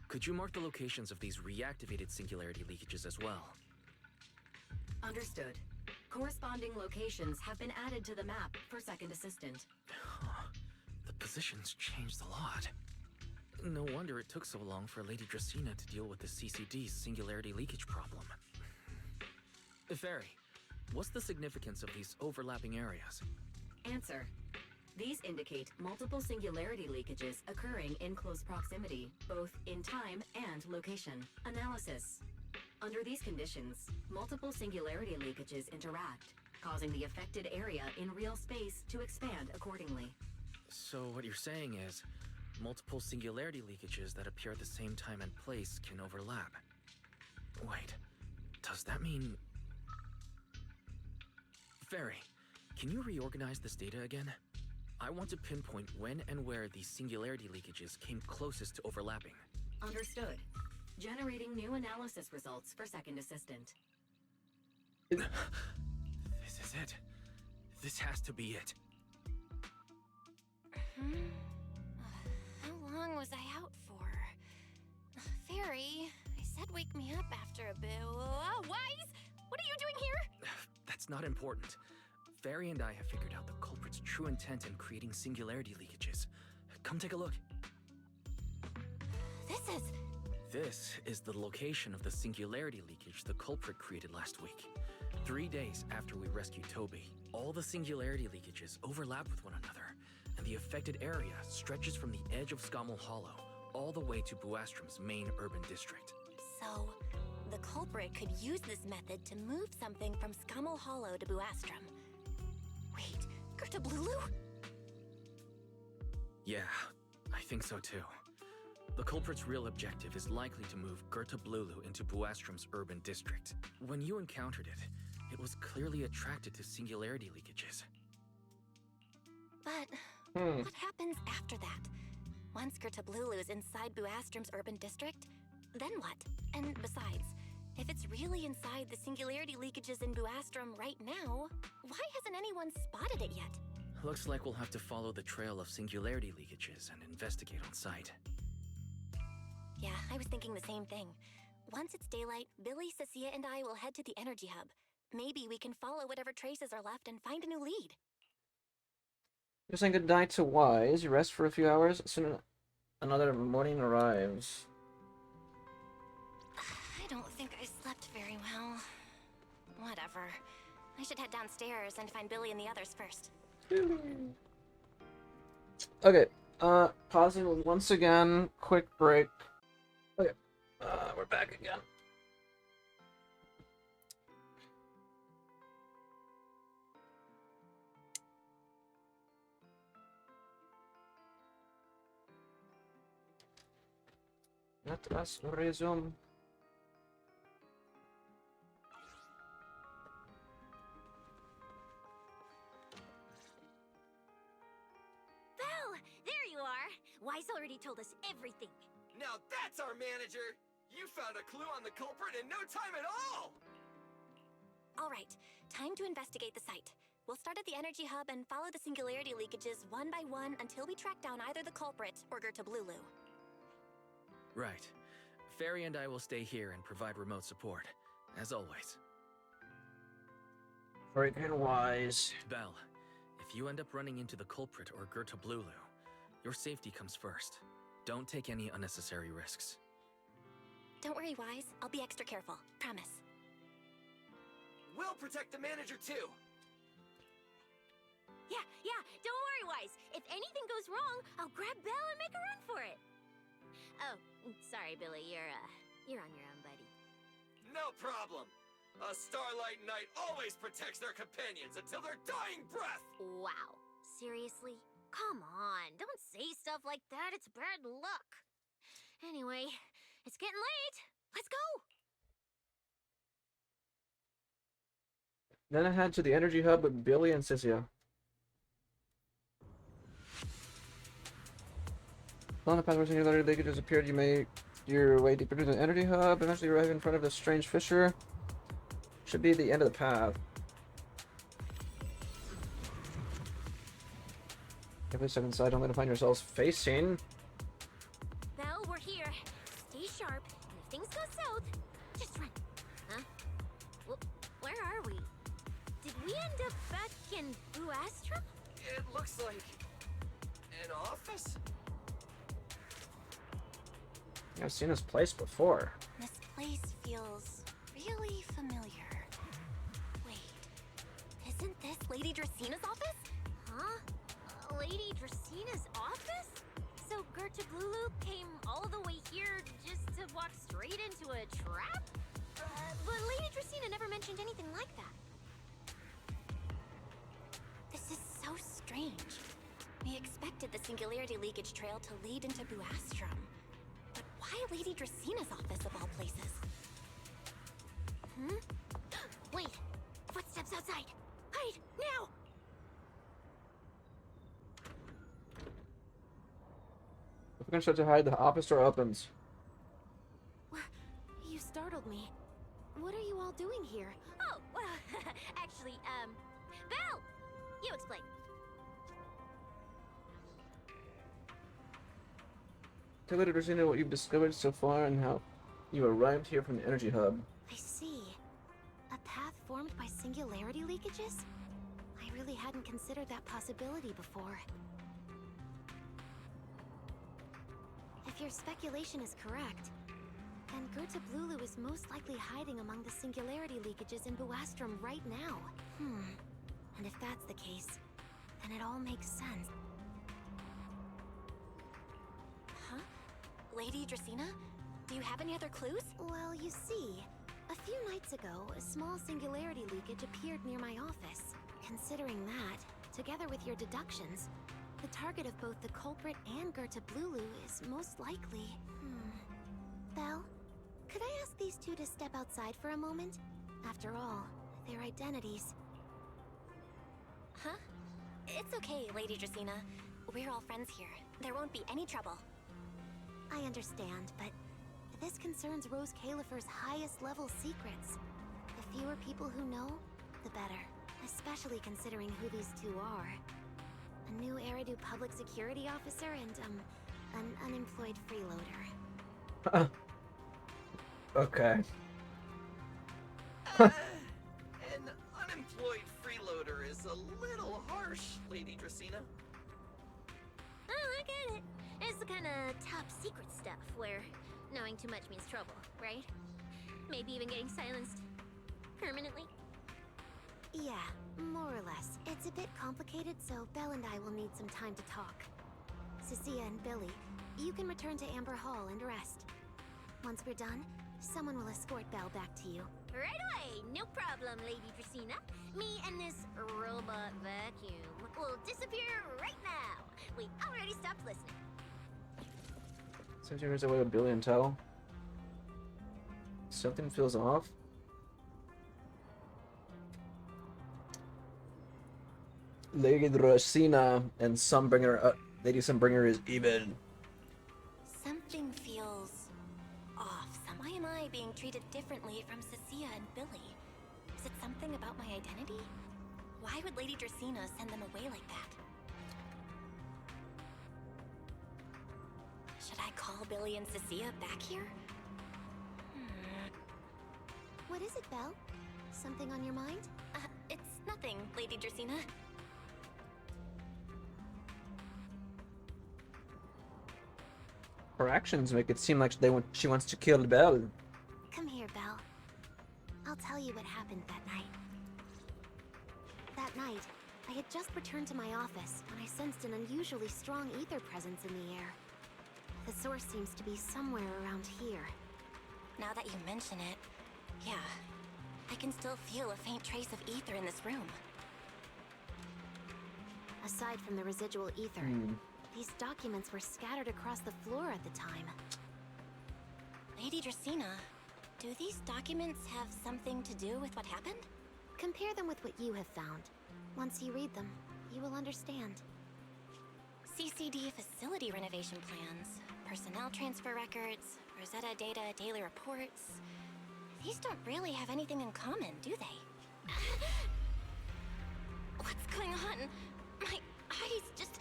could you mark the locations of these reactivated singularity leakages as well? Understood. Corresponding locations have been added to the map for Second Assistant. The positions changed a lot. No wonder it took so long for Lady Dracena to deal with the CCD's singularity leakage problem. Fairy, what's the significance of these overlapping areas? Answer. These indicate multiple singularity leakages occurring in close proximity, both in time and location. Analysis. Under these conditions, multiple singularity leakages interact, causing the affected area in real space to expand accordingly. So what you're saying is, multiple singularity leakages that appear at the same time and place can overlap. Wait, does that mean... Fairy, can you reorganize this data again? I want to pinpoint when and where these singularity leakages came closest to overlapping. Understood. Generating new analysis results for Second Assistant. This is it. This has to be it. How long was I out for? Fairy, I said wake me up after a bit. Wise? What are you doing here? That's not important. Fairy and I have figured out the culprit's true intent in creating singularity leakages. Come take a look. This is the location of the singularity leakage the culprit created last week. 3 days after we rescued Toby, all the singularity leakages overlap with one another, and the affected area stretches from the edge of Scommel Hollow all the way to Buastrom's main urban district. So, the culprit could use this method to move something from Scommel Hollow to Buastrom. Wait, Gerta Blulu? Yeah, I think so too. The culprit's real objective is likely to move Gerta Blulu into Buastrom's urban district. When you encountered it, it was clearly attracted to singularity leakages. But what happens after that? Once Gerta Blulu is inside Buastrom's urban district, then what? And besides, if it's really inside the singularity leakages in Buastrom right now, why hasn't anyone spotted it yet? Looks like we'll have to follow the trail of singularity leakages and investigate on site. Yeah, I was thinking the same thing. Once it's daylight, Billy, Cecilia, and I will head to the energy hub. Maybe we can follow whatever traces are left and find a new lead. You're saying goodnight to Wise. You rest for a few hours. Soon another morning arrives. I don't think I slept very well. Whatever. I should head downstairs and find Billy and the others first. Okay, pausing once again. Quick break. Okay, we're back again. Let us resume. Belle, there you are. Wise already told us everything. Now that's our manager! You found a clue on the culprit in no time at all! All right, time to investigate the site. We'll start at the energy hub and follow the singularity leakages one by one until we track down either the culprit or Gerta Blulu. Right. Fairy and I will stay here and provide remote support, as always. Freaking Wise. Belle, if you end up running into the culprit or Gerta Blulu, your safety comes first. Don't take any unnecessary risks. Don't worry, Wise. I'll be extra careful. Promise. We'll protect the manager too! Yeah, don't worry, Wise. If anything goes wrong, I'll grab Belle and make a run for it. Oh, sorry, Billy. You're on your own, buddy. No problem! A Starlight Knight always protects their companions until their dying breath! Wow. Seriously? Come on, don't say stuff like that. It's bad luck. Anyway, it's getting late. Let's go! Then I head to the energy hub with Billy and Cecilia. On the path where singularity leakage appeared, you make your way deeper to the energy hub. Eventually arrive in front of the strange fissure. Should be the end of the path. Every step inside, don't let it find yourselves facing. Belle, we're here. Stay sharp, and if things go south, just run. Huh? Where are we? Did we end up back in Buastrum? It looks like an office. I've seen this place before. This place feels really familiar. Wait, isn't this Lady Dracina's office? Huh? Lady Dracina's office? So Gerta Blulu came all the way here just to walk straight into a trap? But Lady Dracina never mentioned anything like that. This is so strange. We expected the Singularity Leakage Trail to lead into Buastrum. But why Lady Dracina's office of all places? Hmm? Wait! Footsteps outside! Hide! Now! If we're gonna try to hide, the office door opens. You startled me. What are you all doing here? Oh, well, actually, Belle! You explain. Tell Lady Dracina what you've discovered so far and how you arrived here from the energy hub. I see. A path formed by singularity leakages? I really hadn't considered that possibility before. If your speculation is correct, then Gerta Blulu is most likely hiding among the singularity leakages in Buastrum right now. And if that's the case, then it all makes sense. Huh? Lady Dracina? Do you have any other clues? Well, you see, a few nights ago, a small singularity leakage appeared near my office. Considering that, together with your deductions, the target of both the culprit and Gerta Blulu is most likely... Belle, could I ask these two to step outside for a moment? After all, their identities... Huh? It's okay, Lady Dracina. We're all friends here. There won't be any trouble. I understand, but this concerns Rose Califer's highest level secrets. The fewer people who know, the better. Especially considering who these two are. A new Eridu public security officer and, an unemployed freeloader. Okay. An unemployed freeloader is a little harsh, Lady Dracina. Oh, I get it. It's the kind of top secret stuff where knowing too much means trouble, right? Maybe even getting silenced permanently. Yeah, more or less. It's a bit complicated, so Belle and I will need some time to talk. Cecilia and Billy, you can return to Amber Hall and rest. Once we're done, someone will escort Belle back to you. Right away! No problem, Lady Dracina. Me and this robot vacuum will disappear right now. We already stopped listening. Since you're away with Billy and Tell. Something feels off. Lady Dracina and Sunbringer, Lady Sunbringer is even. Something feels off. Why am I being treated differently from Cecilia and Billy? Is it something about my identity? Why would Lady Dracina send them away like that? Should I call Billy and Cecilia back here? What is it, Belle? Something on your mind? It's nothing, Lady Dracina. Her actions make it seem like she wants to kill Belle. Come here, Belle. I'll tell you what happened that night. That night, I had just returned to my office when I sensed an unusually strong ether presence in the air. The source seems to be somewhere around here. Now that you mention it, yeah, I can still feel a faint trace of ether in this room. Aside from the residual ether, these documents were scattered across the floor at the time. Lady Dracina, do these documents have something to do with what happened? Compare them with what you have found. Once you read them, you will understand. CCD facility renovation plans, personnel transfer records, Rosetta data daily reports. These don't really have anything in common, do they? What's going on? My eyes just...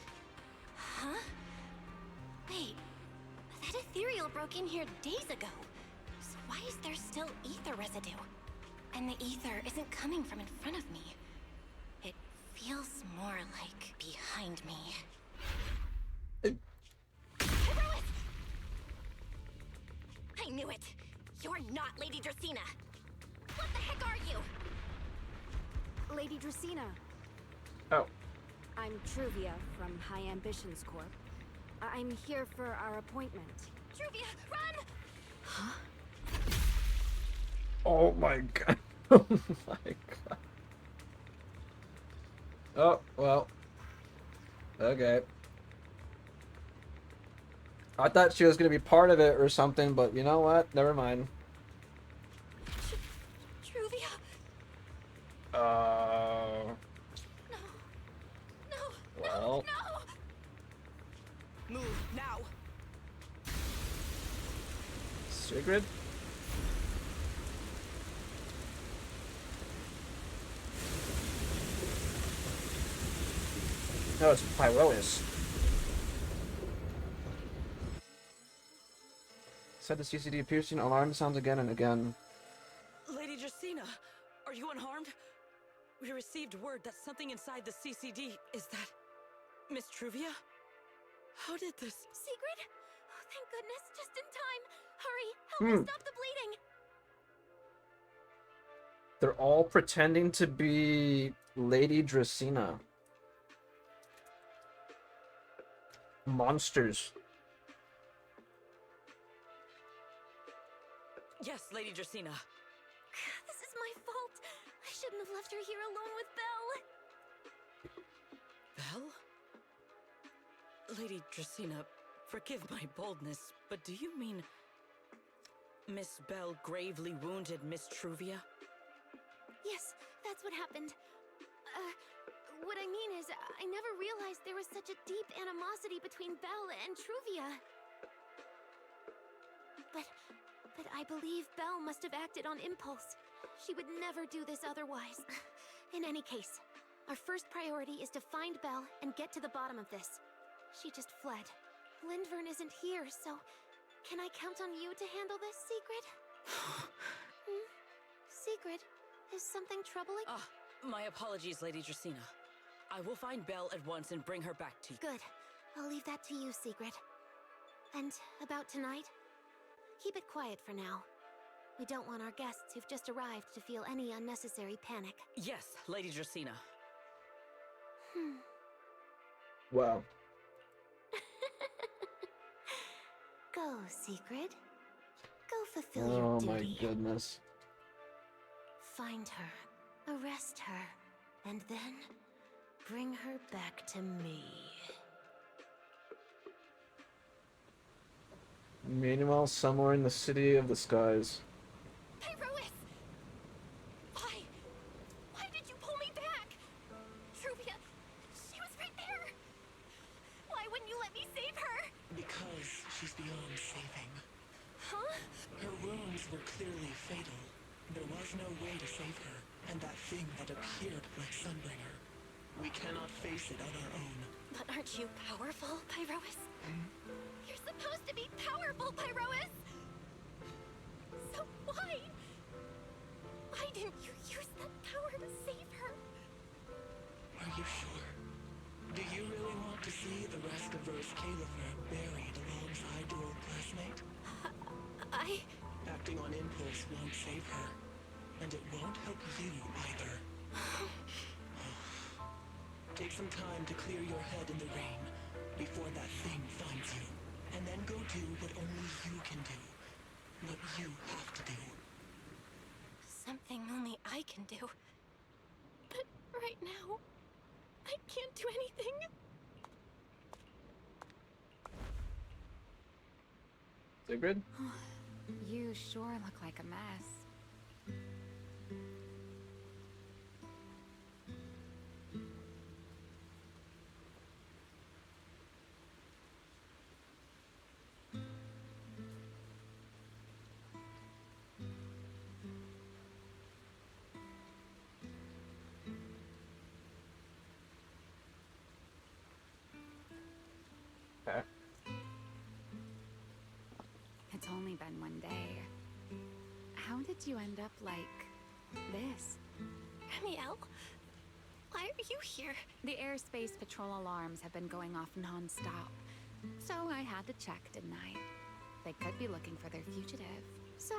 broke in here days ago. So why is there still ether residue? And the ether isn't coming from in front of me. It feels more like behind me. Hyperois! I knew it! You're not Lady Dracena! What the heck are you? Lady Dracena. Oh. I'm Truvia from High Ambitions Corp. I'm here for our appointment. Truvia, run! Huh? Oh my god. Oh my god. Oh, well. Okay. I thought she was gonna be part of it or something, but you know what? Never mind. Truvia! Well. Move now. Sigrid? No, it's Pyrolis. Said the CCD piercing alarm sounds again and again. Lady Dracena, are you unharmed? We received word that something inside the CCD is that Miss Truvia? How did this? Sigrid? Oh, thank goodness, just in time. Hurry, help me stop the bleeding. They're all pretending to be Lady Dracena. Monsters. Yes, Lady Dracena. This is my fault. I shouldn't have left her here alone with Belle. Belle? Lady Dracena, forgive my boldness, but do you mean Miss Belle gravely wounded Miss Truvia? Yes, that's what happened. What I mean is, I never realized there was such a deep animosity between Belle and Truvia. But I believe Belle must have acted on impulse. She would never do this otherwise. In any case, our first priority is to find Belle and get to the bottom of this. She just fled. Lindvern isn't here, so can I count on you to handle this, Sigrid? Sigrid, is something troubling? My apologies, Lady Dracena. I will find Belle at once and bring her back to you. Good. I'll leave that to you, Sigrid. And about tonight? Keep it quiet for now. We don't want our guests who've just arrived to feel any unnecessary panic. Yes, Lady Dracena. Wow. Go, Sigrid. Go fulfill your Oh duty. my goodness. Find her, arrest her, and then bring her back to me. Meanwhile, somewhere in the city of the skies. Pyrois! Why did you pull me back? Truvia, she was right there. Why wouldn't you let me save her? Because she's beyond saving. Huh? Her wounds were clearly fatal. There was no way to save her, and that thing that appeared like Sunbringer. We cannot face it on our own. But aren't you powerful, Pyrois? You're supposed to be powerful, Pyrois! So why didn't you use that power to save her? Are you sure? Do you really want to see the rest of Rose Califer buried alongside your old classmate? Acting on impulse won't save her, and it won't help you either. Take some time to clear your head in the rain before that thing finds you, and then go do what only you can do. What you have to do. Something only I can do. But right now, I can't do anything. Sigrid? You sure look like a mess. It's only been one day. How did you end up like this? Ramiel, why are you here? The airspace patrol alarms have been going off non-stop. So I had to check, didn't I? They could be looking for their fugitive. So,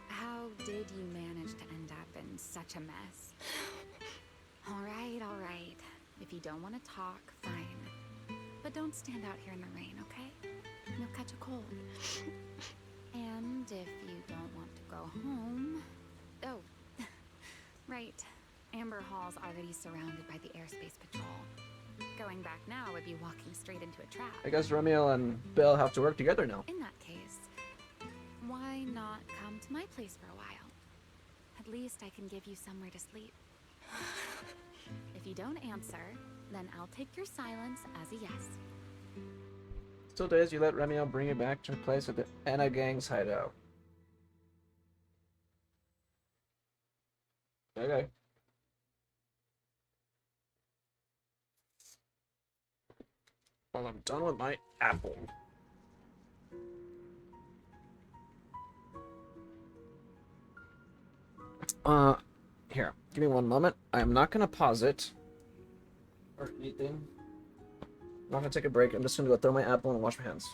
how did you manage to end up in such a mess? All right. If you don't want to talk, fine. But don't stand out here in the rain, okay? You'll catch a cold. And if you don't want to go home... Oh, right. Amber Hall's already surrounded by the airspace patrol. Going back now would be walking straight into a trap. I guess Romeo and Bill have to work together now. In that case, why not come to my place for a while? At least I can give you somewhere to sleep. If you don't answer, then I'll take your silence as a yes. Still days you let Romeo bring you back to her place at the Anna Gang's hideout. Okay. Well, I'm done with my apple. Here, give me one moment. I am not gonna pause it or anything. I'm not gonna take a break. I'm just gonna go throw my apple and wash my hands.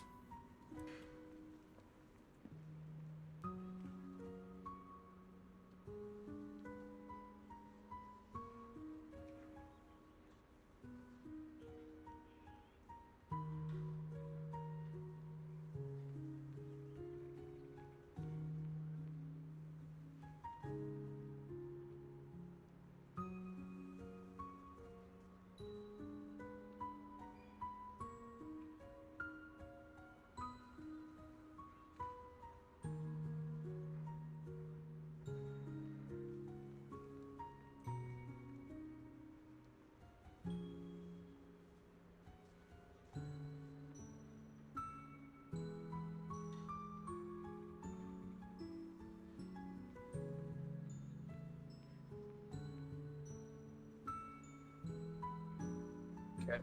Okay.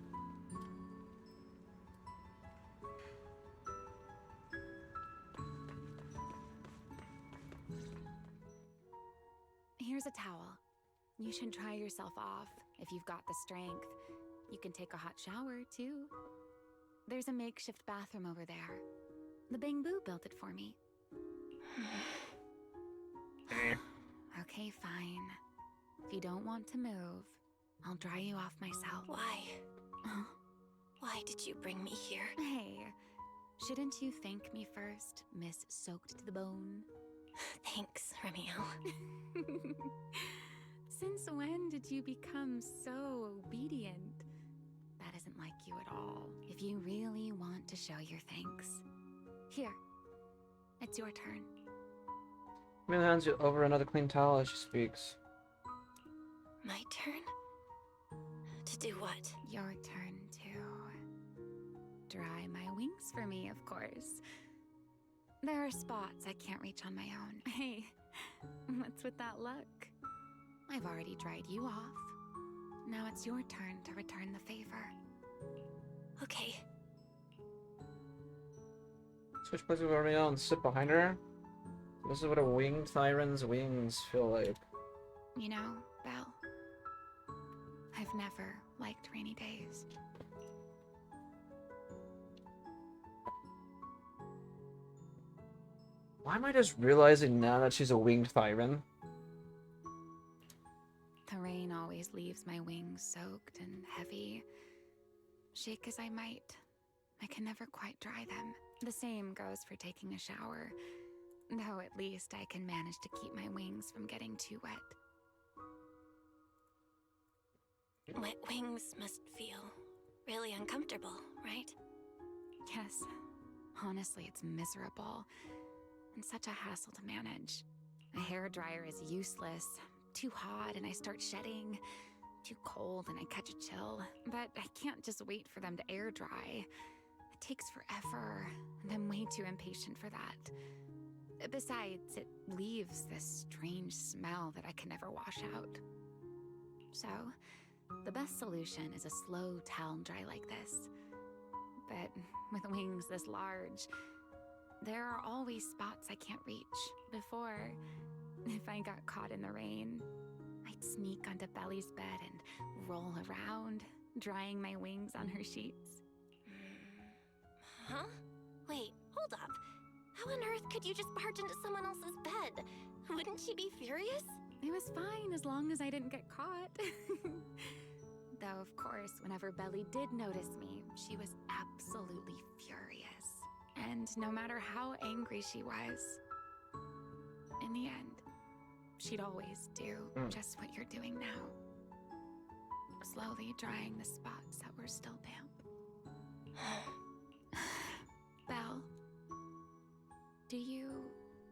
Here's a towel. You should dry yourself off if you've got the strength. You can take a hot shower, too. There's a makeshift bathroom over there. The Bamboo built it for me. Okay, fine. If you don't want to move, I'll dry you off myself. Why? Why did you bring me here? Hey, shouldn't you thank me first, Miss Soaked to the Bone? Thanks, Ramiel. Since when did you become so obedient? That isn't like you at all. If you really want to show your thanks. Here, it's your turn. Romeo hands you over another clean towel as she speaks. My turn? To do what? Your turn to dry my wings for me, of course. There are spots I can't reach on my own. Hey, what's with that look? I've already dried you off. Now it's your turn to return the favor. Okay. Switch places with Romeo and sit behind her. This is what a winged Thyron's wings feel like. You know, Belle, I've never liked rainy days. Why am I just realizing now that she's a winged Thyron? The rain always leaves my wings soaked and heavy. Shake as I might, I can never quite dry them. The same goes for taking a shower, though at least I can manage to keep my wings from getting too wet. Wet wings must feel really uncomfortable, right? Yes. Honestly, it's miserable. And such a hassle to manage. A hairdryer is useless. Too hot and I start shedding. Too cold and I catch a chill. But I can't just wait for them to air dry. It takes forever, and I'm way too impatient for that. Besides, it leaves this strange smell that I can never wash out. So, the best solution is a slow towel dry like this. But with wings this large, There are always spots I can't reach. Before, if I got caught in the rain, I'd sneak onto Belly's bed and roll around, drying my wings on her sheets. Huh? Wait, hold up. How on earth could you just barge into someone else's bed? Wouldn't she be furious? It was fine as long as I didn't get caught. Though, of course, whenever Belly did notice me, she was absolutely furious. And no matter how angry she was, in the end, she'd always do just what you're doing now. Slowly drying the spots that were still damp. Belle, do you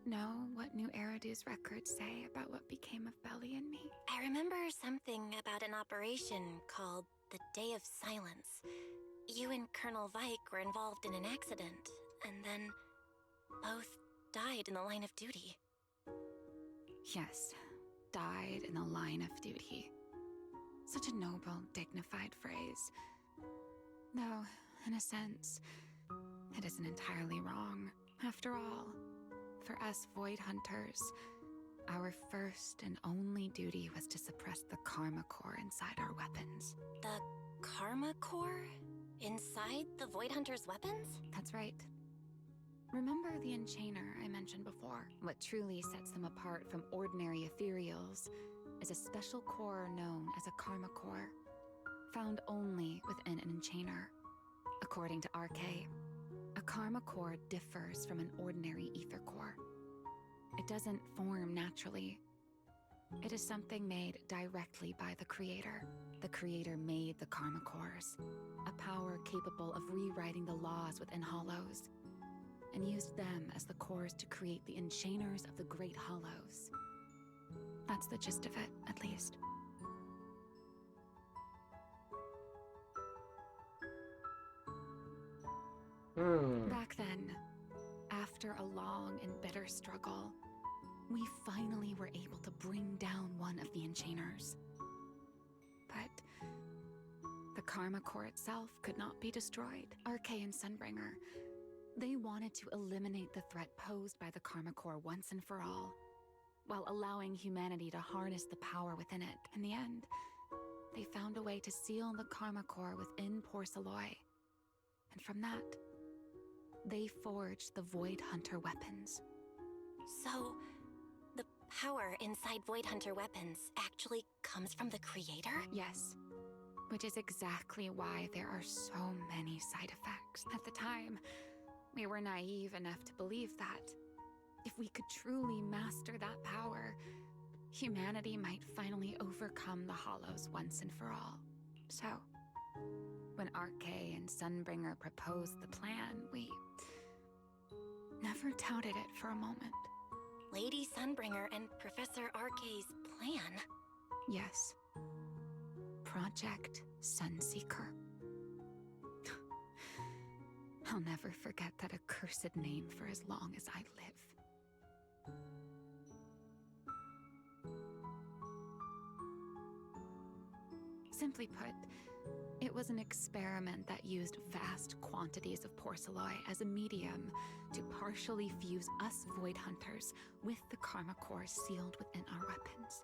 know what New Eridu's records say about what became of Belly and me? I remember something about an operation called the Day of Silence. You and Colonel Vike were involved in an accident, and then both died in the line of duty. Yes, died in the line of duty. Such a noble, dignified phrase. Though, in a sense, it isn't entirely wrong. After all, for us Void Hunters, our first and only duty was to suppress the Karma Core inside our weapons. The Karma Core? Inside the Void Hunter's weapons? That's right. Remember the Enchainer I mentioned before? What truly sets them apart from ordinary ethereals is a special core known as a Karma Core, found only within an Enchainer. According to RK, a Karma Core differs from an ordinary ether core. It doesn't form naturally. It is something made directly by the Creator. The Creator made the Karma Cores, a power capable of rewriting the laws within Hollows, and used them as the cores to create the Enchainers of the Great Hollows. That's the gist of it, at least. Back then, after a long and bitter struggle, we finally were able to bring down one of the Enchainers. But the Karma Core itself could not be destroyed. RK and Sunbringer, they wanted to eliminate the threat posed by the Karma Core once and for all, while allowing humanity to harness the power within it. In the end, they found a way to seal the Karma Core within Porceloy. And from that, they forged the Void Hunter weapons. So, the power inside Void Hunter weapons actually comes from the Creator? Yes. Which is exactly why there are so many side effects. At the time, we were naive enough to believe that if we could truly master that power, humanity might finally overcome the Hollows once and for all. So, when RK and Sunbringer proposed the plan, we never doubted it for a moment. Lady Sunbringer and Professor RK's plan? Yes. Project Sunseeker. I'll never forget that accursed name for as long as I live. Simply put, it was an experiment that used vast quantities of porceloy as a medium to partially fuse us Void Hunters with the Karma Core sealed within our weapons.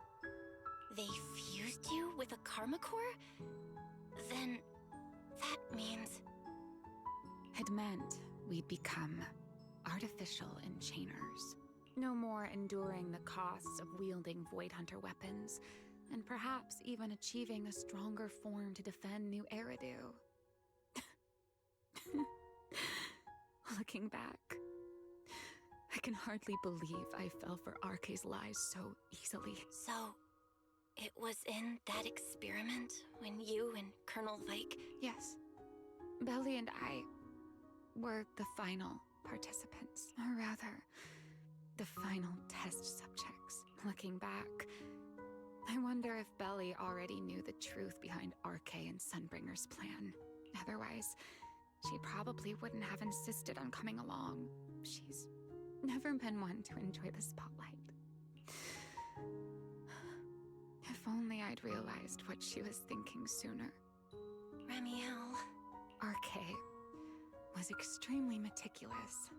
They fused you with a Karma Core? Then that means... It meant we'd become artificial Enchainers. No more enduring the costs of wielding Void Hunter weapons, and perhaps even achieving a stronger form to defend New Eridu. Looking back, I can hardly believe I fell for RK's lies so easily. So, it was in that experiment when you and Colonel Vike... Yes. Belly and I were the final participants, or rather, the final test subjects. Looking back, I wonder if Belly already knew the truth behind RK and Sunbringer's plan. Otherwise, she probably wouldn't have insisted on coming along. She's never been one to enjoy the spotlight. If only I'd realized what she was thinking sooner. Ramiel... RK was extremely meticulous,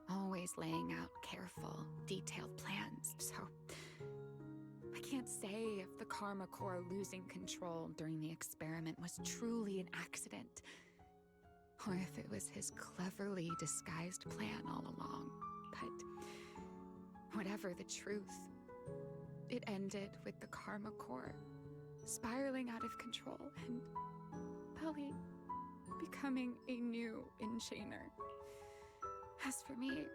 always laying out careful, detailed plans. So I can't say if the Karma Core losing control during the experiment was truly an accident, or if it was his cleverly disguised plan all along. But whatever the truth, it ended with the Karma Core spiraling out of control and Belly becoming a new Enchainer. As for me,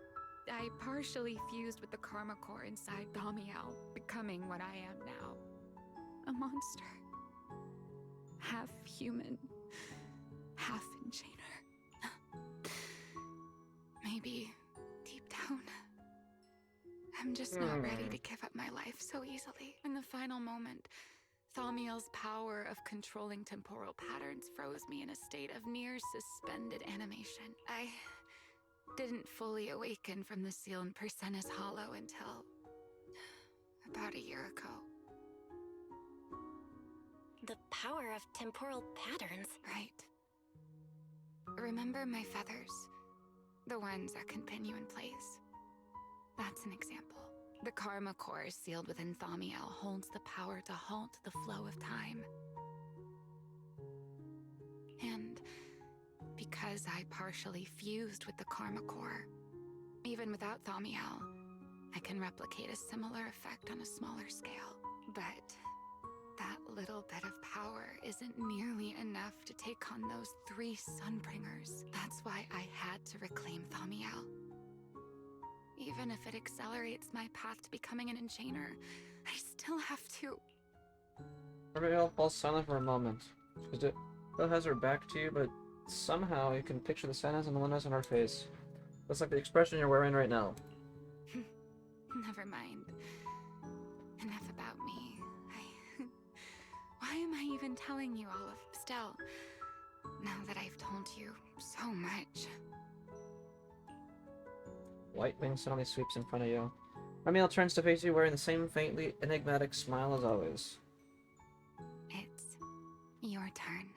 I partially fused with the Karma Core inside Damiel, becoming what I am now. A monster. Half human, half Enchainer. Maybe, deep down, I'm just not ready to give up my life so easily. In the final moment, Thaumiel's power of controlling temporal patterns froze me in a state of near suspended animation. I didn't fully awaken from the sealed Persena's hollow until about a year ago. The power of temporal patterns? Right. Remember my feathers? The ones that can pin you in place? That's an example. The Karma Core sealed within Thaumiel holds the power to halt the flow of time. And because I partially fused with the Karma Core, even without Thaumiel, I can replicate a similar effect on a smaller scale. But that little bit of power isn't nearly enough to take on those 3 Sunbringers. That's why I had to reclaim Thaumiel. Even if it accelerates my path to becoming an Enchainer, I still have to. Everybody falls silent for a moment. Bill has her back to you, but somehow you can picture the sadness and loneliness on her face. That's like the expression you're wearing right now. Never mind. Enough about me. Why am I even telling you all of still? Now that I've told you so much. White wing suddenly sweeps in front of you. Ramiel turns to face you wearing the same faintly enigmatic smile as always. It's your turn.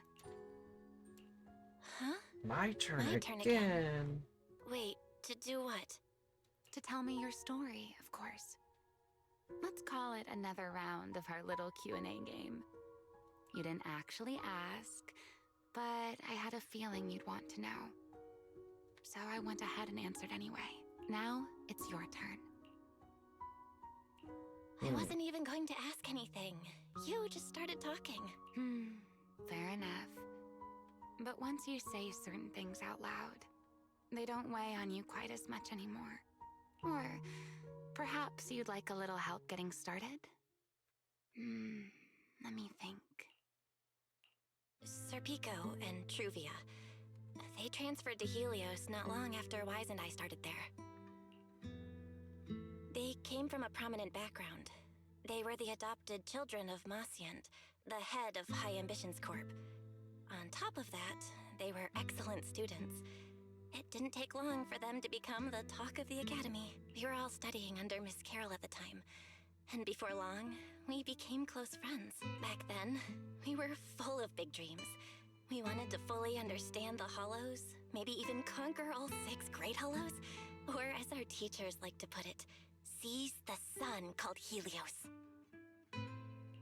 Huh? My turn turn again. Wait, to do what? To tell me your story, of course. Let's call it another round of our little Q&A game. You didn't actually ask, but I had a feeling you'd want to know. So I went ahead and answered anyway. Now, it's your turn. I wasn't even going to ask anything. You just started talking. Fair enough. But once you say certain things out loud, they don't weigh on you quite as much anymore. Or perhaps you'd like a little help getting started? Let me think. Serpico and Truvia. They transferred to Helios not long after Wise and I started there. They came from a prominent background. They were the adopted children of Masyant, the head of High Ambitions Corp. On top of that, they were excellent students. It didn't take long for them to become the talk of the academy. We were all studying under Miss Carroll at the time. And before long, we became close friends. Back then, we were full of big dreams. We wanted to fully understand the Hollows, maybe even conquer all 6 Great Hollows, or as our teachers like to put it, seize the sun called Helios.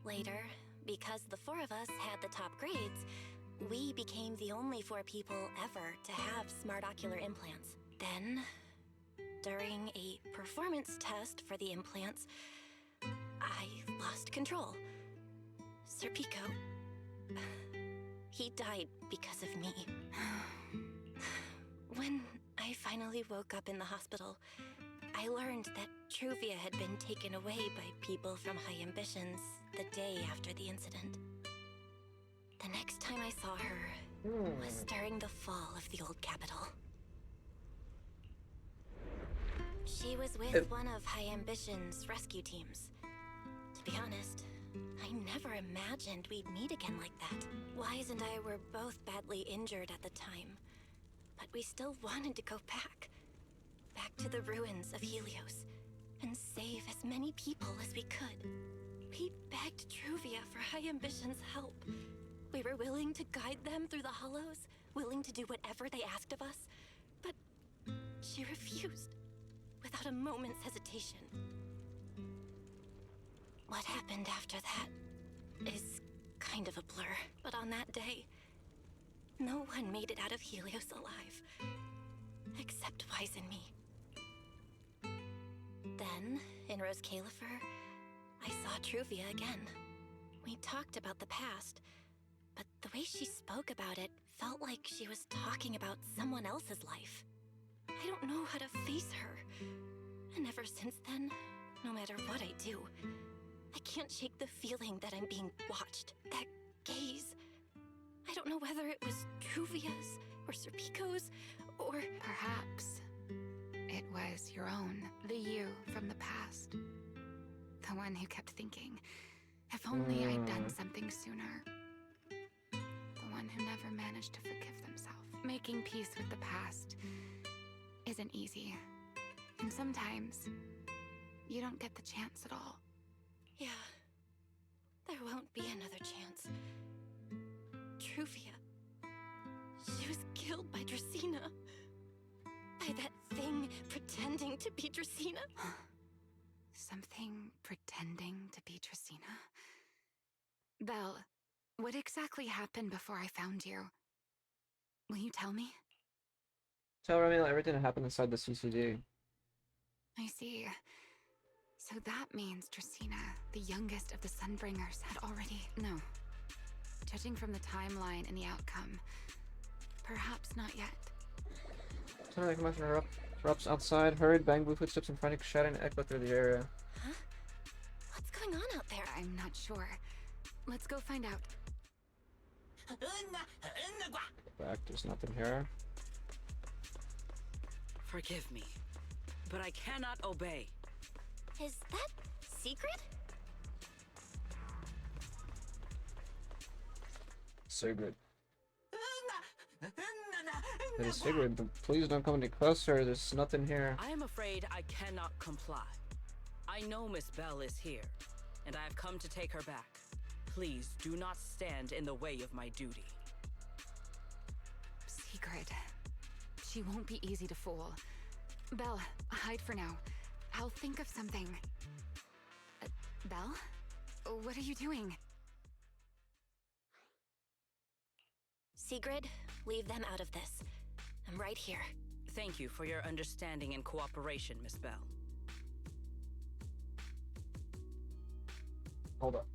Later, because the 4 of us had the top grades, we became the only 4 people ever to have smart ocular implants. Then, during a performance test for the implants, I lost control. Serpico, he died because of me. When I finally woke up in the hospital, I learned that Truvia had been taken away by people from High Ambitions the day after the incident. The next time I saw her was during the fall of the old capital. She was with one of High Ambition's rescue teams. To be honest, I never imagined we'd meet again like that. Wise and I were both badly injured at the time, but we still wanted to go back to the ruins of Helios, and save as many people as we could. We begged Truvia for High Ambition's help. We were willing to guide them through the Hollows, willing to do whatever they asked of us, but she refused. without a moment's hesitation. What happened after that is kind of a blur, but on that day, no one made it out of Helios alive, except Wise and me. Then, in Rose Califer, I saw Truvia again. We talked about the past, but the way she spoke about it felt like she was talking about someone else's life. I don't know how to face her. And ever since then, no matter what I do, I can't shake the feeling that I'm being watched. That gaze. I don't know whether it was Truvia's or Serpico's or... Perhaps it was your own, the you from the past. The one who kept thinking, if only I'd done something sooner. The one who never managed to forgive themselves. Making peace with the past isn't easy. And sometimes, you don't get the chance at all. Yeah. There won't be another chance. Truvia. She was killed by Dracena. By that thing pretending to be Dracena. Something pretending to be Dracena? Belle, what exactly happened before I found you? Will you tell me? Tell Romeo everything that happened inside the CCD. I see. So that means Dracena, the youngest of the Sunbringers, had already... No. Judging from the timeline and the outcome, perhaps not yet. Suddenly, commotion erupts outside. Hurried, bang, blue footsteps, and frantic shouting echo through the area. Huh? What's going on out there? I'm not sure. Let's go find out. Back, there's nothing here. Forgive me, but I cannot obey. Is that Sigrid? Sigrid. It is Sigrid, but please don't come any closer. There's nothing here. I am afraid I cannot comply. I know Miss Belle is here, and I have come to take her back. Please do not stand in the way of my duty. Sigrid. She won't be easy to fool. Belle, hide for now. I'll think of something. Belle? What are you doing? Sigrid, leave them out of this. I'm right here. Thank you for your understanding and cooperation, Miss Belle. Hold up.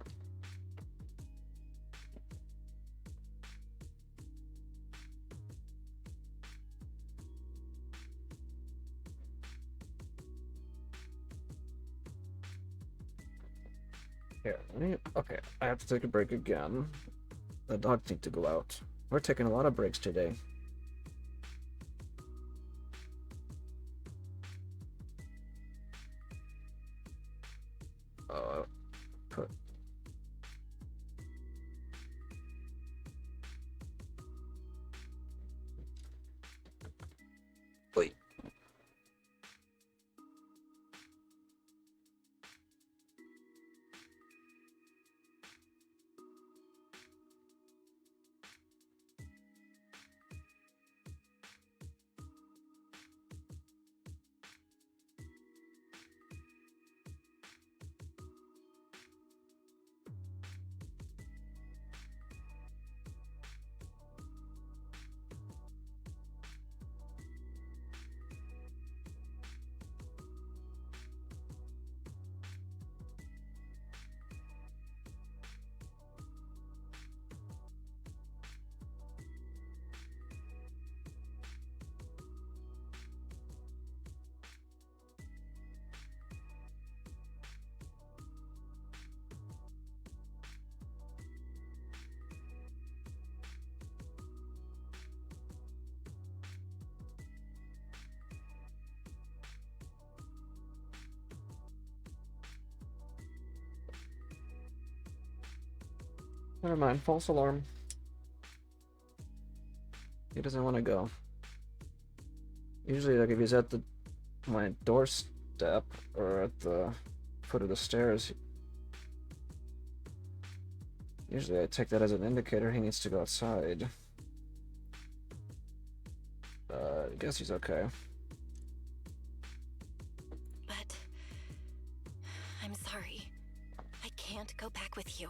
Here, okay, I have to take a break again. The dogs need to go out. We're taking a lot of breaks today. Put... Wait. Never mind, false alarm. He doesn't want to go. Usually, like, if he's at my doorstep or at the foot of the stairs, usually I take that as an indicator he needs to go outside. I guess he's okay. sorry. I can't go back with you.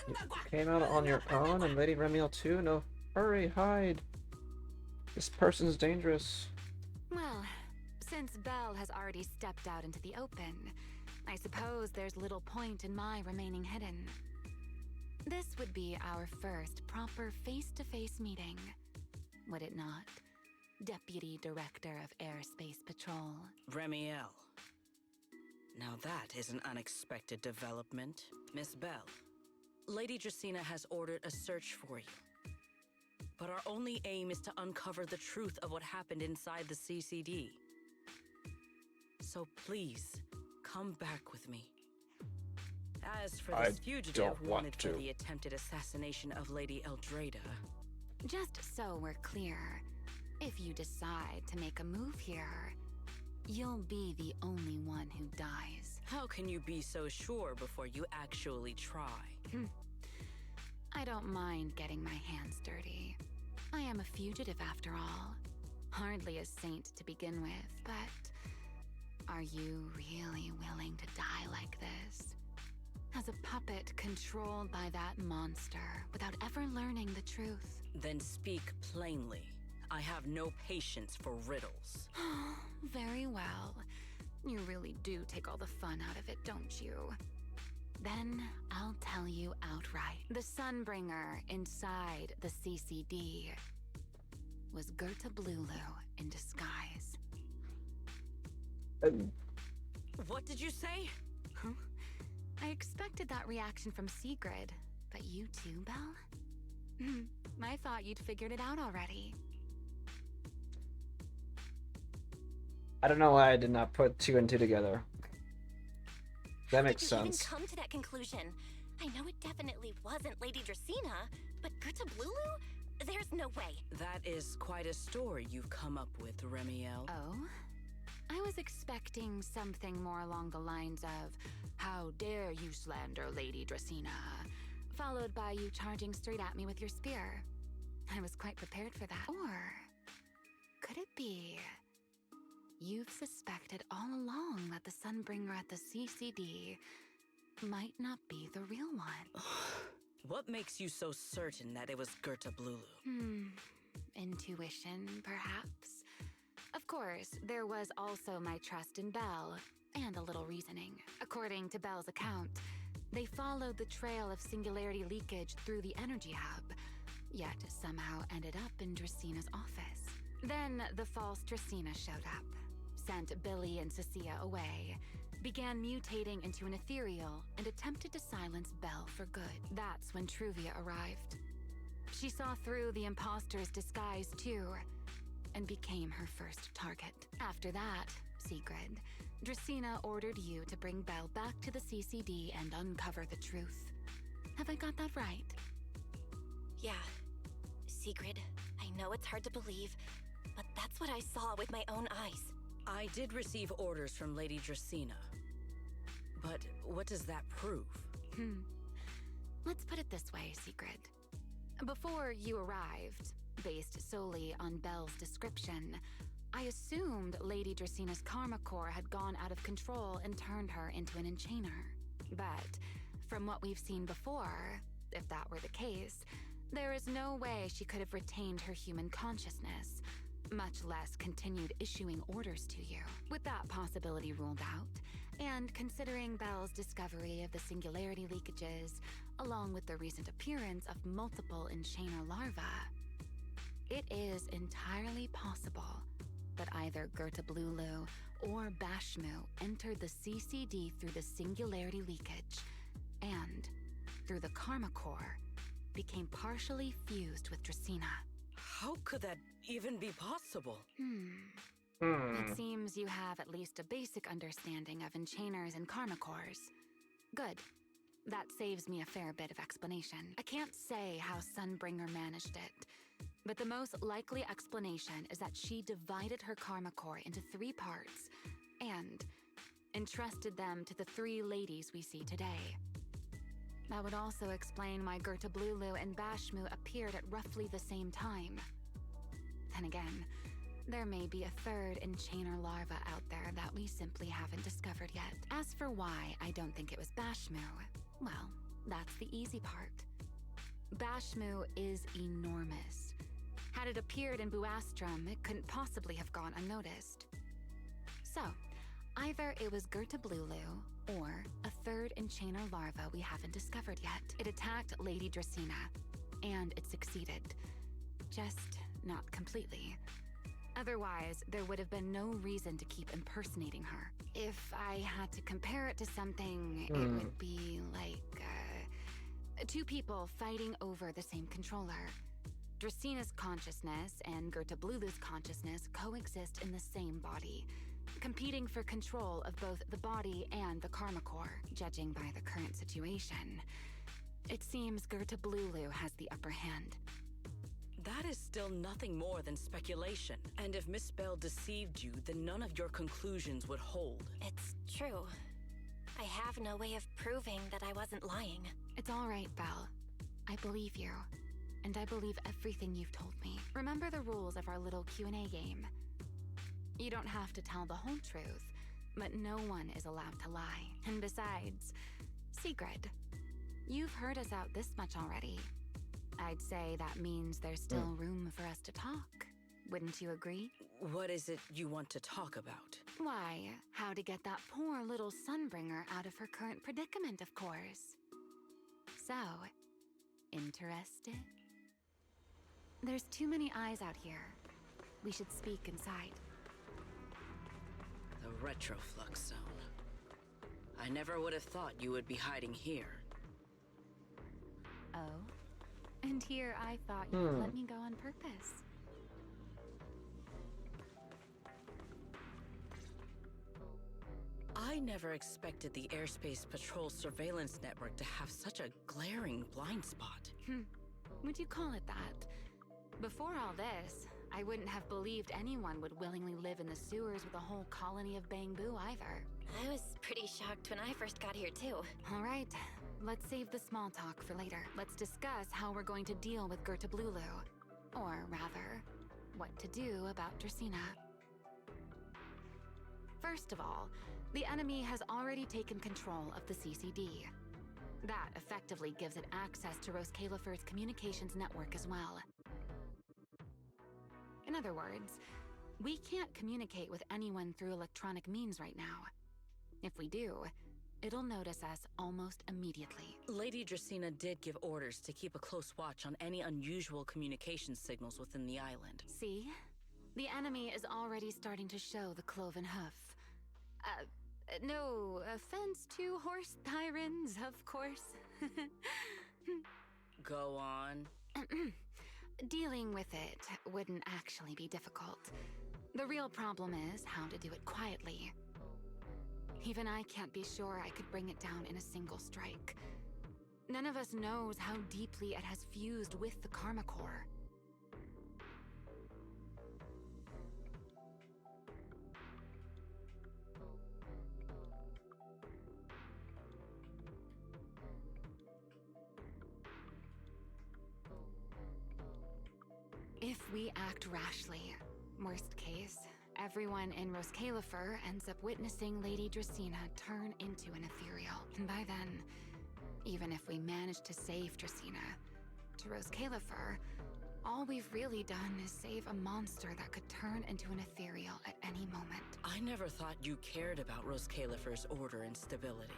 You came out on your own and Lady Remiel too? No, hurry, hide. This person's dangerous. Well, since Belle has already stepped out into the open, I suppose there's little point in my remaining hidden. This would be our first proper face-to-face meeting, would it not? Deputy Director of Airspace Patrol. Remiel. Now that is an unexpected development. Miss Belle, Lady Dracaena has ordered a search for you. But our only aim is to uncover the truth of what happened inside the CCD. So please, come back with me. As for this fugitive wanted for the attempted assassination of Lady Eldrada... Just so we're clear, if you decide to make a move here, you'll be the only one who dies. How can you be so sure before you actually try? I don't mind getting my hands dirty. I am a fugitive after all. Hardly a saint to begin with, but are you really willing to die like this? As a puppet controlled by that monster without ever learning the truth? Then speak plainly. I have no patience for riddles. Very well. You really do take all the fun out of it, don't you? Then I'll tell you outright. The Sunbringer inside the CCD was Gerta Blulu in disguise. What did you say? Huh? I expected that reaction from Sigrid, but you too, Belle? I thought you'd figured it out already. I don't know why I did not put two and two together. That makes sense. How did you even come to that conclusion? I know it definitely wasn't Lady Dracaena, but Gerta Blulu? There's no way. That is quite a story you've come up with, Remiel. Oh? I was expecting something more along the lines of, "How dare you slander Lady Dracaena?" followed by you charging straight at me with your spear. I was quite prepared for that. Or could it be you've suspected all along that the Sunbringer at the CCD might not be the real one? What makes you so certain that it was Gerta Blulu? Intuition, perhaps? Of course, there was also my trust in Belle, and a little reasoning. According to Belle's account, they followed the trail of singularity leakage through the energy hub, yet somehow ended up in Dracena's office. Then the false Dracaena showed up, sent Billy and Cecilia away, began mutating into an ethereal, and attempted to silence Belle for good. That's when Truvia arrived. She saw through the imposter's disguise too, and became her first target. After that, Sigrid, Dracaena ordered you to bring Belle back to the CCD and uncover the truth. Have I got that right? Yeah. Sigrid, I know it's hard to believe, but that's what I saw with my own eyes. I did receive orders from Lady Dracaena. But what does that prove? Let's put it this way, Sigrid. Before you arrived, based solely on Belle's description, I assumed Lady Dracena's karma core had gone out of control and turned her into an enchainer. But from what we've seen before, if that were the case, there is no way she could have retained her human consciousness, much less continued issuing orders to you. With that possibility ruled out, and considering Belle's discovery of the singularity leakages, along with the recent appearance of multiple enchainer larvae, it is entirely possible that either Gerta Blulu or Bashmu entered the CCD through the singularity leakage, and, through the karma core, became partially fused with Dracaena. How could that even be possible? It seems you have at least a basic understanding of enchainers and karma cores. Good. That saves me a fair bit of explanation. I can't say how Sunbringer managed it, but the most likely explanation is that she divided her karma core into 3 parts and entrusted them to the 3 ladies we see today. That would also explain why Gerta Blulu and Bashmu appeared at roughly the same time. Then again, There may be a third enchainer larva out there that we simply haven't discovered yet. As for why I don't think it was Bashmu, well, that's the easy part. Bashmu is enormous. Had it appeared in Buastrum, it couldn't possibly have gone unnoticed. So, either it was Gerta Blulu, or a third enchainer larva we haven't discovered yet. It attacked Lady Dracena, and it succeeded. Just not completely. Otherwise, there would have been no reason to keep impersonating her. If I had to compare it to something, it would be like, two people fighting over the same controller. Dracena's consciousness and Gerta Blulu's consciousness coexist in the same body, competing for control of both the body and the Karma Core. Judging by the current situation, it seems Gerta Blulu has the upper hand. That is still nothing more than speculation. And if Miss Bell deceived you, then none of your conclusions would hold. It's true. I have no way of proving that I wasn't lying. It's all right, Belle. I believe you. And I believe everything you've told me. Remember the rules of our little Q&A game. You don't have to tell the whole truth, but no one is allowed to lie. And besides, Sigrid, you've heard us out this much already. I'd say that means there's still room for us to talk. Wouldn't you agree? What is it you want to talk about? Why, how to get that poor little Sunbringer out of her current predicament, of course. So, interested? There's too many eyes out here. We should speak inside. The Retroflux Zone. I never would have thought you would be hiding here. Oh? And here I thought you would let me go on purpose. I never expected the Airspace Patrol surveillance network to have such a glaring blind spot. Would you call it that? Before all this, I wouldn't have believed anyone would willingly live in the sewers with a whole colony of Bangbu either. I was pretty shocked when I first got here too. All right, let's save the small talk for later. Let's discuss how we're going to deal with Gerta Blulu. Or rather, what to do about Dracena. First of all, the enemy has already taken control of the CCD. That effectively gives it access to Rose Califer's communications network as well. In other words, we can't communicate with anyone through electronic means right now. If we do, it'll notice us almost immediately. Lady Dracena did give orders to keep a close watch on any unusual communication signals within the island. See? The enemy is already starting to show the cloven hoof. No offense to horse tyrants, of course. Go on. Dealing with it wouldn't actually be difficult. The real problem is how to do it quietly. Even I can't be sure I could bring it down in a single strike. None of us knows how deeply it has fused with the Karma Core. If we act rashly, worst case, everyone in Rose Califer ends up witnessing Lady Dracena turn into an ethereal. And by then, even if we manage to save Dracena, to Rose Califer, all we've really done is save a monster that could turn into an ethereal at any moment. I never thought you cared about Rose Califer's order and stability.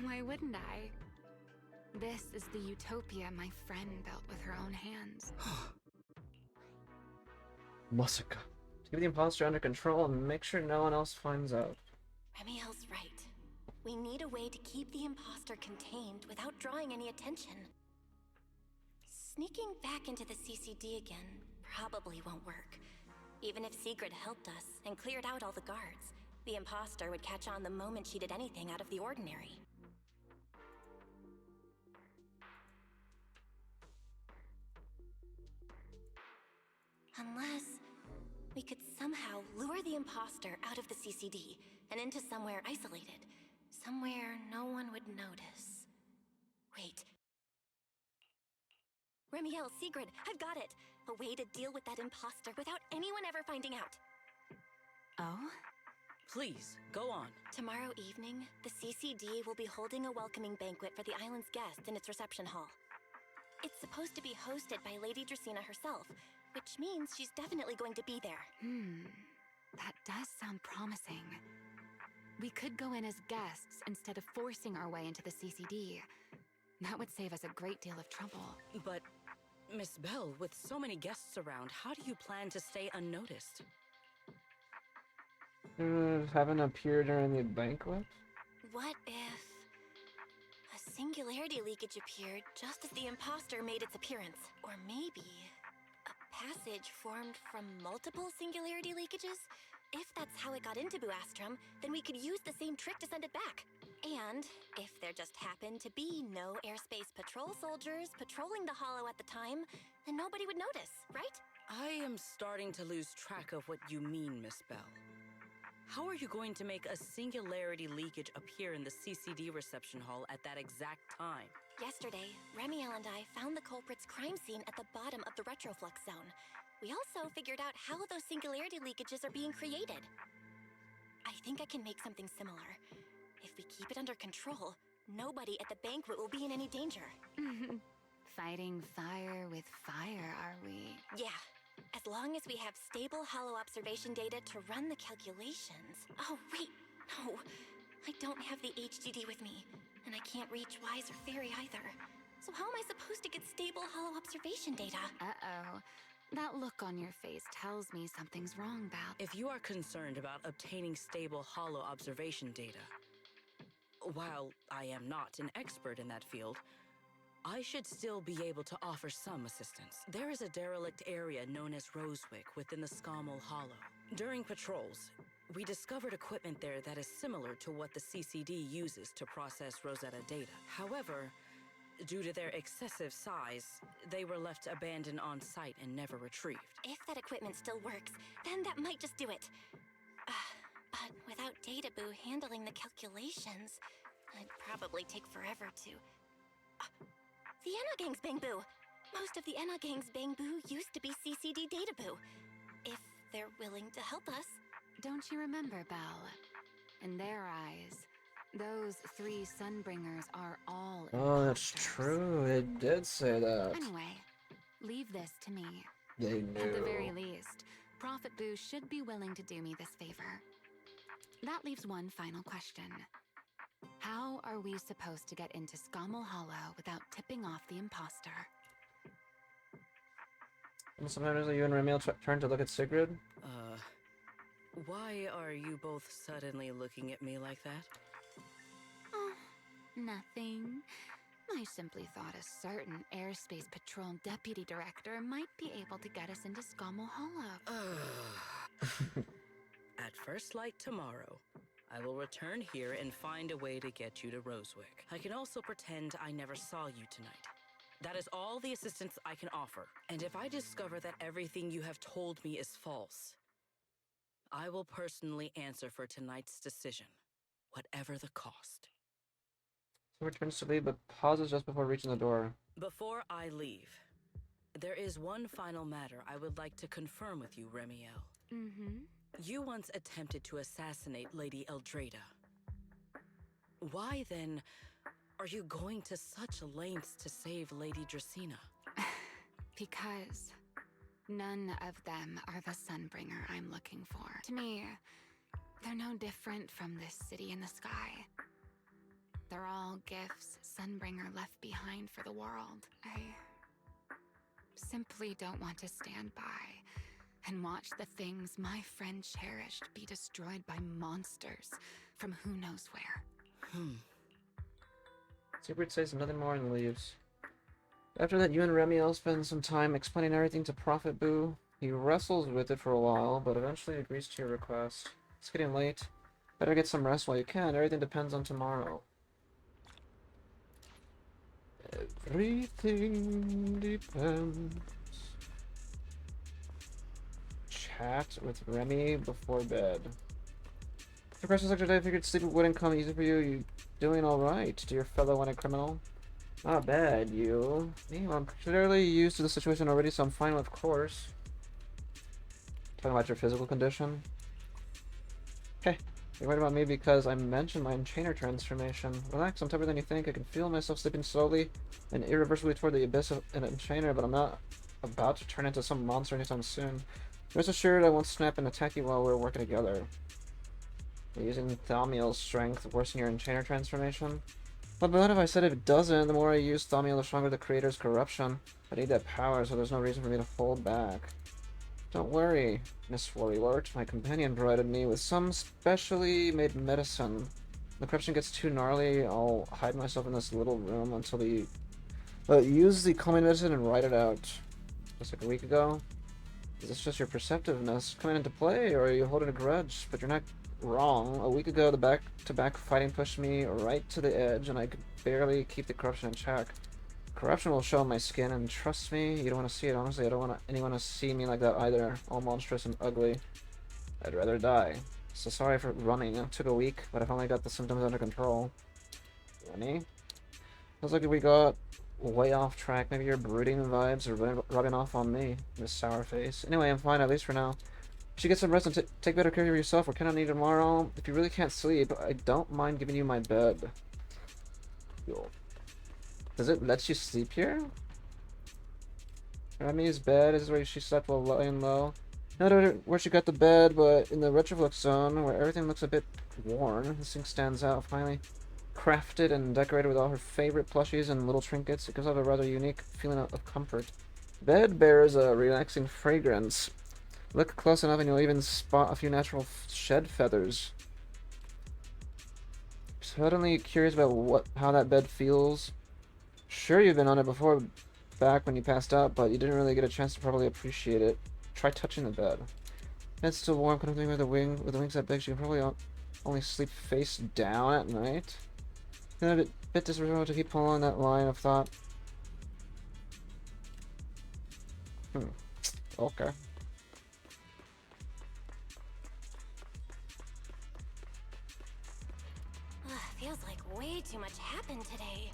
Why wouldn't I? This is the utopia my friend built with her own hands. Musica. Keep the imposter under control and make sure no one else finds out. Remiel's right. We need a way to keep the imposter contained without drawing any attention. Sneaking back into the CCD again probably won't work. Even if Sigrid helped us and cleared out all the guards, the imposter would catch on the moment she did anything out of the ordinary. Unless we could somehow lure the imposter out of the CCD and into somewhere isolated. Somewhere no one would notice. Wait. Remiel, Sigrid, I've got it. A way to deal with that imposter without anyone ever finding out. Oh? Please, go on. Tomorrow evening, the CCD will be holding a welcoming banquet for the island's guests in its reception hall. It's supposed to be hosted by Lady Dracaena herself, which means she's definitely going to be there. That does sound promising. We could go in as guests instead of forcing our way into the CCD. That would save us a great deal of trouble. But, Miss Bell, with so many guests around, how do you plan to stay unnoticed? Haven't appeared during the banquet? What if a singularity leakage appeared just as the imposter made its appearance? Or maybe a passage formed from multiple singularity leakages? If that's how it got into Buastrum, then we could use the same trick to send it back. And if there just happened to be no airspace patrol soldiers patrolling the Hollow at the time, then nobody would notice, right? I am starting to lose track of what you mean, Miss Bell. How are you going to make a singularity leakage appear in the CCD reception hall at that exact time? Yesterday, Remiel and I found the culprit's crime scene at the bottom of the retroflux zone. We also figured out how those singularity leakages are being created. I think I can make something similar. If we keep it under control, nobody at the banquet will be in any danger. Fighting fire with fire, are we? Yeah. As long as we have stable hollow observation data to run the calculations. Oh, wait, no. I don't have the HDD with me, and I can't reach Wise or Fairy either. So how am I supposed to get stable hollow observation data? Uh-oh. That look on your face tells me something's wrong, Bal. If you are concerned about obtaining stable hollow observation data, while I am not an expert in that field, I should still be able to offer some assistance. There is a derelict area known as Rosewick within the Scommel Hollow. During patrols, we discovered equipment there that is similar to what the CCD uses to process Rosetta data. However, due to their excessive size, they were left abandoned on site and never retrieved. If that equipment still works, then that might just do it. But without Databoo handling the calculations, it'd probably take forever to... The Enogang's Bangboo! Most of the Enogang's Bangboo used to be CCD Databoo. If they're willing to help us. Don't you remember, Belle? In their eyes, those 3 Sunbringers are all Oh, that's true. They did say that. Anyway, leave this to me. They knew. At the very least, Prophet Boo should be willing to do me this favor. That leaves one final question. How are we supposed to get into Scommel Hollow without tipping off the imposter? And sometimes you and Remiel turn to look at Sigrid? Why are you both suddenly looking at me like that? Oh, nothing. I simply thought a certain airspace patrol deputy director might be able to get us into Scommel Hollow. At first light tomorrow, I will return here and find a way to get you to Rosewick. I can also pretend I never saw you tonight. That is all the assistance I can offer. And if I discover that everything you have told me is false, I will personally answer for tonight's decision, whatever the cost. So returns to leave, but pauses just before reaching the door. Before I leave, there is one final matter I would like to confirm with you, Remiel. Mm-hmm. You once attempted to assassinate Lady Eldrada. Why, then, are you going to such lengths to save Lady Dracaena? Because none of them are the Sunbringer I'm looking for. To me, they're no different from this city in the sky. They're all gifts Sunbringer left behind for the world. I simply don't want to stand by and watch the things my friend cherished be destroyed by monsters from who knows where. Sigrid says nothing more and leaves. After that, you and Remiel spend some time explaining everything to Prophet Boo. He wrestles with it for a while, but eventually agrees to your request. It's getting late. Better get some rest while you can. Everything depends on tomorrow. Everything depends. Chat with Remy before bed. The precious extra day, I figured sleep wouldn't come easy for you. You doing alright, dear fellow wanted criminal? Not bad, you. Me, well, I'm clearly used to the situation already, so I'm fine with course. Talking about your physical condition. Okay. You're worried about me because I mentioned my enchainer transformation. Relax, I'm tougher than you think. I can feel myself slipping slowly and irreversibly toward the abyss of an enchainer, but I'm not about to turn into some monster anytime soon. Rest assured, I won't snap and attack you while we're working together. Using Thaumiel's strength worsen your enchainer transformation? But what if I said if it doesn't, the more I use Thaumiel, the stronger the creator's corruption. I need that power, so there's no reason for me to hold back. Don't worry, Miss Worrywart. My companion provided me with some specially made medicine. When the corruption gets too gnarly, I'll hide myself in this little room until the... use the calming medicine and write it out. Just like a week ago. Is this just your perceptiveness coming into play, or are you holding a grudge? But you're not wrong. A week ago, the back-to-back fighting pushed me right to the edge, and I could barely keep the corruption in check. Corruption will show on my skin, and trust me, you don't want to see it. Honestly, I don't want anyone to see me like that either. All monstrous and ugly. I'd rather die. So sorry for running. It took a week, but I finally got the symptoms under control. Funny. Looks like we got way off track. Maybe your brooding vibes are rubbing off on me, Miss Sourface. Anyway, I'm fine, at least for now. You should get some rest and take better care of yourself. We're kind of need tomorrow. If you really can't sleep, I don't mind giving you my bed. Cool. Does it let you sleep here? Remy's bed is where she slept while lying low. Not where she got the bed, but in the retroflux zone, where everything looks a bit worn. This thing stands out, finally crafted and decorated with all her favorite plushies and little trinkets. It gives off a rather unique feeling of comfort. Bed bears a relaxing fragrance. Look close enough and you'll even spot a few natural shed feathers. Suddenly curious about how that bed feels. Sure, you've been on it before, back when you passed out, but you didn't really get a chance to properly appreciate it. Try touching the bed. It's still warm, connecting with the wings that big. You can probably only sleep face down at night. Then a bit disrespectful to keep pulling that line of thought. Okay. Feels like way too much happened today.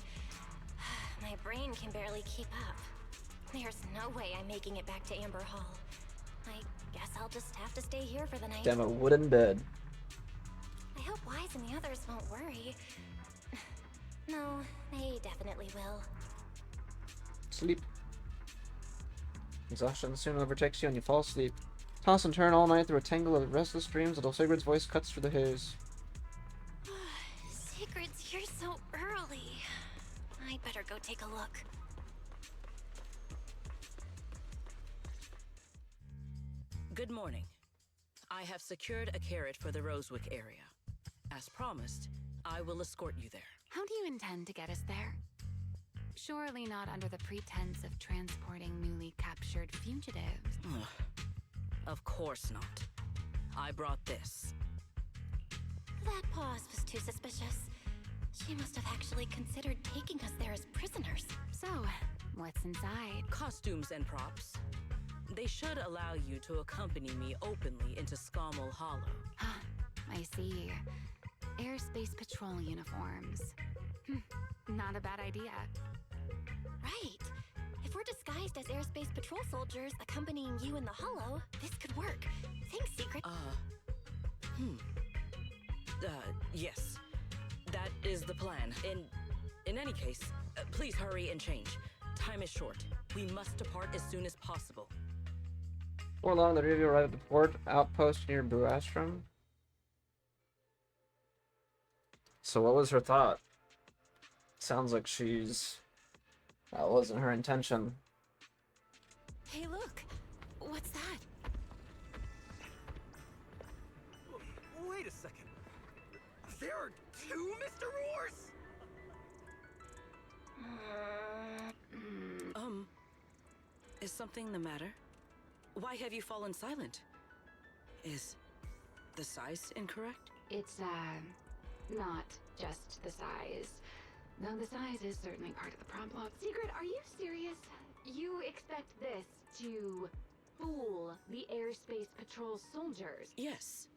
My brain can barely keep up. There's no way I'm making it back to Amber Hall. I guess I'll just have to stay here for the night. Damn, a wooden bed. I hope Wise and the others won't worry. No, they definitely will. Sleep. Exhaustion soon overtakes you and you fall asleep. Toss and turn all night through a tangle of restless dreams until Sigurd's voice cuts through the haze. Sigurd's, you're so early. I'd better go take a look. Good morning. I have secured a carrot for the Rosewick area. As promised, I will escort you there. How do you intend to get us there? Surely not under the pretense of transporting newly captured fugitives. Of course not. I brought this. That pause was too suspicious. She must have actually considered taking us there as prisoners. So, what's inside? Costumes and props. They should allow you to accompany me openly into Scommel Hollow. I see. Airspace patrol uniforms. Not a bad idea. Right. If we're disguised as airspace patrol soldiers accompanying you in the Hollow, this could work. Thanks, Secret. Yes. That is the plan. In any case, please hurry and change. Time is short. We must depart as soon as possible. Before long, the three of you arrive at the port outpost near Buastrom. So what was her thought? Sounds like that wasn't her intention. Hey, look! What's that? Wait a second. There are two Mr. Roars? Is something the matter? Why have you fallen silent? Is the size incorrect? It's, not just the size. Though the size is certainly part of the problem. Secret, are you serious? You expect this to fool the airspace patrol soldiers? Yes.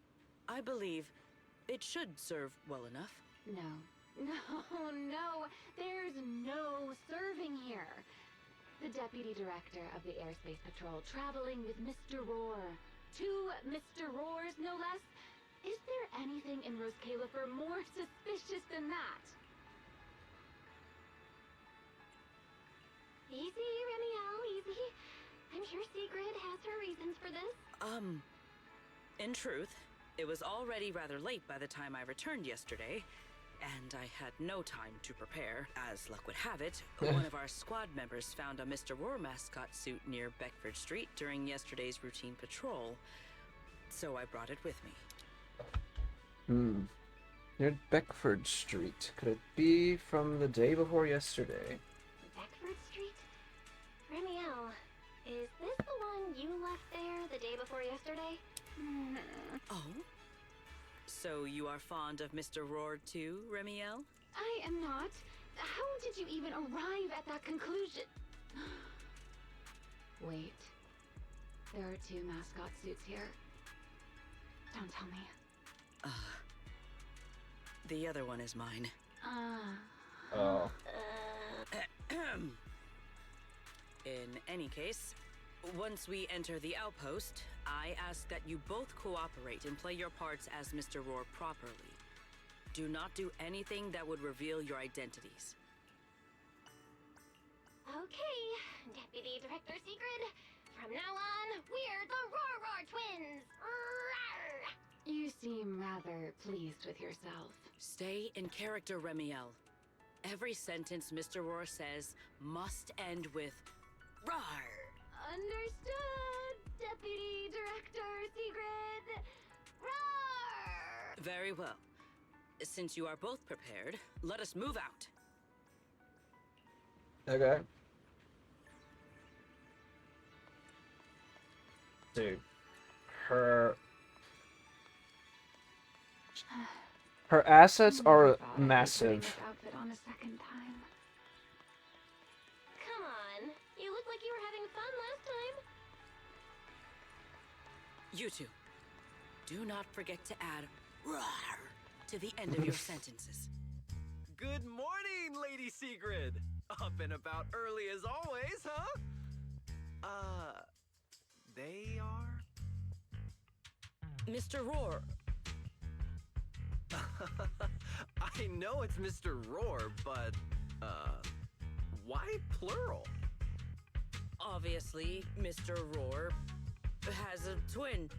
I believe it should serve well enough. No. No, there's no serving here. The Deputy Director of the Airspace Patrol traveling with Mr. Roar. 2 Mr. Roars, no less. Is there anything in Rose Califer more suspicious than that? Easy, Remiel, easy. I'm sure Sigrid has her reasons for this. In truth, it was already rather late by the time I returned yesterday, and I had no time to prepare. As luck would have it, one of our squad members found a Mr. Roar mascot suit near Beckford Street during yesterday's routine patrol, so I brought it with me. Near Beckford Street. Could it be from the day before yesterday? Beckford Street? Remiel, is this the one you left there the day before yesterday? Oh? So you are fond of Mr. Roar too, Remiel? I am not. How did you even arrive at that conclusion? Wait. There are 2 mascot suits here. Don't tell me. The other one is mine. Oh. In any case, once we enter the outpost, I ask that you both cooperate and play your parts as Mr. Roar properly. Do not do anything that would reveal your identities. Okay, Deputy Director Sigrid. From now on, we're the Roar Twins! Rawr! You seem rather pleased with yourself. Stay in character, Remiel. Every sentence Mr. Roar says must end with "Rawr." Understood, Deputy Director Sigrid. Roar! Very well. Since you are both prepared, let us move out. Okay. Dude. Her assets are massive. Outfit on a second time. Come on, you look like you were having fun last time. You two, do not forget to add "Rawr" to the end of your sentences. Good morning, Lady Sigrid! Up and about early as always, huh? They are? Mr. Roar. I know it's Mr. Roar, but, why plural? Obviously, Mr. Roar has a twin.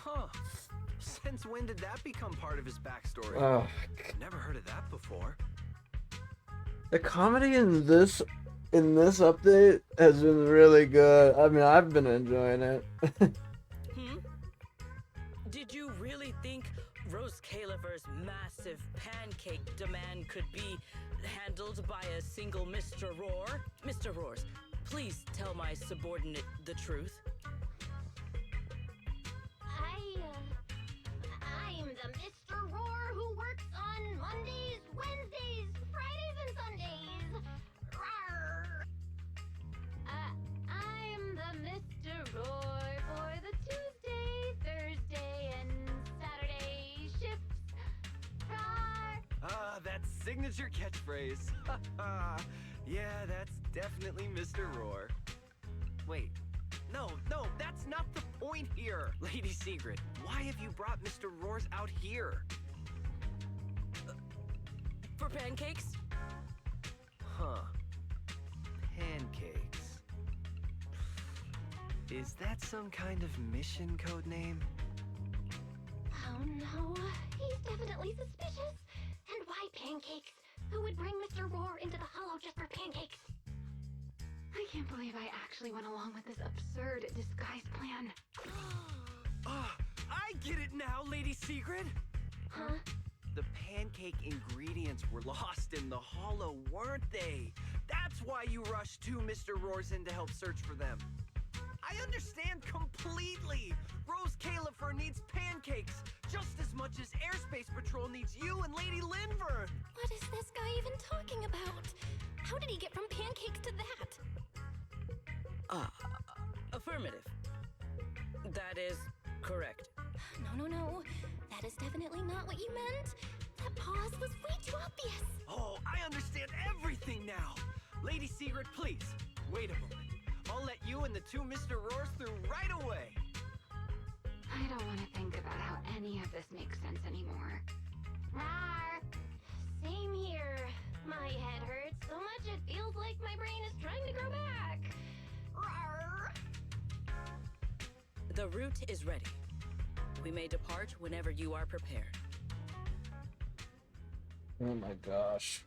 Huh. Since when did that become part of his backstory? Oh. Never heard of that before. The comedy in this update has been really good. I mean, I've been enjoying it. Did you really think Rose Califer's massive pancake demand could be handled by a single Mr. Roar? Mr. Roars, please tell my subordinate the truth. I'm the Mr. Roar who works on Mondays, Wednesdays, Fridays, and Sundays. Rawr! I'm the Mr. Roar for the Tuesday, Thursday, and Saturday shifts. Roar! Ah, that signature catchphrase. Yeah, that's definitely Mr. Roar. Wait, no, that's not the point here. Lady Sigrid, why have you brought Mr. Roars out here? For pancakes? Huh. Pancakes. Is that some kind of mission code name? Oh no, he's definitely suspicious. And why pancakes? Who would bring Mr. Roar into the Hollow just for pancakes? I can't believe I actually went along with this absurd disguise plan. I get it now, Lady Sigrid! Huh? The pancake ingredients were lost in the Hollow, weren't they? That's why you rushed 2 Mr. Roars in to help search for them. I understand completely! Rose Califer needs pancakes just as much as Airspace Patrol needs you and Lady Linvern! What is this guy even talking about? How did he get from pancakes to that? Affirmative. That is correct. No. That is definitely not what you meant. That pause was weird. obvious. Oh, I understand everything now. Lady Secret, please, wait a moment. I'll let you and the two Mr. Roars through right away. I don't want to think about how any of this makes sense anymore. Rawr. Same here. My head hurts so much it feels like my brain is trying to grow back. Rawr. The route is ready. We may depart whenever you are prepared. Oh my gosh.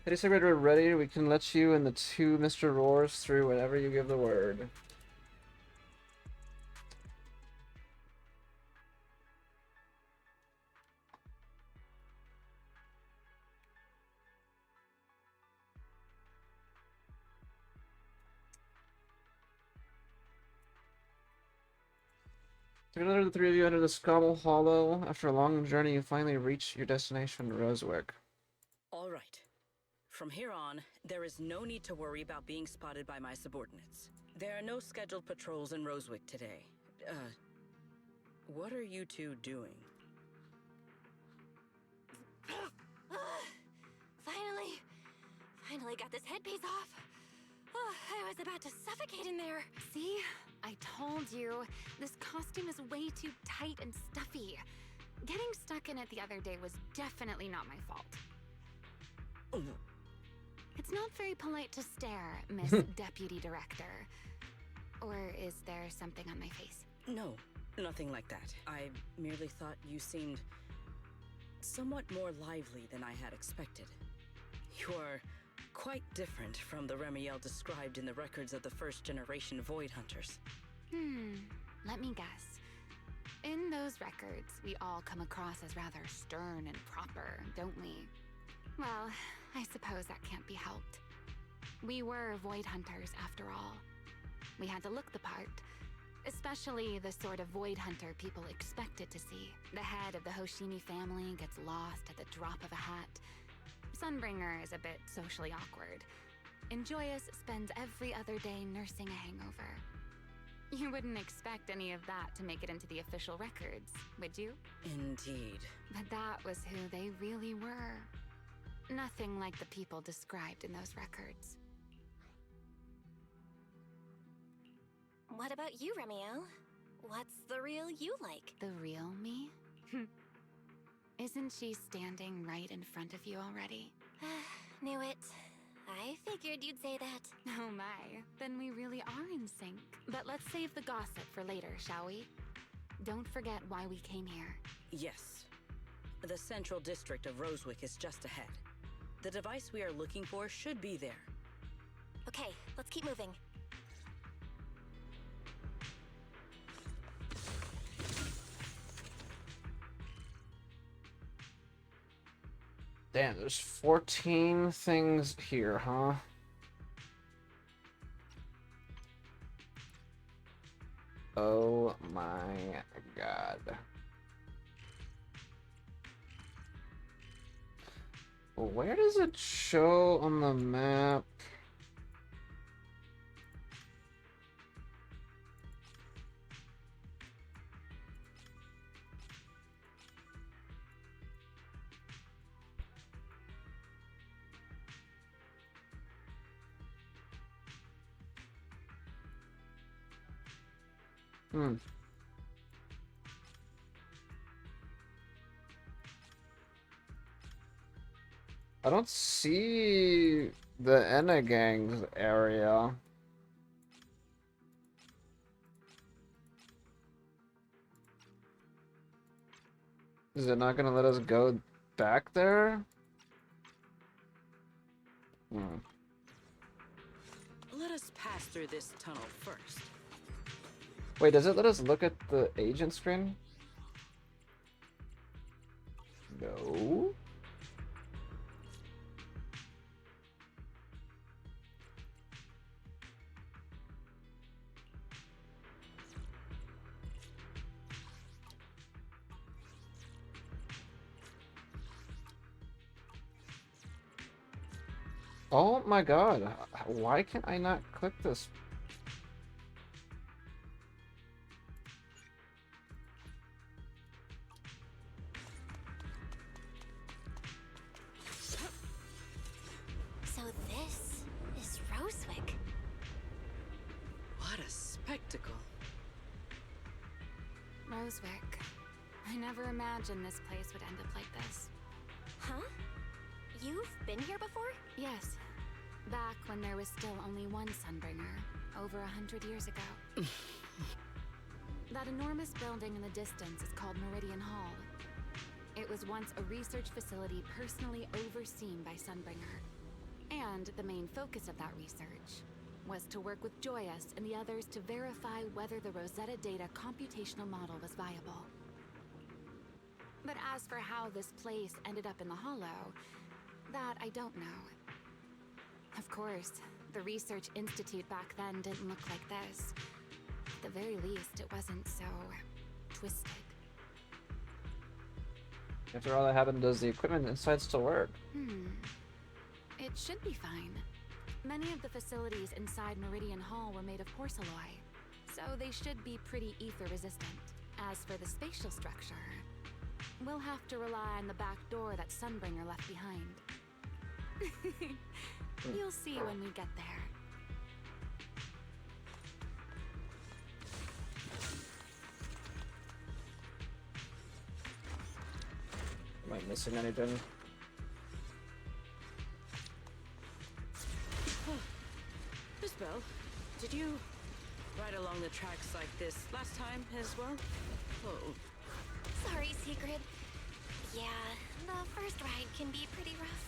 Lady Secret, we're ready. We can let you and the two Mr. Roars through whenever you give the word. Together, the three of you enter the Scobble Hollow. After a long journey, you finally reach your destination, Rosewick. All right. From here on, there is no need to worry about being spotted by my subordinates. There are no scheduled patrols in Rosewick today. What are you two doing? Finally got this headpiece off. Oh, I was about to suffocate in there. See? I told you. This costume is way too tight and stuffy. Getting stuck in it the other day was definitely not my fault. It's not very polite to stare, Miss Deputy Director. Or is there something on my face? No, nothing like that. I merely thought you seemed somewhat more lively than I had expected. You are quite different from the Remiel described in the records of the first-generation Void Hunters. Let me guess. In those records, we all come across as rather stern and proper, don't we? Well, I suppose that can't be helped. We were Void Hunters, after all. We had to look the part, especially the sort of Void Hunter people expected to see. The head of the Hoshimi family gets lost at the drop of a hat. Sunbringer is a bit socially awkward. And Joyous spends every other day nursing a hangover. You wouldn't expect any of that to make it into the official records, would you? Indeed. But that was who they really were. Nothing like the people described in those records. What about you, Remiel? What's the real you like? The real me? Isn't she standing right in front of you already? Knew it. I figured you'd say that. Oh my, then we really are in sync. But let's save the gossip for later, shall we? Don't forget why we came here. Yes. The central district of Rosewick is just ahead. The device we are looking for should be there. Okay, let's keep moving. Damn, there's 14 things here, huh? Oh my god. Where does it show on the map? I don't see the Enna Gang's area. Is it not gonna let us go back there? Let us pass through this tunnel first. Wait, does it let us look at the agent screen? No. Oh my god, why can I not click this? Rosewick. I never imagined this place would end up like this. Huh? You've been here before? Yes. Back when there was still only one Sunbringer, over 100 years ago. That enormous building in the distance is called Meridian Hall. It was once a research facility personally overseen by Sunbringer. And the main focus of that research was to work with Joyous and the others to verify whether the Rosetta Data computational model was viable. But as for how this place ended up in the Hollow, that I don't know. Of course, the Research Institute back then didn't look like this. At the very least, it wasn't so twisted. After all that happened, does the equipment inside still work? It should be fine. Many of the facilities inside Meridian Hall were made of porcelain, so they should be pretty ether resistant. As for the spatial structure, we'll have to rely on the back door that Sunbringer left behind. You'll see when we get there. Am I missing anything? Miss Bell, did you ride along the tracks like this last time as well? Oh. Sorry, Secret. Yeah, the first ride can be pretty rough.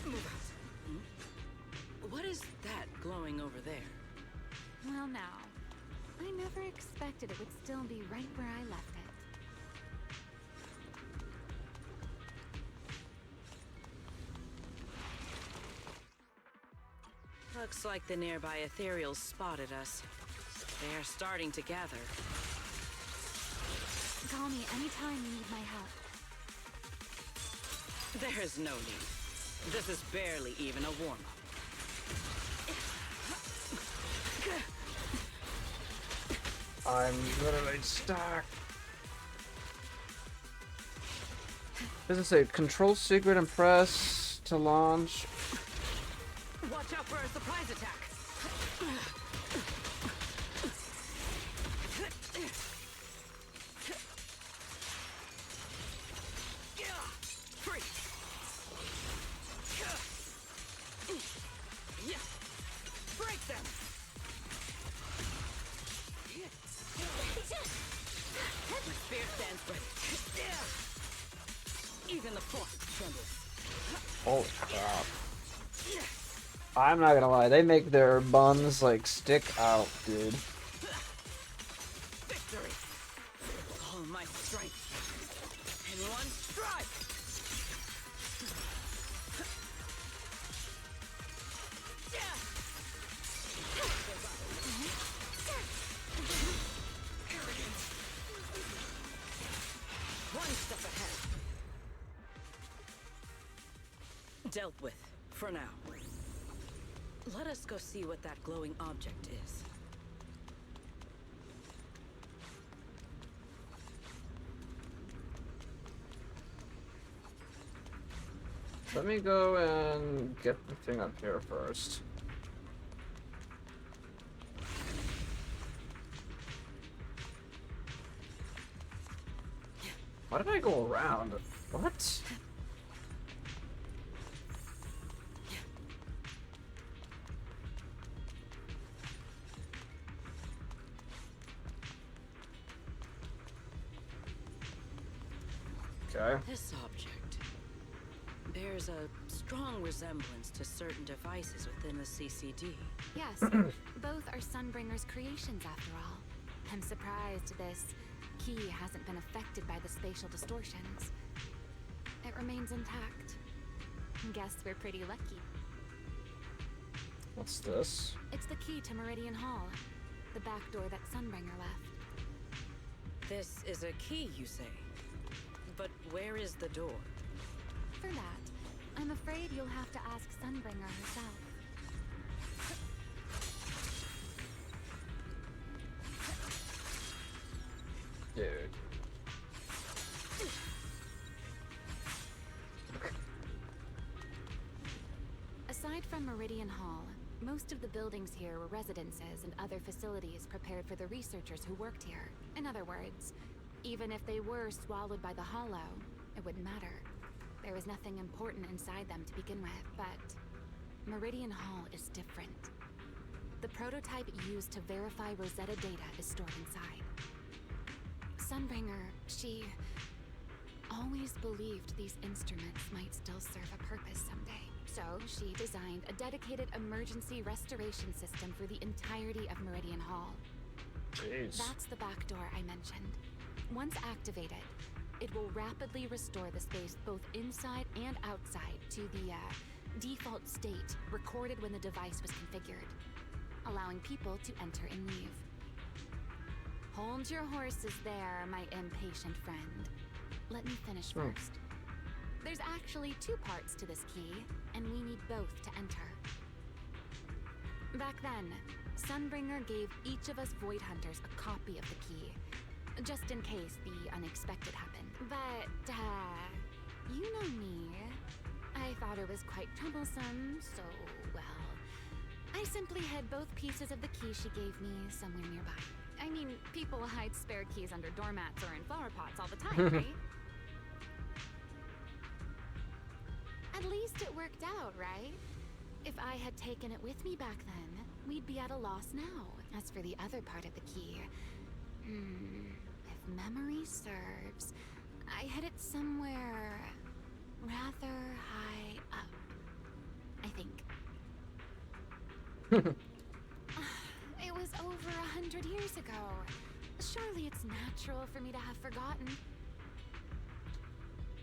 Move out. What is that glowing over there? Well now, I never expected it would still be right where I left it. Looks like the nearby ethereals spotted us. They are starting to gather. Call me anytime you need my help. There is no need. This is barely even a warm-up. I'm literally stuck. Does it say control secret and press to launch? Watch out for a surprise attack. Free. Break them. My spear stands ready. Even the force trembles. Holy crap. I'm not gonna lie, they make their buns like stick out, dude. Victory! All my strength in one stride! One step ahead. Dealt with, for now. Let us go see what that glowing object is. Let me go and get the thing up here first. Why did I go around? What? Okay. This object bears a strong resemblance to certain devices within the CCD. Yes, both are Sunbringer's creations after all. I'm surprised this key hasn't been affected by the spatial distortions. It remains intact. Guess we're pretty lucky. What's this? It's the key to Meridian Hall, the back door that Sunbringer left. This is a key, you say? But where is the door? For that, I'm afraid you'll have to ask Sunbringer herself. Dude. Aside from Meridian Hall, Most of the buildings here were residences and other facilities prepared for the researchers who worked here. In other words, even if they were swallowed by the Hollow, it wouldn't matter. There was nothing important inside them to begin with, but Meridian Hall is different. The prototype used to verify Rosetta data is stored inside. Sunbringer, she always believed these instruments might still serve a purpose someday. So she designed a dedicated emergency restoration system for the entirety of Meridian Hall. Jeez. That's the back door I mentioned. Once activated, it will rapidly restore the space both inside and outside to the default state recorded when the device was configured, allowing people to enter and leave. Hold your horses there, my impatient friend. Let me finish first. There's actually two parts to this key, and we need both to enter. Back then, Sunbringer gave each of us Void Hunters a copy of the key, just in case the unexpected happened. But, you know me. I thought it was quite troublesome, so, well, I simply hid both pieces of the key she gave me somewhere nearby. I mean, people hide spare keys under doormats or in flower pots all the time, right? At least it worked out, right? If I had taken it with me back then, we'd be at a loss now. As for the other part of the key, if memory serves, I hid it somewhere rather high up, I think. It was over 100 years ago. Surely it's natural for me to have forgotten.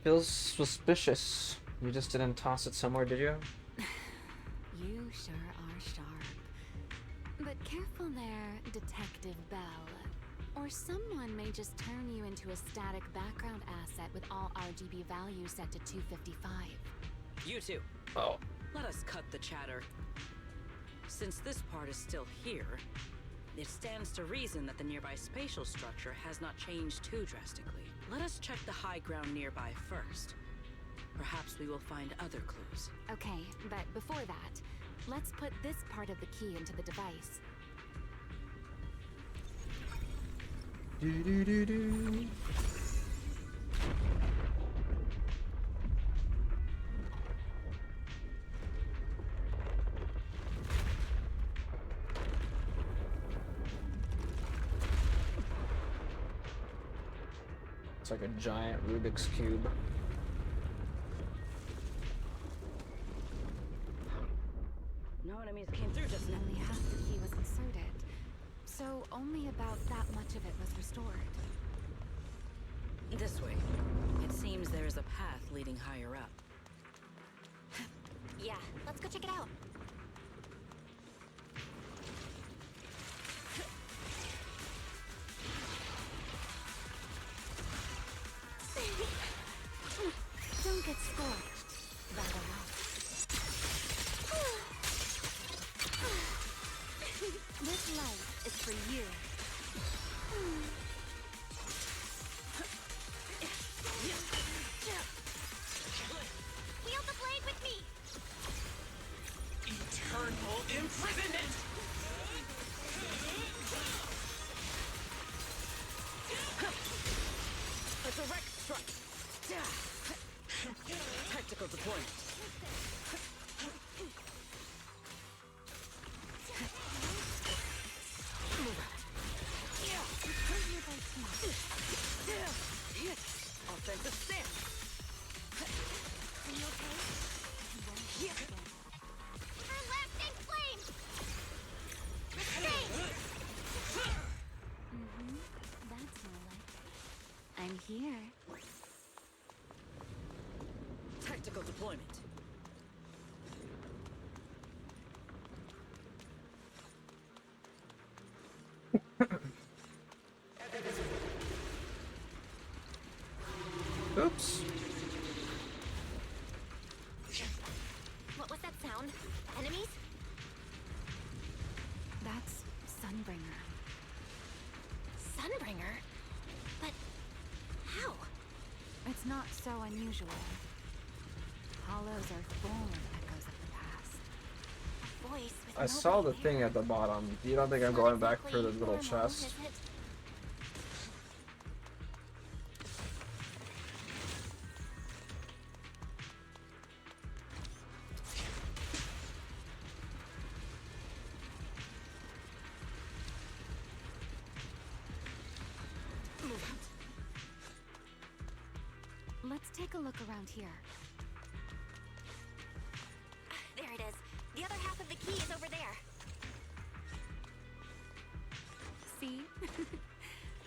Feels suspicious. You just didn't toss it somewhere, did you? You sure are sharp. But careful there, Detective Bell. Or someone may just turn you into a static background asset with all RGB values set to 255. You two. Oh. Let us cut the chatter. Since this part is still here, it stands to reason that the nearby spatial structure has not changed too drastically. Let us check the high ground nearby first. Perhaps we will find other clues. Okay, but before that, let's put this part of the key into the device. Do-do-do-do. It's like a giant Rubik's Cube. No enemies came through just now. Only half the key was inserted, so only about that much of it was restored. This way. It seems there is a path leading higher up. Yeah, let's go check it out. Don't get scorched. That'll help. This light is for you. Wield the blade with me! Eternal imprisonment! A direct strike! Tactical deployment. Offensive stance. Are you okay? Her lasting flame! Restraint! That's more like it. I'm here. Tactical deployment. Oops. What was that sound? Enemies? That's Sunbringer. Sunbringer? But how? It's not so unusual. Hollows are full of echoes of the past. voice with I saw the nobody thing there. at the bottom. You don't think I'm It's not going back for the exactly little normal, chest? is it? Let's take a look around here. There it is. The other half of the key is over there. See?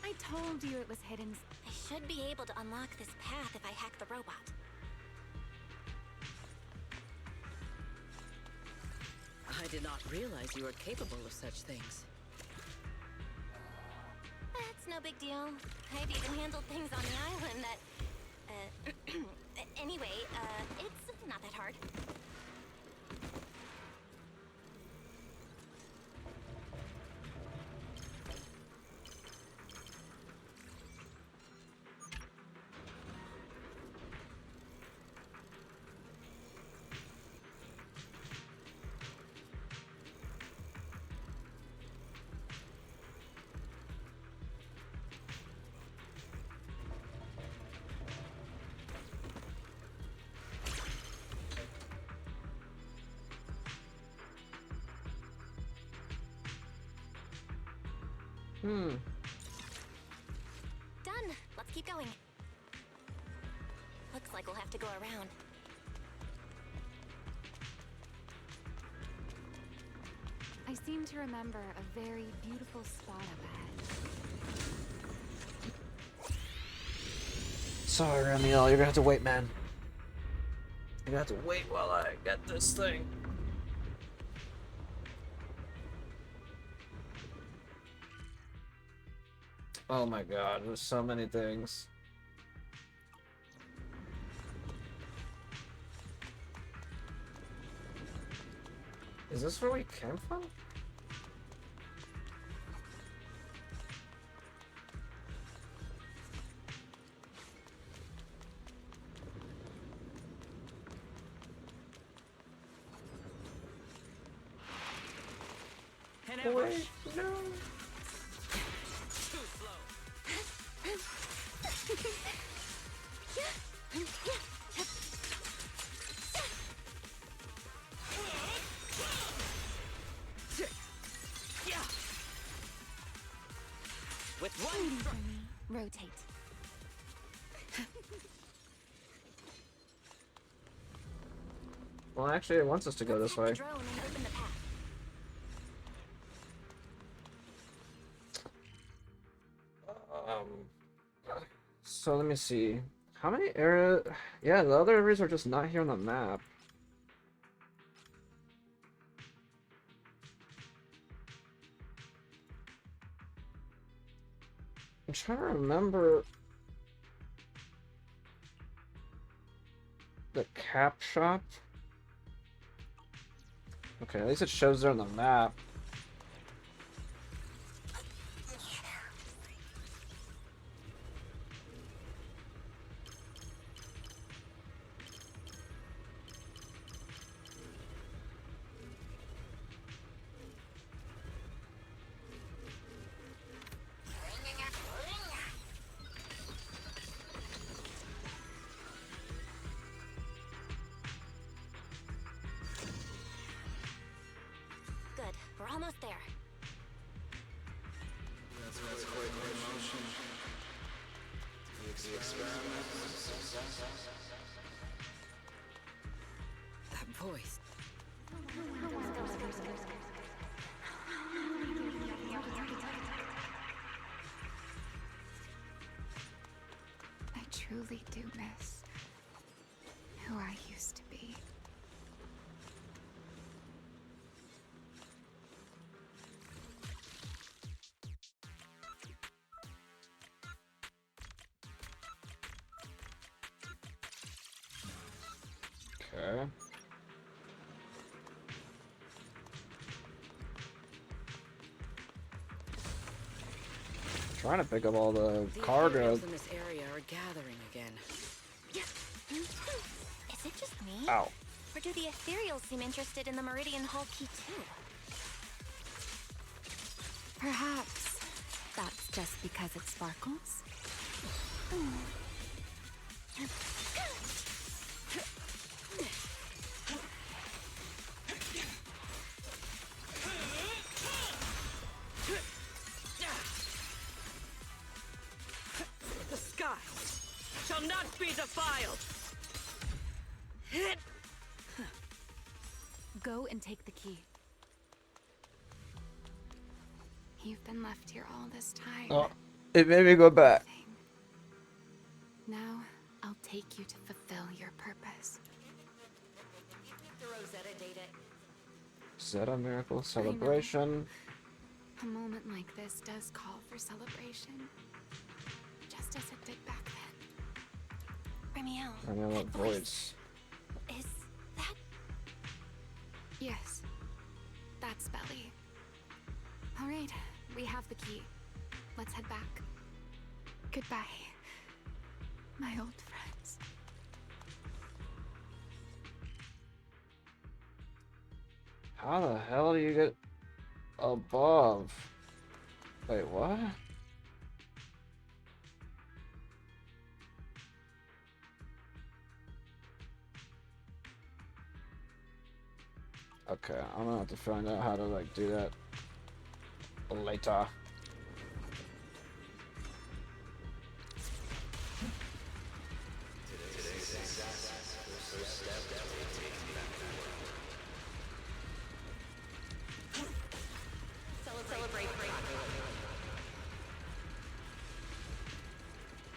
I told you it was hidden. I should be able to unlock this path if I hack the robot. I did not realize you were capable of such things. That's no big deal. I've even handled things on the island that... anyway, it's not that hard. Hmm. Done. Let's keep going. Looks like we'll have to go around. I seem to remember a very beautiful spot up ahead. Sorry, Ramiel, you're gonna have to wait, man. You're gonna have to wait while I get this thing. Oh my god, there's so many things. Is this where we came from? Wait, no. With one strike. Rotate. Well, actually, it wants us to go this way. Drone and open the path. So let me see. How many areas? Yeah, the other areas are just not here on the map. I'm trying to remember the cap shop. Okay, at least it shows there on the map. Good. We're almost there. That's quite the emotion. The experiment was a success. That voice. I truly do miss who I used to be. Okay. Trying to pick up all the cargo. Ethereals in this area are gathering again. Is it just me? Ow. Or do the ethereals seem interested in the Meridian Hall key too? Perhaps that's just because it sparkles? The sky shall not be defiled! Go and take the key. You've been left here all this time. Oh, it made me go back. Now, I'll take you to fulfill your purpose. The Rosetta data. Zeta Miracle Celebration. A moment like this does call for celebration. Just as it did back then. Remiel. I know that voice. Is that... Yes. That's Belly. Alright, we have the key. Let's head back. Goodbye, my old friends. How the hell do you get above? Wait, what? Okay, I'm gonna have to find out how to like do that later. Celebrate.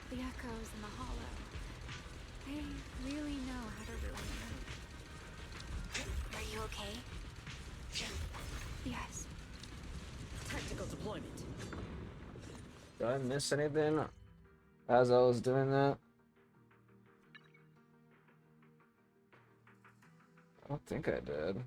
The echoes in the hollow. They really know how to ruin you. Are you okay? Yes. Tactical deployment. Did I miss anything as I was doing that? I don't think I did.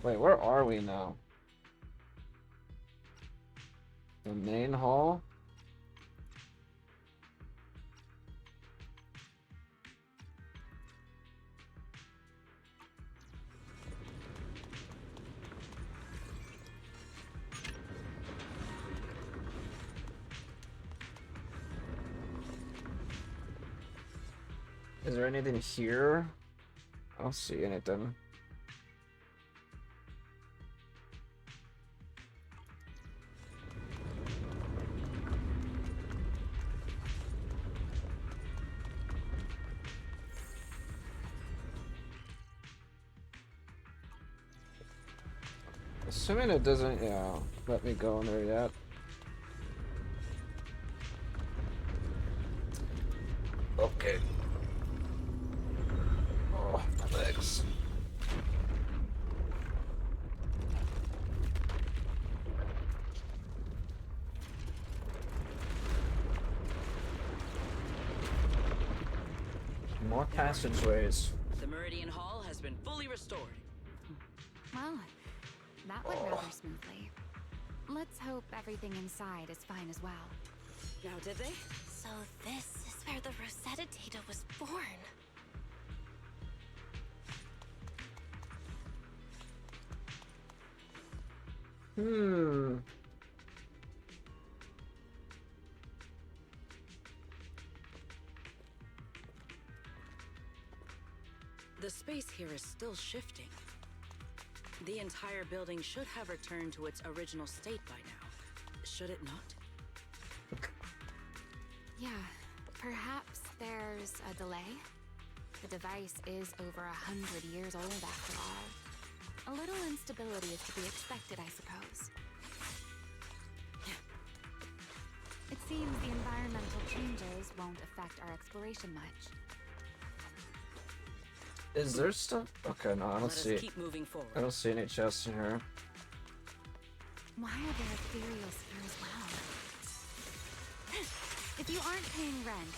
Wait, where are we now? The main hall? Is there anything here? I don't see anything. Assuming it doesn't, yeah, let me go in there yet. Okay. Oh, my legs. More passageways. The Meridian Hall has been fully restored. Well, that went rather smoothly. Let's hope everything inside is fine as well. Now, did they? So this is where the Rosetta data was born. The space here is still shifting. The entire building should have returned to its original state by now. Should it not? Yeah, perhaps there's a delay. The device is over 100 years old after all. A little instability is to be expected, I suppose. It seems the environmental changes won't affect our exploration much. Is there stuff? Okay, no, I don't Let us see. keep moving forward. I don't see any chests in here. Why are there ethereals here as well? If you aren't paying rent,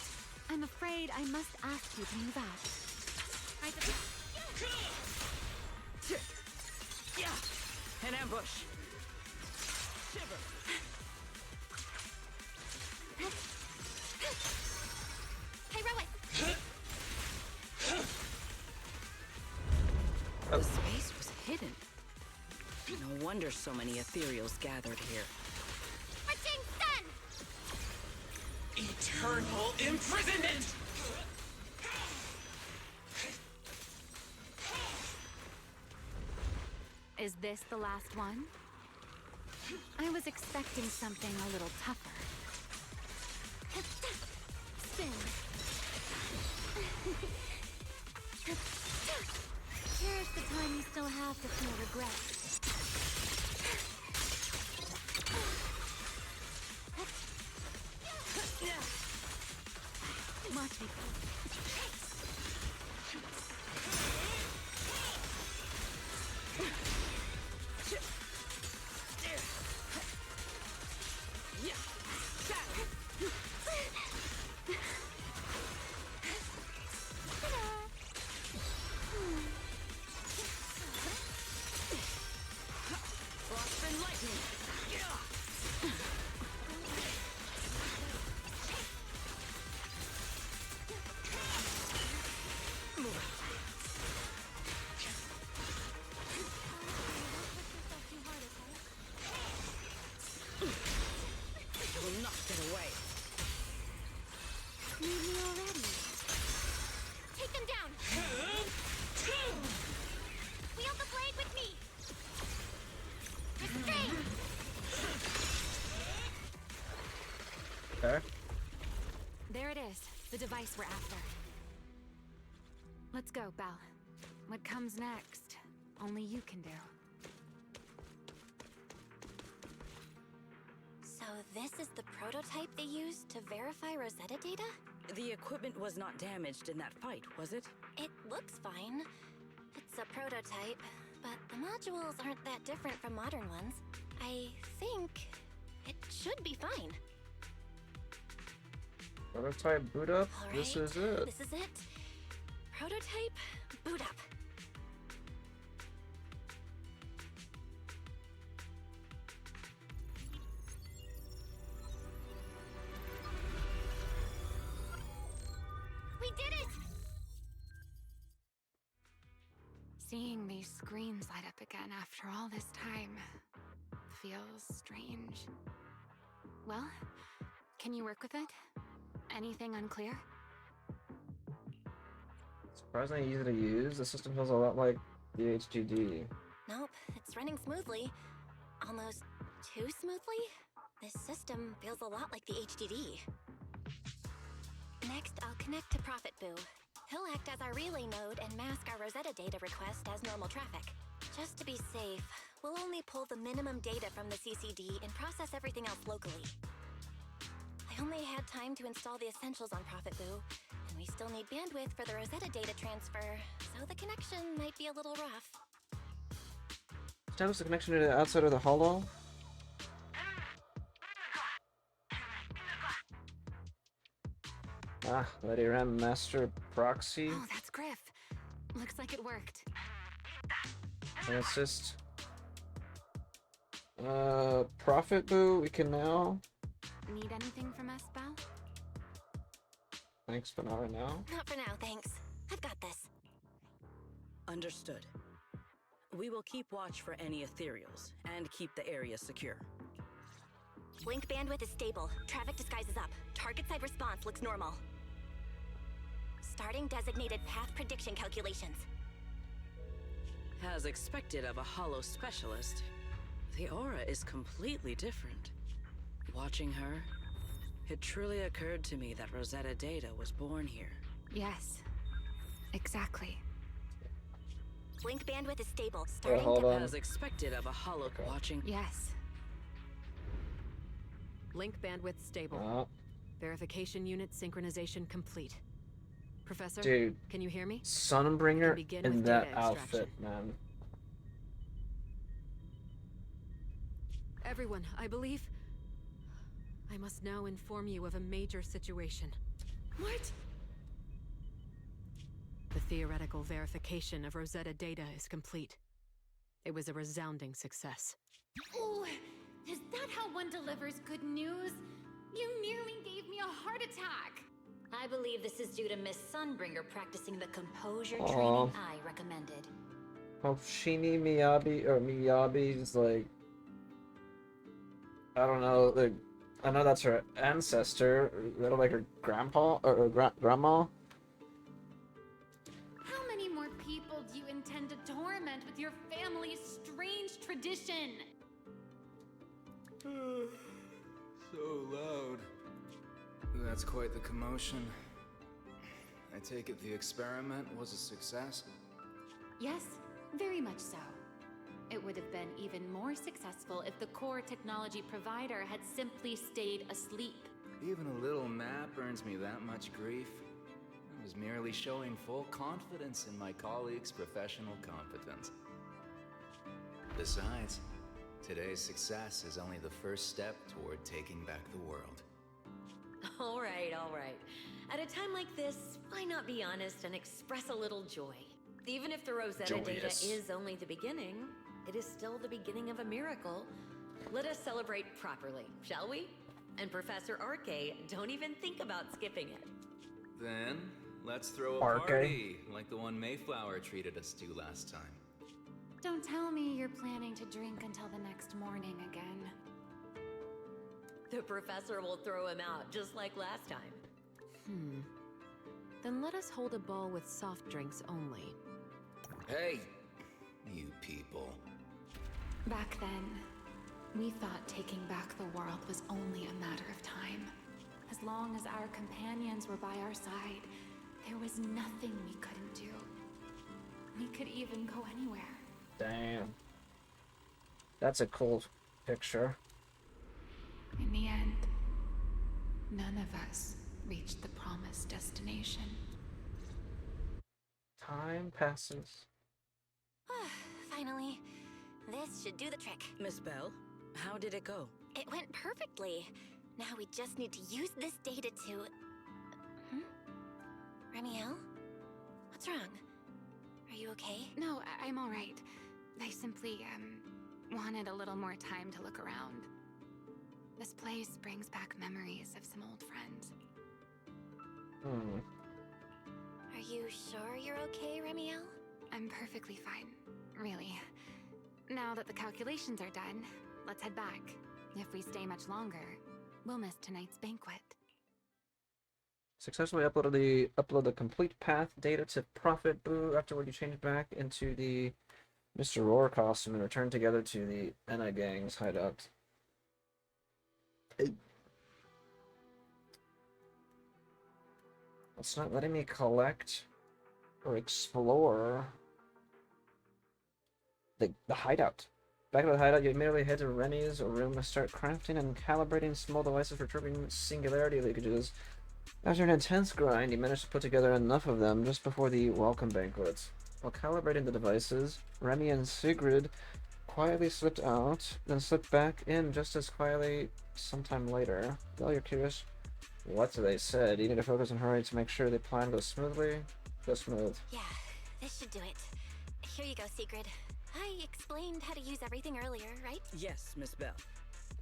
I'm afraid I must ask you to move out. Yeah! An ambush! Shiver! Heroic! The space was hidden. No wonder so many ethereals gathered here. Marching sun! Eternal imprisonment! Is this the last one? I was expecting something a little tougher. Spin. Cherish the time you still have to feel regret. Watch me. Will not get away. Need me already. Take them down! Wield the blade with me! Restrain! Okay. There it is, the device we're after. Let's go, Belle. What comes next, only you can do. So this is the prototype they used to verify Rosetta data? The equipment was not damaged in that fight, was it? It looks fine. It's a prototype, but the modules aren't that different from modern ones. I think it should be fine. Prototype boot up. All This right, is it. This is it. Prototype boot up. We did it! Seeing these screens light up again after all this time feels strange. Well, can you work with it? Anything unclear? Surprisingly easy to use. The system feels a lot like the HDD. Nope, it's running smoothly. Almost too smoothly? This system feels a lot like the HDD. Next, I'll connect to Prophet Boo. He'll act as our relay node and mask our Rosetta data request as normal traffic. Just to be safe, we'll only pull the minimum data from the CCD and process everything else locally. I only had time to install the essentials on Prophet Boo, and we still need bandwidth for the Rosetta data transfer, so the connection might be a little rough. Establish the connection to the outside of the holo. Ah, Lady Ram Master Proxy. Oh, that's Griff. Looks like it worked. And assist. Prophet Boo, we can now. Need anything from us, Belle? Thanks, but not right now. Not for now, thanks. I've got this. Understood. We will keep watch for any ethereals and keep the area secure. Link bandwidth is stable. Traffic disguise is up. Target side response looks normal. Starting designated path prediction calculations. As expected of a holo specialist, the aura is completely different. Watching her, it truly occurred to me that Rosetta Data was born here. Yes, exactly. Link bandwidth is stable. Starting hold on. As expected of a holo watching. Yes. Link bandwidth stable. Oh. Verification unit synchronization complete. Professor, Dude, can you hear me? Sunbringer Begin in with that data outfit, extraction. man. Everyone, I believe I must now inform you of a major situation. What? The theoretical verification of Rosetta data is complete. It was a resounding success. Ooh, is that how one delivers good news? You nearly gave me a heart attack. I believe this is due to Miss Sunbringer practicing the composure Aw. training I recommended. Hoshimi Miyabi's like, I don't know, like, I know that's her ancestor, that like her grandpa or grandma. How many more people do you intend to torment with your family's strange tradition? So loud. That's quite the commotion. I take it the experiment was a success? Yes, very much so. It would have been even more successful if the core technology provider had simply stayed asleep. Even a little nap earns me that much grief. I was merely showing full confidence in my colleagues' professional competence. Besides, today's success is only the first step toward taking back the world. All right, all right. At a time like this, why not be honest and express a little joy? Even if the Rosetta data Joyous. is only the beginning, it is still the beginning of a miracle. Let us celebrate properly, shall we? And Professor Arke, don't even think about skipping it. Then, let's throw a Arke. party like the one Mayflower treated us to last time. Don't tell me you're planning to drink until the next morning again. The professor will throw him out just like last time. Then let us hold a ball with soft drinks only. Hey, you people. Back then, we thought taking back the world was only a matter of time. As long as our companions were by our side, there was nothing we couldn't do. We could even go anywhere. Damn. That's a cool picture. In the end, none of us reached the promised destination. Time passes. Finally, this should do the trick. Miss Bell, how did it go? It went perfectly. Now we just need to use this data to... Remiel? What's wrong? Are you okay? No, I'm all right. I simply, wanted a little more time to look around. This place brings back memories of some old friends. Are you sure you're okay, Remiel? I'm perfectly fine, really. Now that the calculations are done, let's head back. If we stay much longer, we'll miss tonight's banquet. Successfully upload the complete path data to Prophet Boo. Afterward, you change back into the Mr. Roar costume and return together to the Enna Gang's hideout. It's not letting me collect or explore the hideout. Back at the hideout, you immediately head to Rennie's room to start crafting and calibrating small devices for tripping singularity leakages. After an intense grind, you managed to put together enough of them just before the welcome banquet. While calibrating the devices, Remy and Sigrid quietly slipped out, then slipped back in just as quietly sometime later. Well, you're curious what they said. You need to focus and hurry to make sure the plan goes smoothly. Go smooth. Yeah, this should do it. Here you go, Sigrid. I explained how to use everything earlier, right? Yes, Miss Bell.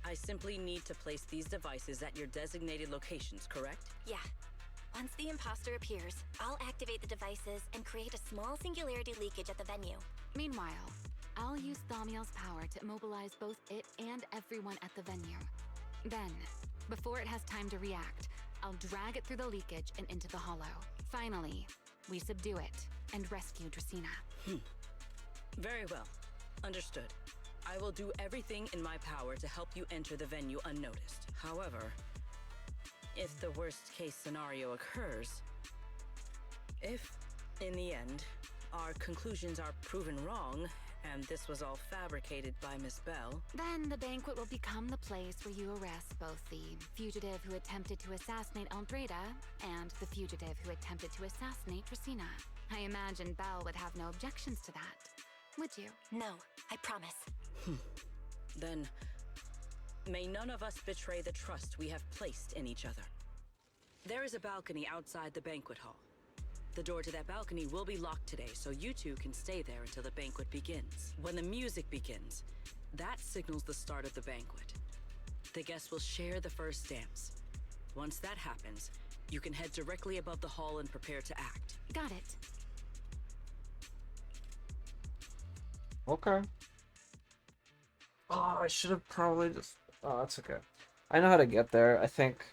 I simply need to place these devices at your designated locations, correct? Yeah. Once the imposter appears, I'll activate the devices and create a small singularity leakage at the venue. Meanwhile, I'll use Thaumiel's power to immobilize both it and everyone at the venue. Then, before it has time to react, I'll drag it through the leakage and into the hollow. Finally, we subdue it and rescue Dracaena. Very well. Understood. I will do everything in my power to help you enter the venue unnoticed. However, if the worst case scenario occurs, if, in the end, our conclusions are proven wrong, and this was all fabricated by Miss Bell, Then the banquet will become the place where you arrest both the fugitive who attempted to assassinate Aldreda and the fugitive who attempted to assassinate Dracaena. I imagine Belle would have no objections to that. Would you? No, I promise. Then, May none of us betray the trust we have placed in each other. There is a balcony outside the banquet hall. The door to that balcony will be locked today, so you two can stay there until the banquet begins. When the music begins, that signals the start of the banquet. The guests will share the first dance. Once that happens, you can head directly above the hall and prepare to act. Got it. Okay. Oh, I should have probably just... Oh, that's okay. I know how to get there, I think.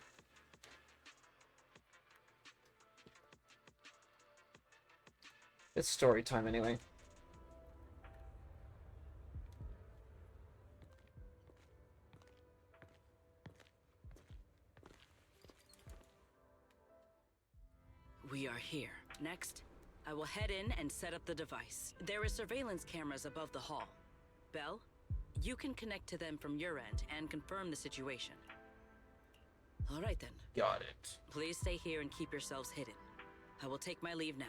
It's story time anyway. We are here. Next, I will head in and set up the device. There are surveillance cameras above the hall. Belle, you can connect to them from your end and confirm the situation. All right then. Got it. Please stay here and keep yourselves hidden. I will take my leave now.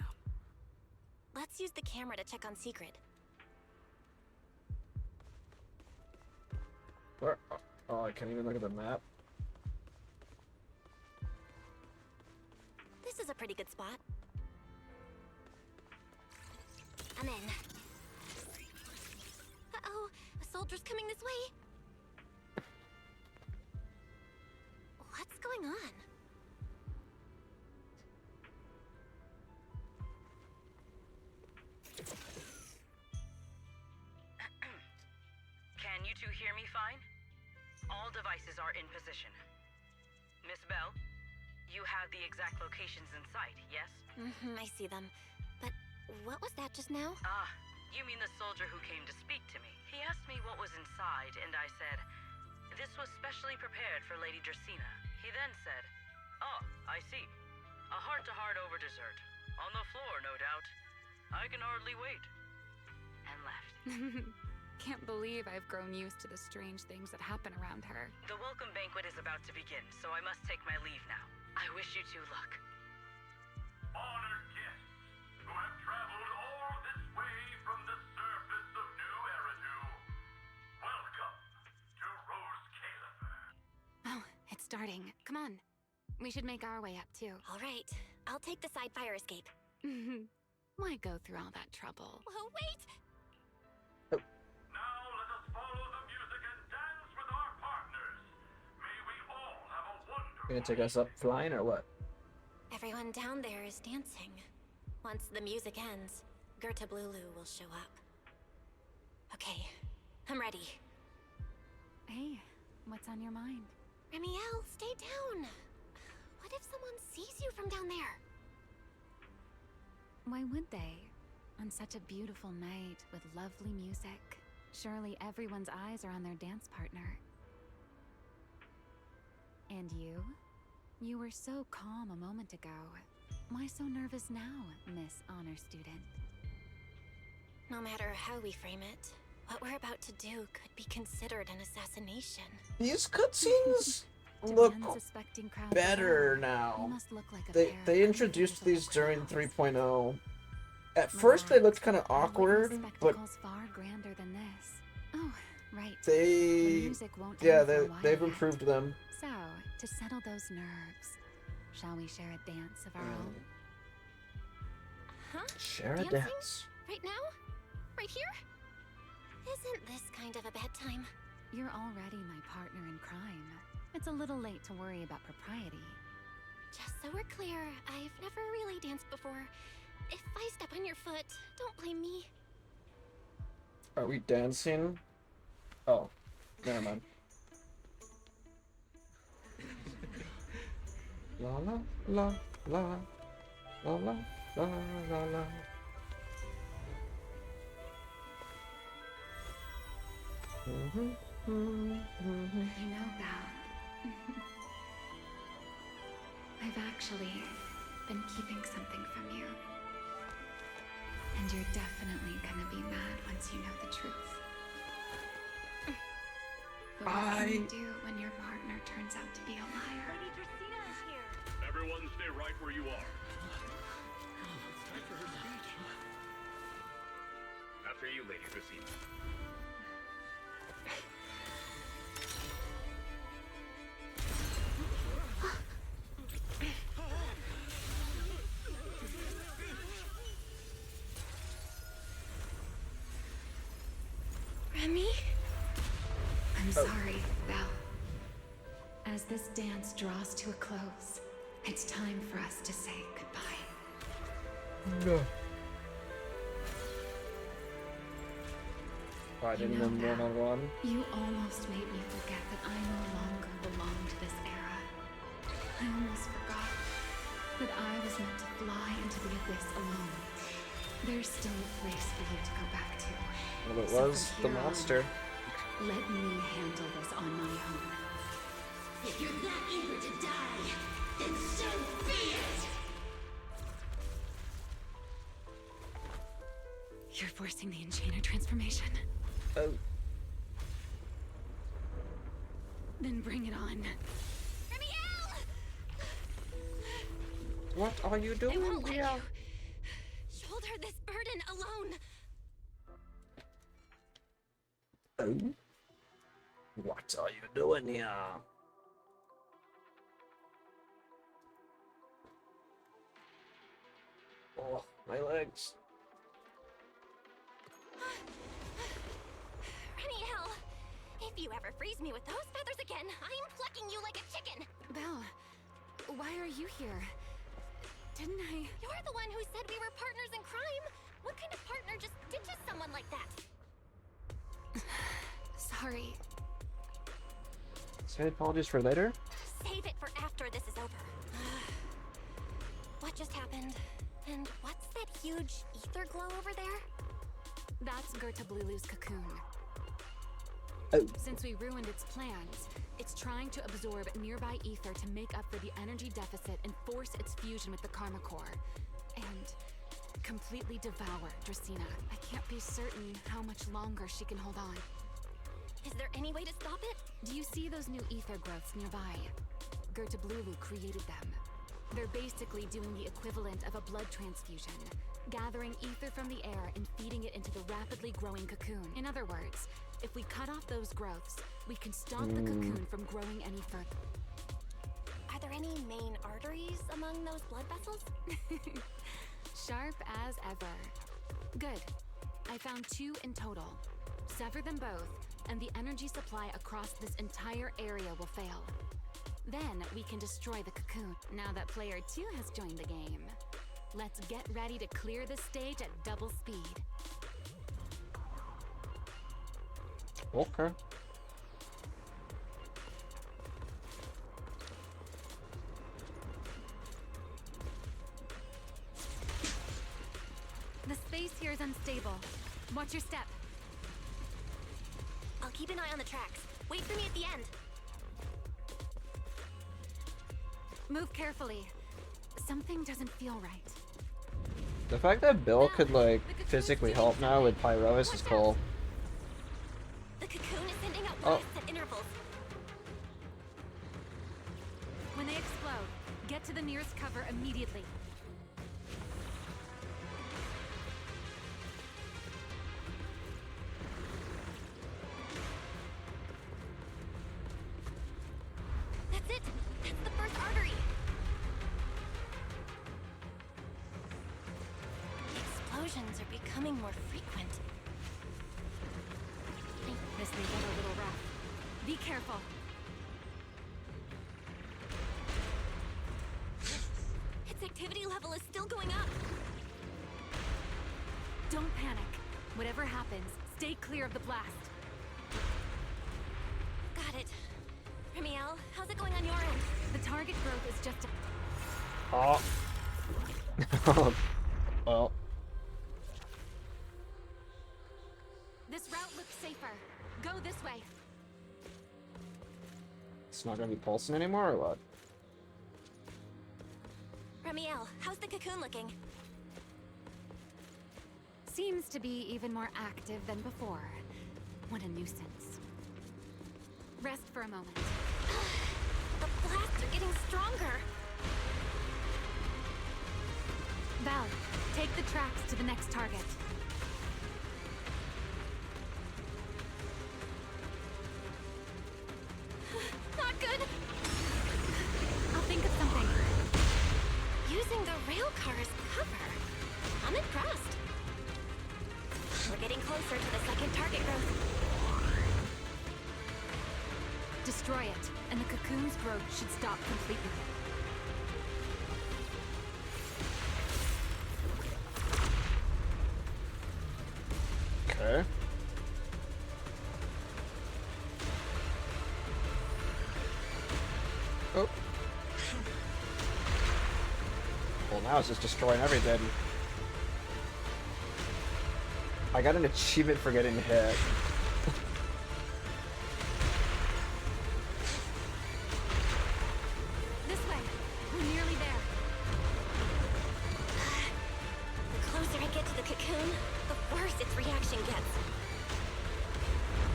Let's use the camera to check on Secret. Where? Oh, I can't even look at the map. This is a pretty good spot. I'm in. Uh-oh, a soldier's coming this way. What's going on? Can you two hear me fine? All devices are in position. Miss Bell, you have the exact locations in sight, yes? I see them. But what was that just now? Ah, you mean the soldier who came to speak to me. He asked me what was inside, and I said, this was specially prepared for Lady Dracena. He then said, oh, I see. A heart-to-heart over dessert. On the floor, no doubt. I can hardly wait. And left. Can't believe I've grown used to the strange things that happen around her. The welcome banquet is about to begin, so I must take my leave now. I wish you two luck. Honored guests who have traveled all this way from the surface of New Eridu, welcome to Rose Califer. Oh, it's starting. Come on. We should make our way up, too. All right. I'll take the side fire escape. Why go through all that trouble? Oh, wait! Now let us follow the music and dance with our partners. May we all have a wonderful... You gonna take us up flying or what? Everyone down there is dancing. Once the music ends, Gerta Blulu will show up. Okay, I'm ready. Hey, what's on your mind? Remiel, stay down. What if someone sees you from down there? Why would they? On such a beautiful night with lovely music. Surely everyone's eyes are on their dance partner. And you? You were so calm a moment ago. Why so nervous now, Miss Honor Student? No matter how we frame it, what we're about to do could be considered an assassination. These cutscenes To look the unsuspecting crowd better below, now. you must look like a They pair they of introduced these during 3.0. At Relax. first they looked kind of Our awkward, witness but spectacle's far grander than this. Oh, right. The they music won't yeah end for a while they've yet. improved them. So, to settle those nerves, shall we share a dance of our own? Huh? Share a Dancing? dance. Right now? Right here? Isn't this kind of a bad time? You're already my partner in crime. It's a little late to worry about propriety. Just so we're clear, I've never really danced before. If I step on your foot, don't blame me. Are we dancing? Oh, never mind. La la la la la la la la la. You know, Val, I've actually been keeping something from you. And you're definitely gonna be mad once you know the truth. But what can you do when your partner turns out to be a liar? Lady Dracena is here. Everyone stay right where you are. It's time for her speech. After you, Lady Dracena. Remy? I'm sorry, Belle. As this dance draws to a close, it's time for us to say goodbye. No. I didn't You know, even run on one. You almost made me forget that I no longer belong to this era. I almost forgot that I was meant to fly into the abyss alone. There's still a place for you to go back to. Well, it So was from the here on, monster. let me handle this on my own. If you're that eager to die, then so be it! You're forcing the Enchainer transformation. Oh. Then bring it on. What are you doing? I won't let you shoulder this burden alone. Oh. What are you doing here? Oh, my legs. Remiel, if you ever freeze me with those feathers again, I'm plucking you like a chicken. Belle, why are you here? Didn't I? You're the one who said we were partners in crime. What kind of partner just ditches someone like that? Sorry. Say apologies for later? Save it for after this is over. What just happened? And what's that huge ether glow over there? That's Gerta Blulu's cocoon. Oh. Since we ruined its plans, it's trying to absorb nearby ether to make up for the energy deficit and force its fusion with the Karma Core. And completely devour Dracena. I can't be certain how much longer she can hold on. Is there any way to stop it? Do you see those new ether growths nearby? Gerta Blulu created them. They're basically doing the equivalent of a blood transfusion, gathering ether from the air and feeding it into the rapidly growing cocoon. In other words, if we cut off those growths, we can stop the cocoon from growing any further. Are there any main arteries among those blood vessels? Sharp as ever. Good. I found 2 in total. Sever them both, and the energy supply across this entire area will fail. Then we can destroy the cocoon. Now that player 2 has joined the game, let's get ready to clear the stage at double speed. Okay. The space here is unstable. Watch your step. I'll keep an eye on the tracks. Wait for me at the end. Move carefully. Something doesn't feel right. The fact that Bill could, like, physically help now with Pyrois is cool. The cocoon is sending out blasts at intervals. When they explode, get to the nearest cover immediately. That's it! That's the first artery! Explosions are becoming more frequent. This may get a little rough. Be careful. Its activity level is still going up. Don't panic. Whatever happens, stay clear of the blast. Got it. Remiel, how's it going on your end? The target growth is just a... Oh. Well. This route looks safer. Go this way. It's not gonna be pulsing anymore, or what? Remiel, how's the cocoon looking? Seems to be even more active than before. What a nuisance. Rest for a moment. The blasts are getting stronger. Val, take the tracks to the next target. Not good. I'll think of something. Using the rail car as cover. I'm impressed. We're getting closer to the second target growth. Destroy it, and the cocoon's growth should stop completely. Okay. Oh. Well, now it's just destroying everything. I got an achievement for getting hit. This way. We're nearly there. The closer I get to the cocoon, the worse its reaction gets.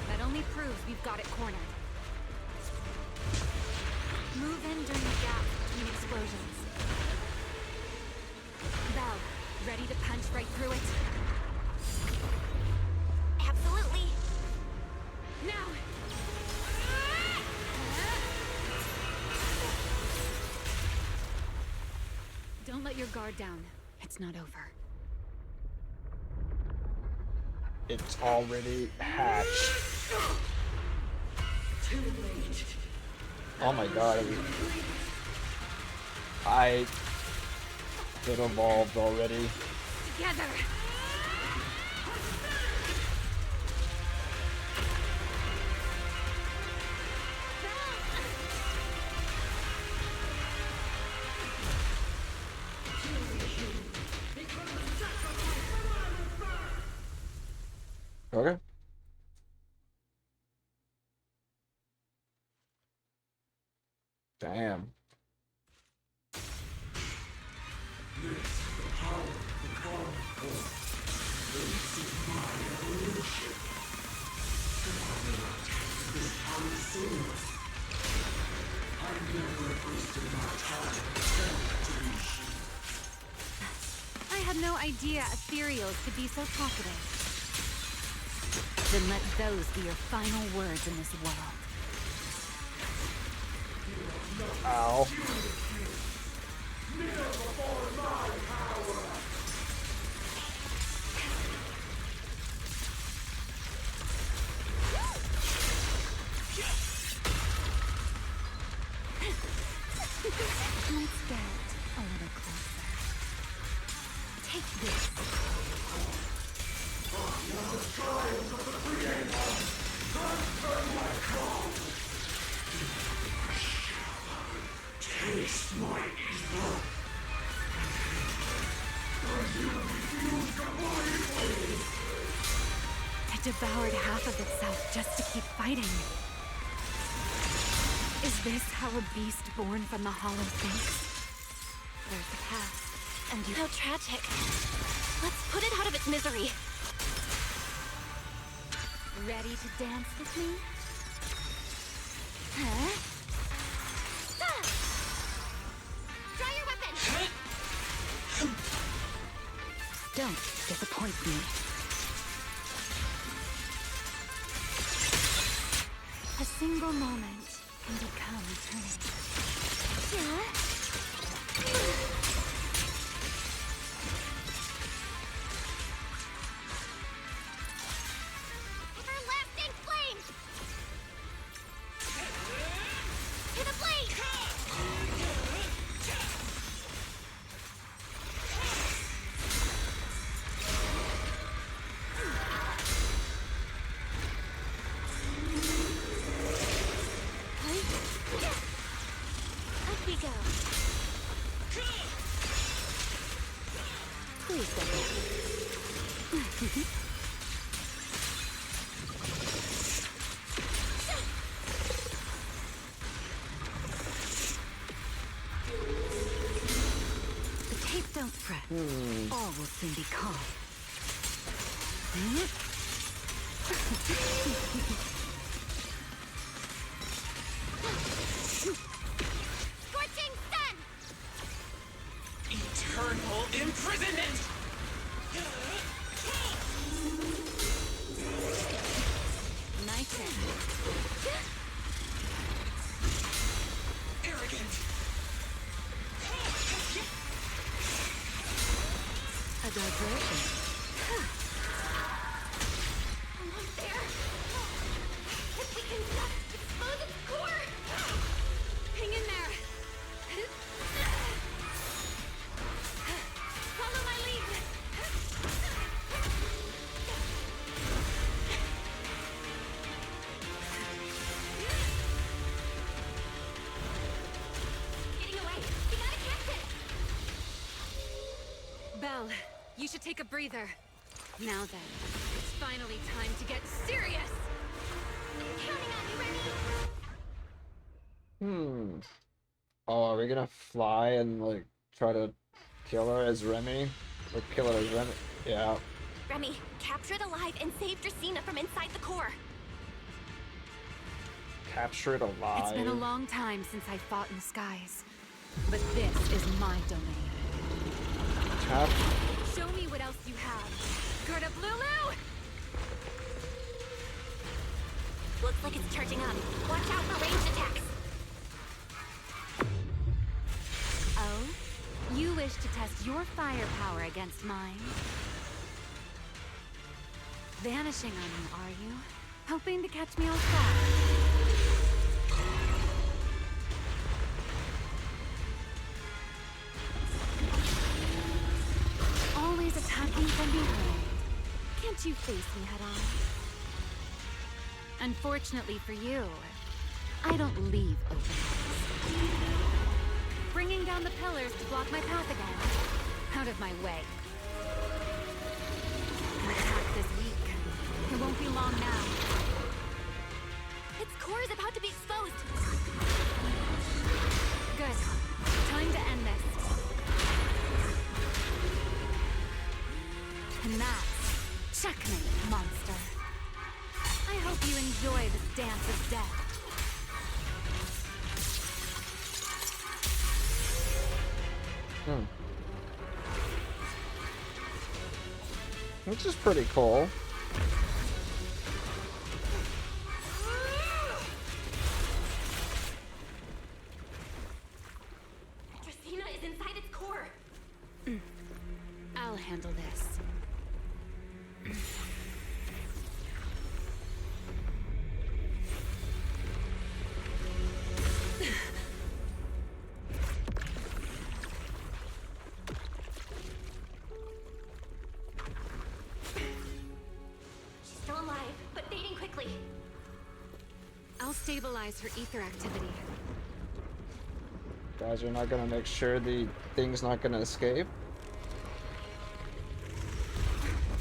That only proves we've got it cornered. Move in during the gap between explosions. Belle, ready to punch right through it? Absolutely. Now! Don't let your guard down. It's not over. It's already hatched. Too late. Oh my god. It evolved already. Together! Okay. Damn. I had no idea ethereals could be so talkative. Then let those be your final words in this world. Ow. Let's get a little closer. Take this. Taste my evil. It devoured half of itself just to keep fighting. Is this how a beast born from the hollow thinks? There's the past, and you... How tragic. Let's put it out of its misery. Ready to dance with me? Huh? Ah! Draw your weapon! Don't disappoint me. A single moment can become eternity. Everlasting flame! To the blade! Up we go. Please go back. The tape don't fret. All will soon be calm. Scorching sun! Eternal imprisonment! My turn. Arrogant! A diversion. Almost there. If we can just expose its core! Belle, you should take a breather. Now then, it's finally time to get serious! Counting on you, Remy! Oh, are we gonna fly and, like, try to kill her as Remy? Or kill her as Remy? Yeah. Remy, capture it alive and save Dracaena from inside the core. Capture it alive. It's been a long time since I fought in the skies. But this is my domain. Show me what else you have. Gerda Blulu! Looks like it's charging up. Watch out for ranged attacks. Oh? You wish to test your firepower against mine? Vanishing on me, are you? Hoping to catch me off guard? Always attacking from behind. Can't you face me head on? Unfortunately for you, I don't leave openings. Bringing down the pillars to block my path again. Out of my way. An attack this week. It won't be long now. Its core is about to be exposed. Good. Time to end this. And that's checkmate, monster. I hope you enjoy this dance of death. Which is pretty cool. Dracaena is inside its core. I'll handle this. She's still alive, but fading quickly. I'll stabilize her ether activity. Guys are not gonna make sure the thing's not gonna escape.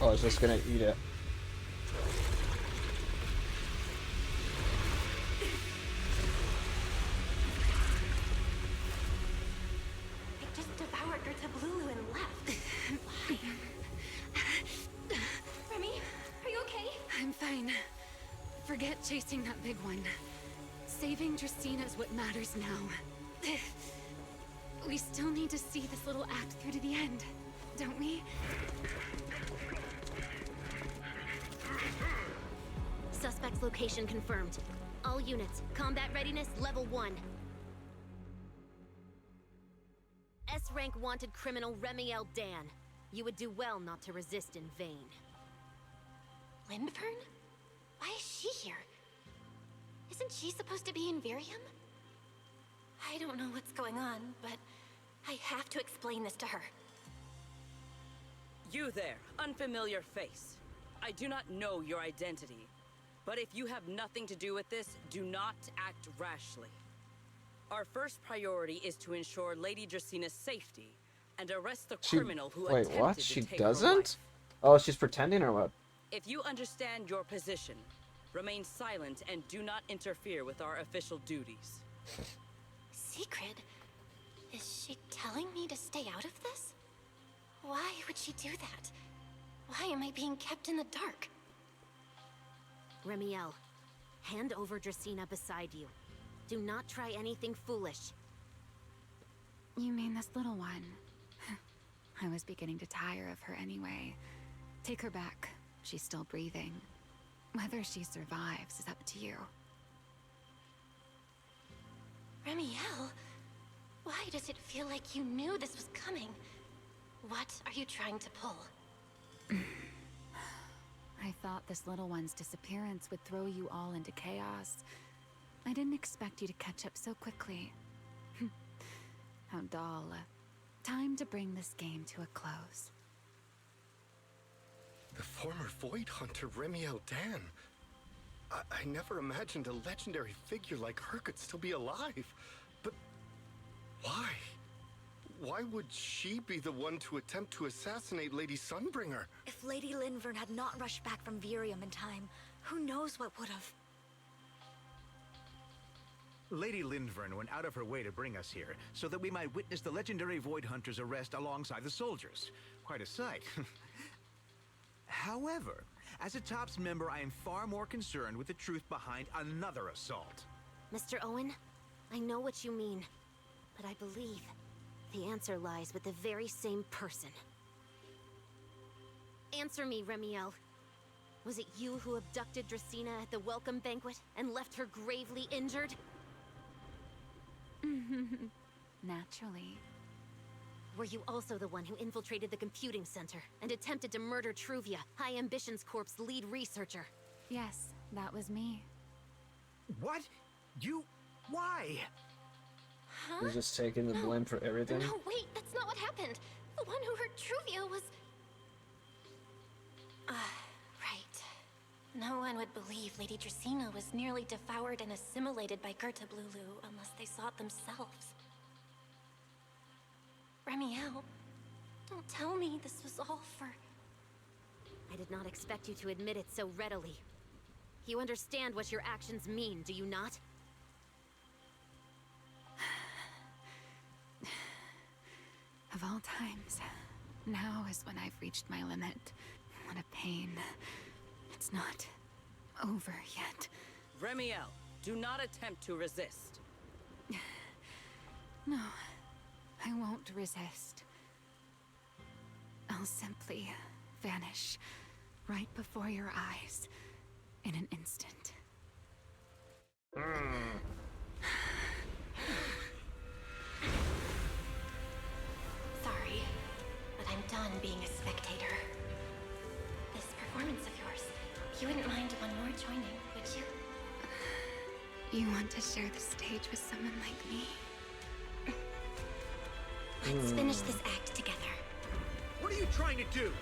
Oh, it's just gonna eat it. It just devoured Gerta Blulu and left. Why? Remy, are you okay? I'm fine. Forget chasing that big one. Saving Dracaena is what matters now. We still need to see this little act through to the end, don't we? Suspect's location confirmed. All units, combat readiness level 1. S-rank wanted criminal Remy L. Dan. You would do well not to resist in vain. Lindfern? Why is she here? Isn't she supposed to be in Virium? I don't know what's going on, but I have to explain this to her. You there, unfamiliar face. I do not know your identity. But if you have nothing to do with this, do not act rashly. Our first priority is to ensure Lady Draceena's safety and arrest the criminal who Wait, attempted what? to She take her doesn't? life. Oh, she's pretending or what? If you understand your position, remain silent and do not interfere with our official duties. Secret? Is she telling me to stay out of this? Why would she do that? Why am I being kept in the dark? Remy L., hand over Dracaena beside you. Do not try anything foolish. You mean this little one? I was beginning to tire of her anyway. Take her back. She's still breathing. Whether she survives is up to you. Remiel, why does it feel like you knew this was coming? What are you trying to pull? I thought this little one's disappearance would throw you all into chaos. I didn't expect you to catch up so quickly. How dull. Time to bring this game to a close. The former Void Hunter Remiel Dan. I never imagined a legendary figure like her could still be alive. But why? Why would she be the one to attempt to assassinate Lady Sunbringer? If Lady Linvern had not rushed back from Virium in time, who knows what would have. Lady Linvern went out of her way to bring us here, so that we might witness the legendary Void Hunter's arrest alongside the soldiers. Quite a sight. However, as a TOPS member, I am far more concerned with the truth behind another assault. Mr. Owen, I know what you mean, but I believe the answer lies with the very same person. Answer me, Remiel. Was it you who abducted Dracena at the welcome banquet and left her gravely injured? Naturally. Were you also the one who infiltrated the computing center and attempted to murder Truvia, High Ambitions Corp's lead researcher? Yes, that was me. What? You? Why? Huh? You're just taking the blame for everything? No, wait, that's not what happened. The one who hurt Truvia was... Right. No one would believe Lady Dracena was nearly devoured and assimilated by Gerta Blulu unless they saw it themselves. Remiel, don't tell me this was all for... I did not expect you to admit it so readily. You understand what your actions mean, do you not? Of all times, now is when I've reached my limit. What a pain. It's not over yet. Remiel, do not attempt to resist. No, I won't resist. I'll simply vanish right before your eyes in an instant. Sorry, but I'm done being a spectator. This performance of yours, you wouldn't mind one more joining, would you? You want to share the stage with someone like me? Let's finish this act together. What are you trying to do?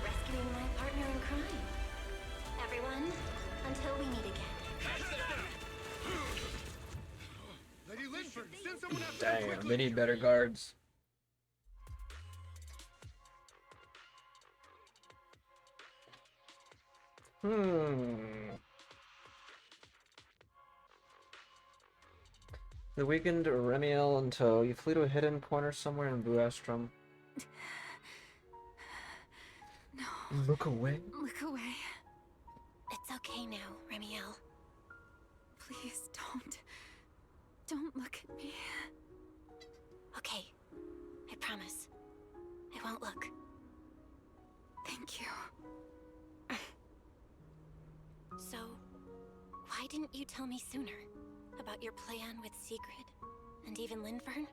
Rescuing my partner in crime. Everyone, until we meet again. Lady Linford, send someone after Damn, they need better guards. The weakened Remiel until you flee to a hidden corner somewhere in Buastrom. No. Look away. Look away. It's okay now, Remiel. Please don't. Don't look at me. Okay. I promise. I won't look. Thank you. So, why didn't you tell me sooner about your plan with Sigrid and even Linfern?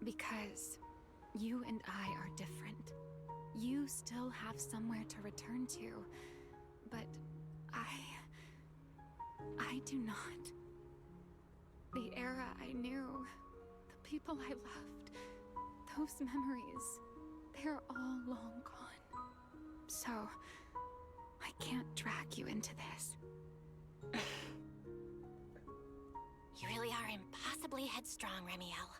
Because you and I are different. You still have somewhere to return to, but I do not. The era I knew, the people I loved, those memories, they're all long gone. So, I can't drag you into this. You really are impossibly headstrong, Remiel.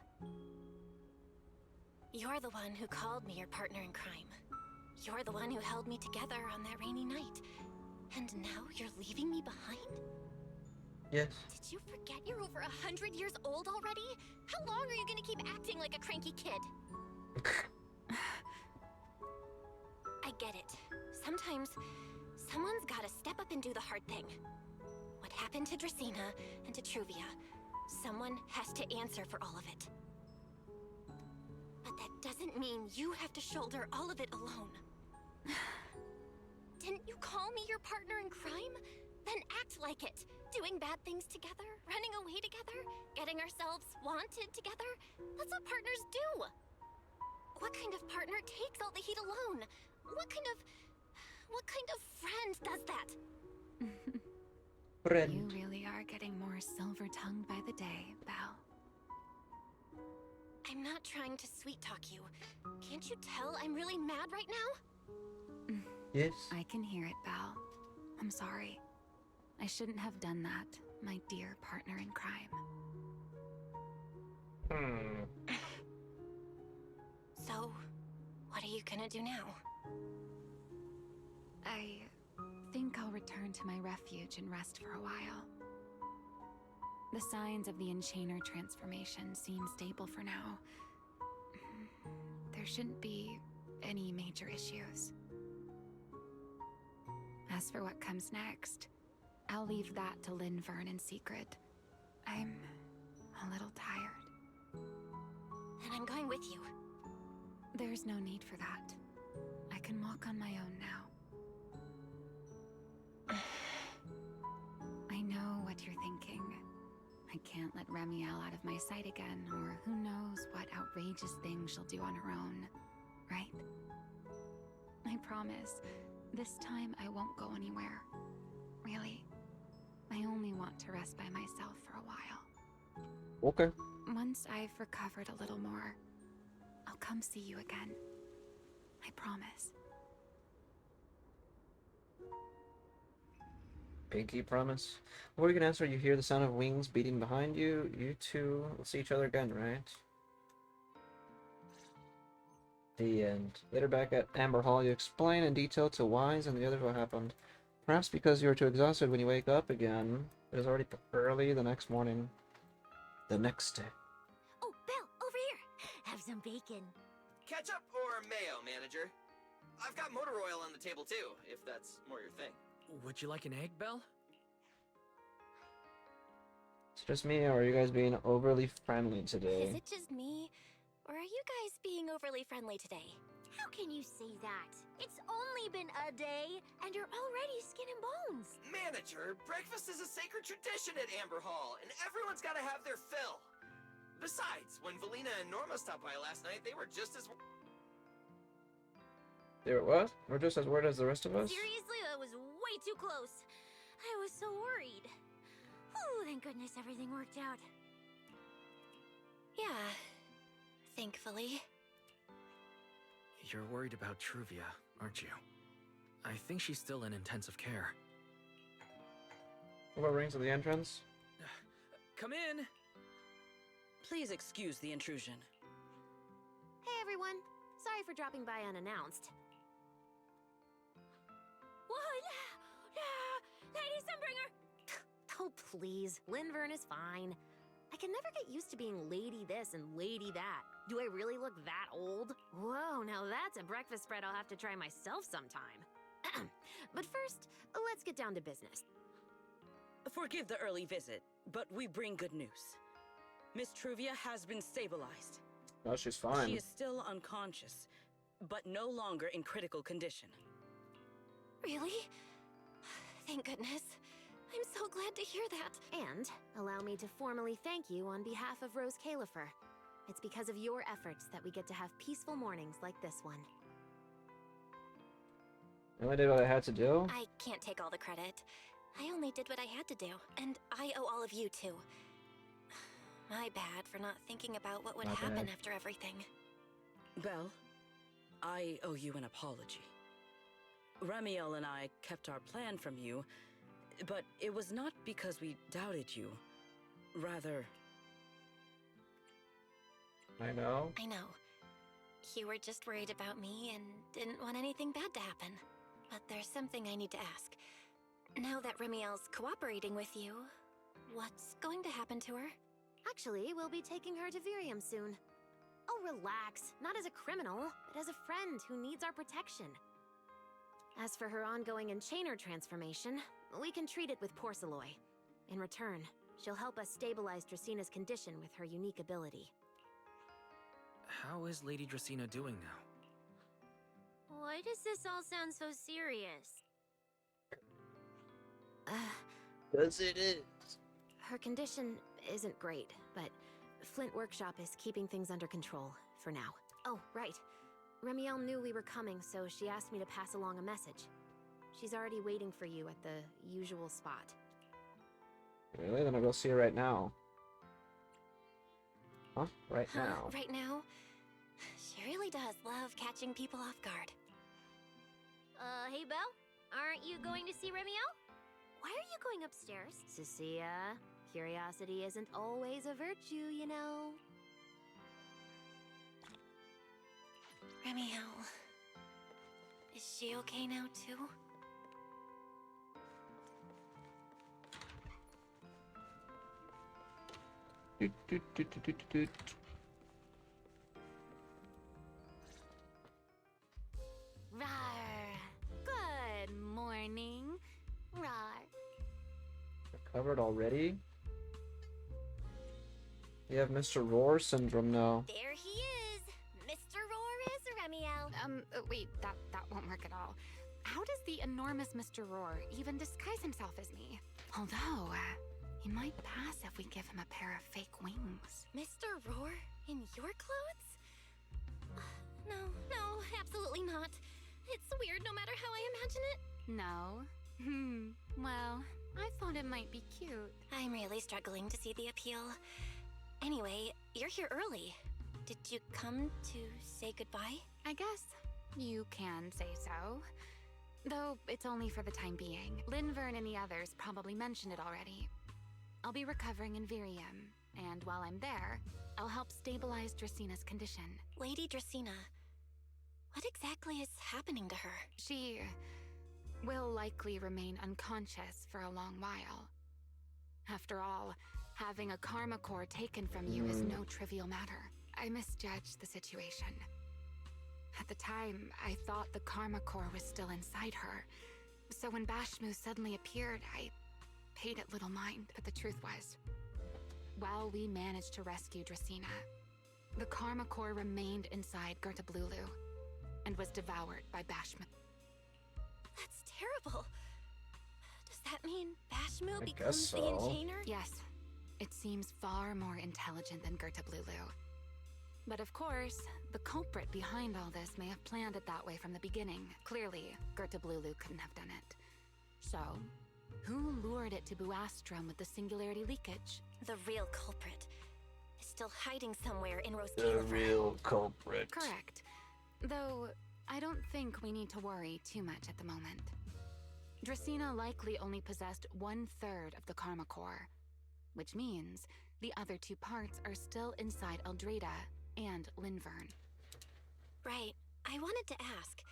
You're the one who called me your partner in crime. You're the one who held me together on that rainy night. And now you're leaving me behind? Yes. Did you forget you're over 100 years old already? How long are you gonna keep acting like a cranky kid? I get it. Sometimes, someone's gotta step up and do the hard thing. What happened to Dracena and to Truvia, someone has to answer for all of it. But that doesn't mean you have to shoulder all of it alone. Didn't you call me your partner in crime? Then act like it. Doing bad things together, running away together, getting ourselves wanted together. That's what partners do. What kind of partner takes all the heat alone? What kind of friend does that? Friend. You really are getting more silver-tongued by the day, Belle. I'm not trying to sweet-talk you. Can't you tell I'm really mad right now? Yes. I can hear it, Belle. I'm sorry. I shouldn't have done that, my dear partner in crime. So, what are you gonna do now? I think I'll return to my refuge and rest for a while. The signs of the Enchainer transformation seem stable for now. There shouldn't be any major issues. As for what comes next, I'll leave that to Linvern in secret. I'm a little tired. Then I'm going with you. There's no need for that. I can walk on my own now. I know what you're thinking. I can't let Remiel out of my sight again, or who knows what outrageous thing she'll do on her own, right? I promise, this time I won't go anywhere. Really. I only want to rest by myself for a while. Okay. Once I've recovered a little more, I'll come see you again. I promise. Pinky promise. Before you can answer, you hear the sound of wings beating behind you. You two will see each other again, right? The end. Later back at Amber Hall, you explain in detail to Wise and the others what happened. Perhaps because you are too exhausted when you wake up again. It is already early the next morning. The next day. Oh, Belle, over here. Have some bacon. Ketchup or mayo, manager? I've got motor oil on the table too, if that's more your thing. Would you like an egg, Belle? It's just me, or are you guys being overly friendly today? Is it just me? Or are you guys being overly friendly today? How can you say that? It's only been a day, and you're already skin and bones. Manager, breakfast is a sacred tradition at Amber Hall, and everyone's gotta have their fill. Besides, when Valina and Norma stopped by last night, they were just as... They were what? We're just as weird as the rest of us? Seriously, that was way too close. I was so worried. Whew, thank goodness everything worked out. Yeah, thankfully. You're worried about Truvia, aren't you? I think she's still in intensive care. What about rings at the entrance? Come in! Please excuse the intrusion. Hey everyone, sorry for dropping by unannounced. Lady Sunbringer! Oh please, Linvern is fine. I can never get used to being lady this and lady that. Do I really look that old? Whoa, now that's a breakfast spread I'll have to try myself sometime. But first, let's get down to business. Forgive the early visit, but we bring good news. Miss Truvia has been stabilized. Oh, she's fine. She is still unconscious, but no longer in critical condition. Really? Thank goodness. I'm so glad to hear that. And allow me to formally thank you on behalf of Rose Califer. It's because of your efforts that we get to have peaceful mornings like this one. I only did what I had to do? I can't take all the credit. I only did what I had to do, and I owe all of you too. My bad for not thinking about what would Not happen bad. after everything. Belle, I owe you an apology. Remiel and I kept our plan from you, but it was not because we doubted you. Rather... I know. I know. You were just worried about me and didn't want anything bad to happen. But there's something I need to ask. Now that Remiel's cooperating with you, what's going to happen to her? Actually, we'll be taking her to Virium soon. Oh, relax. Not as a criminal, but as a friend who needs our protection. As for her ongoing Enchainer transformation, we can treat it with Porceloy. In return, she'll help us stabilize Dracina's condition with her unique ability. How is Lady Dracina doing now? Why does this all sound so serious? Yes, it is. Her condition isn't great, but Flint Workshop is keeping things under control, for now. Oh, right. Remiel knew we were coming, so she asked me to pass along a message. She's already waiting for you at the usual spot. Really? Then I'll go see her right now. Huh? Right now? Right now? She really does love catching people off guard. Hey Belle? Aren't you going to see Remiel? Why are you going upstairs? Cecilia, curiosity isn't always a virtue, you know. Remiel. Is she okay now, too? Doot, doot, doot, doot, doot, doot. Rawr. Good morning. Rawr. Recovered already? You have Mr. Roar syndrome now. There he is! Mr. Roar is Remiel. Wait, that won't work at all. How does the enormous Mr. Roar even disguise himself as me? Although, he might pass if we give him a pair of fake wings. Mr. Roar in your clothes? No, absolutely not. It's weird no matter how I imagine it. No? Well, I thought it might be cute. I'm really struggling to see the appeal. Anyway, you're here early. Did you come to say goodbye? I guess you can say so. Though it's only for the time being. Linvern and the others probably mentioned it already. I'll be recovering in Virium, and while I'm there, I'll help stabilize Dracina's condition. Lady Dracina, what exactly is happening to her? She will likely remain unconscious for a long while. After all, having a karma core taken from you is no trivial matter. I misjudged the situation. At the time, I thought the karma core was still inside her. So when Bashmu suddenly appeared, I paid it little mind. But the truth was, while we managed to rescue Dracina, the karma core remained inside Gerta Blulu and was devoured by Bashmu. That's terrible. Does that mean Bashmu I becomes guess the so. Enchainer? Yes, it seems far more intelligent than Gerta Blulu. But of course, the culprit behind all this may have planned it that way from the beginning. Clearly, Gerta Blulu couldn't have done it. So, who lured it to Buastrom with the singularity leakage? The real culprit is still hiding somewhere in The Roscalifer. real culprit. Correct. Though, I don't think we need to worry too much at the moment. Dracina likely only possessed 1/3 of the karma core, which means the other 2 parts are still inside Eldreda and Linvern. Right. I wanted to ask.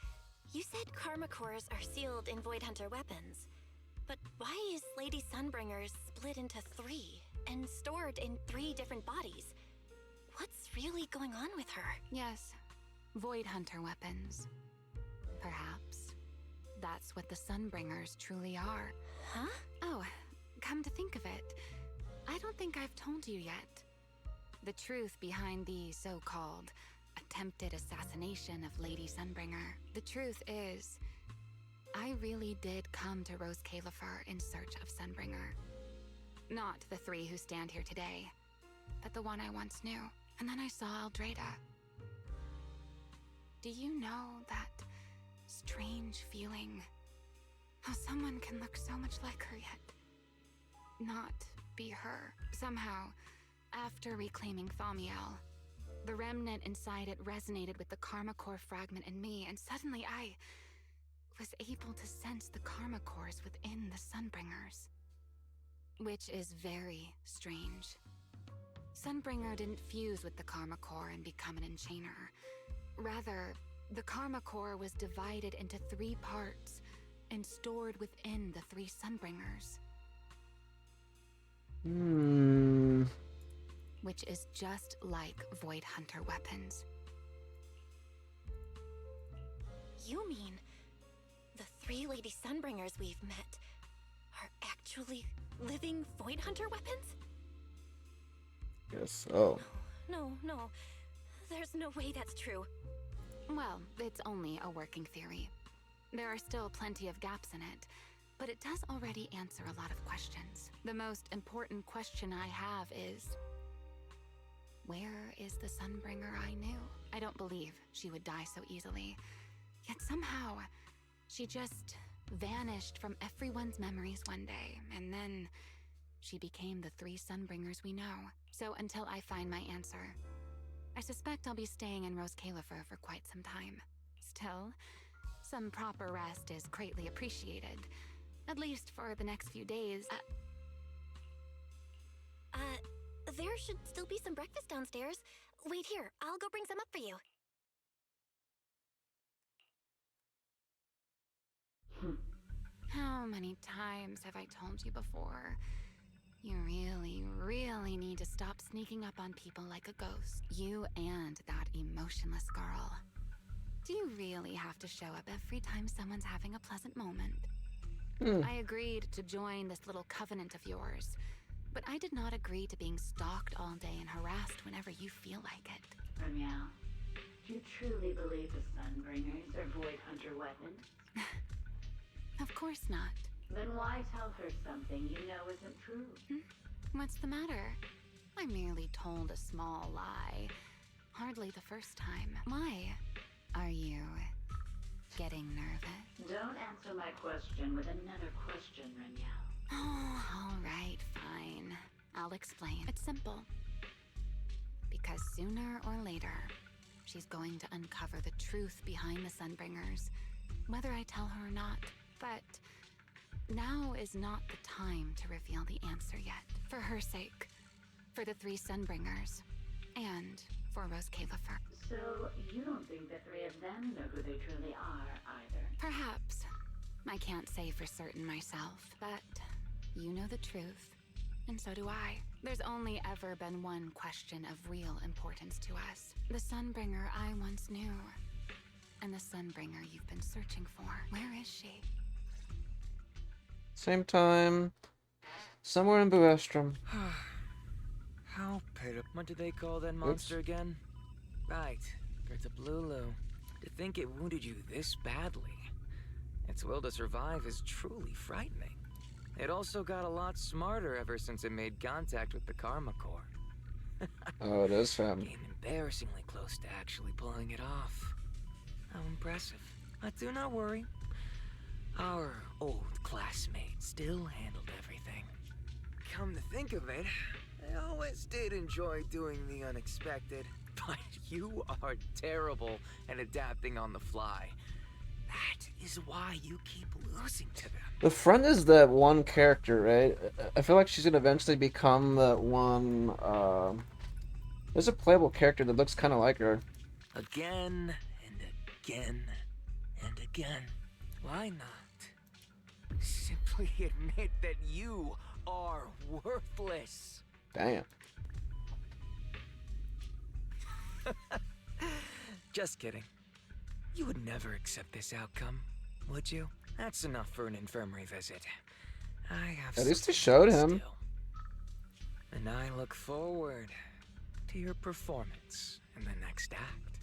You said karma cores are sealed in Void Hunter weapons. But why is Lady Sunbringer's split into 3 and stored in 3 different bodies? What's really going on with her? Yes, Void Hunter weapons. Perhaps that's what the Sunbringers truly are. Huh? Oh, come to think of it, I don't think I've told you yet. The truth behind the so-called attempted assassination of Lady Sunbringer. The truth is, I really did come to Roscalifer in search of Sunbringer. Not the 3 who stand here today, but the one I once knew. And then I saw Eldreda. Do you know that strange feeling? How someone can look so much like her yet not be her. Somehow, after reclaiming Thaumiel, the remnant inside it resonated with the karma core fragment in me, and suddenly I was able to sense the karma cores within the Sunbringers. Which is very strange. Sunbringer didn't fuse with the karma core and become an enchainer. Rather, the karma core was divided into 3 parts and stored within the 3 Sunbringers. Which is just like Void Hunter weapons. You mean the 3 Lady Sunbringers we've met are actually living Void Hunter weapons? Guess so. No. There's no way that's true. Well, it's only a working theory. There are still plenty of gaps in it, but it does already answer a lot of questions. The most important question I have is, where is the Sunbringer I knew? I don't believe she would die so easily. Yet somehow, she just vanished from everyone's memories one day, and then she became the 3 Sunbringers we know. So until I find my answer, I suspect I'll be staying in Roscalifer for quite some time. Still, some proper rest is greatly appreciated. At least for the next few days. There should still be some breakfast downstairs. Wait here, I'll go bring some up for you. many times have I told you before? You really, really need to stop sneaking up on people like a ghost. You and that emotionless girl. Do you really have to show up every time someone's having a pleasant moment? I agreed to join this little covenant of yours, but I did not agree to being stalked all day and harassed whenever you feel like it. Remiel, do you truly believe the Sunbringers are Void Hunter weapons? Of course not. Then why tell her something you know isn't true? What's the matter? I merely told a small lie. Hardly the first time. Why? Are you getting nervous? Don't answer my question with another question, Remiel. Oh, all right, fine. I'll explain. It's simple. Because sooner or later, she's going to uncover the truth behind the Sunbringers, whether I tell her or not. But now is not the time to reveal the answer yet. For her sake, for the 3 Sunbringers, and for Rose Kalifer. So, you don't think the 3 of them know who they truly are, either? Perhaps. I can't say for certain myself, but you know the truth, and so do I. There's only ever been one question of real importance to us. The Sunbringer I once knew, and the Sunbringer you've been searching for. Where is she? Same time, somewhere in Buestrom. How pitiful. What did they call that monster again? Right, Gerta Blulu. To think it wounded you this badly. Its will to survive is truly frightening. It also got a lot smarter ever since it made contact with the Karma Core. Oh, it is him. Came embarrassingly close to actually pulling it off. How impressive. But do not worry. Our old classmate still handled everything. Come to think of it, I always did enjoy doing the unexpected. But you are terrible at adapting on the fly. That is why you keep losing to them. The friend is that one character, right? I feel like she's gonna eventually become that one, there's a playable character that looks kind of like her. Again and again and again. Why not? Simply admit that you are worthless. Damn. Just kidding. You would never accept this outcome, would you? That's enough for an infirmary visit. I have At least they showed him. still. And I look forward to your performance in the next act.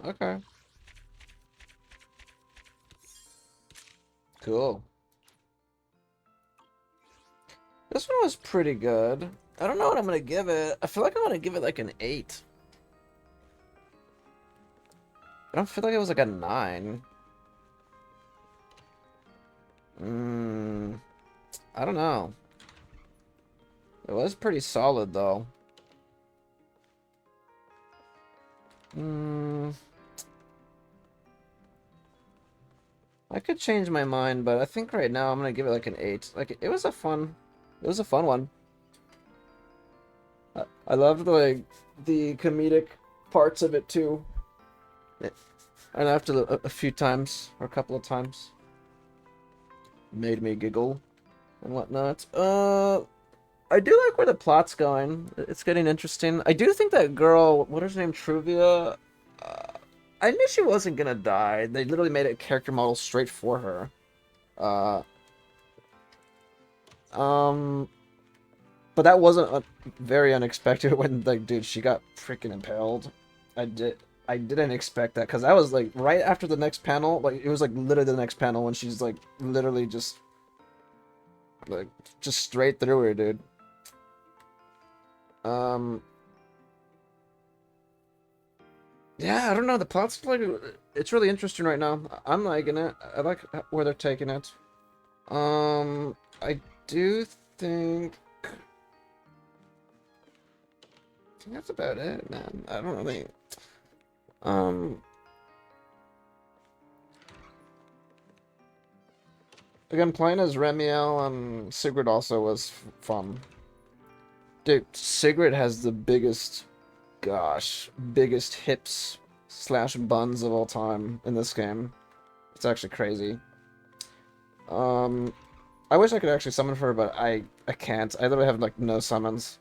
Okay. Cool. This one was pretty good. I don't know what I'm gonna give it. I feel like I'm gonna give it like an 8. I don't feel like it was like a 9. I don't know. It was pretty solid though. I could change my mind, but I think right now I'm gonna give it like an 8. Like it was a fun one. I loved like the comedic parts of it too. I laughed a few times, or a couple of times. Made me giggle and whatnot. I do like where the plot's going. It's getting interesting. I do think that girl, what is her name, Truvia? I knew she wasn't gonna die. They literally made a character model straight for her. But that wasn't very unexpected when, like, dude, she got freaking impaled. I didn't expect that, because that was, like, right after the next panel. Like, it was, like, literally the next panel when she's, like, literally just, like, just straight through her, dude. Yeah, I don't know. The plot's, like, it's really interesting right now. I'm liking it. I like where they're taking it. I do think... I think that's about it, man. I don't really... Again, playing as Remiel, Sigrid also was fun. Dude, Sigrid has the biggest, biggest hips / buns of all time in this game. It's actually crazy. I wish I could actually summon her, but I can't. I literally have like no summons.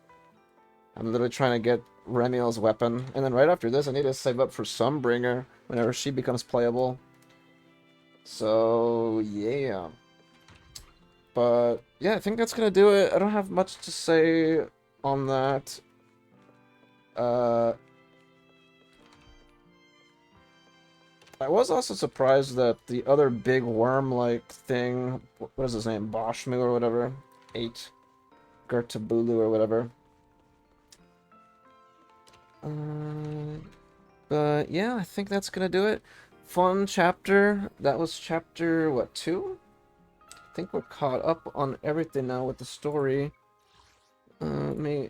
I'm literally trying to get Remiel's weapon, and then right after this, I need to save up for Sunbringer whenever she becomes playable. So yeah, but yeah, I think that's gonna do it. I don't have much to say on that. I was also surprised that the other big worm-like thing, what is his name, Boschmu or whatever, 8, Gertabulu or whatever. But yeah, I think that's gonna do it. Fun chapter. That was chapter, what, 2? I think we're caught up on everything now with the story. Let me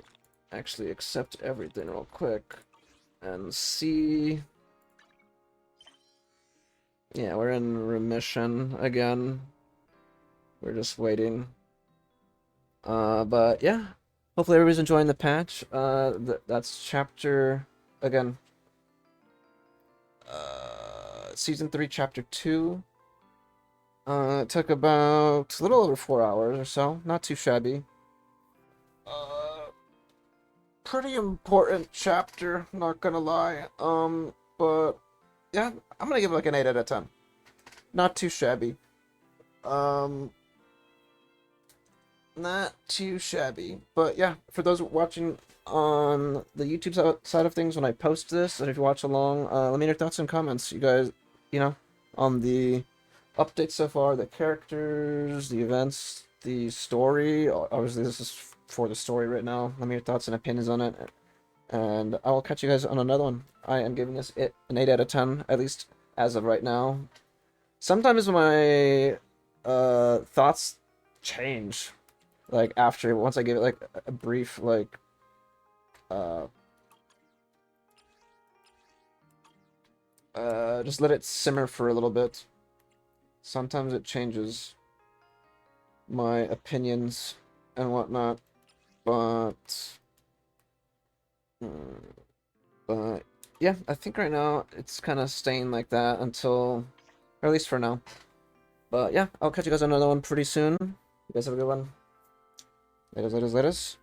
actually accept everything real quick and see. Yeah, we're in remission again. We're just waiting. But yeah, hopefully everybody's enjoying the patch. That's chapter, again, Season 3, Chapter 2. It took about a little over 4 hours or so. Not too shabby. Pretty important chapter, not gonna lie. But yeah, I'm gonna give it like an 8 out of 10. Not too shabby. Not too shabby. But yeah, for those watching on the YouTube side of things when I post this, and if you watch along, let me know your thoughts and comments. You guys, on the updates so far, the characters, the events, the story. Obviously, this is for the story right now. Let me know your thoughts and opinions on it. And I will catch you guys on another one. I am giving this an 8 out of 10, at least as of right now. Sometimes my thoughts change. Like, once I give it, like, a brief, like, just let it simmer for a little bit. Sometimes it changes my opinions and whatnot, but yeah, I think right now it's kind of staying like that until, or at least for now. But yeah, I'll catch you guys on another one pretty soon. You guys have a good one. Laters, laters, laters.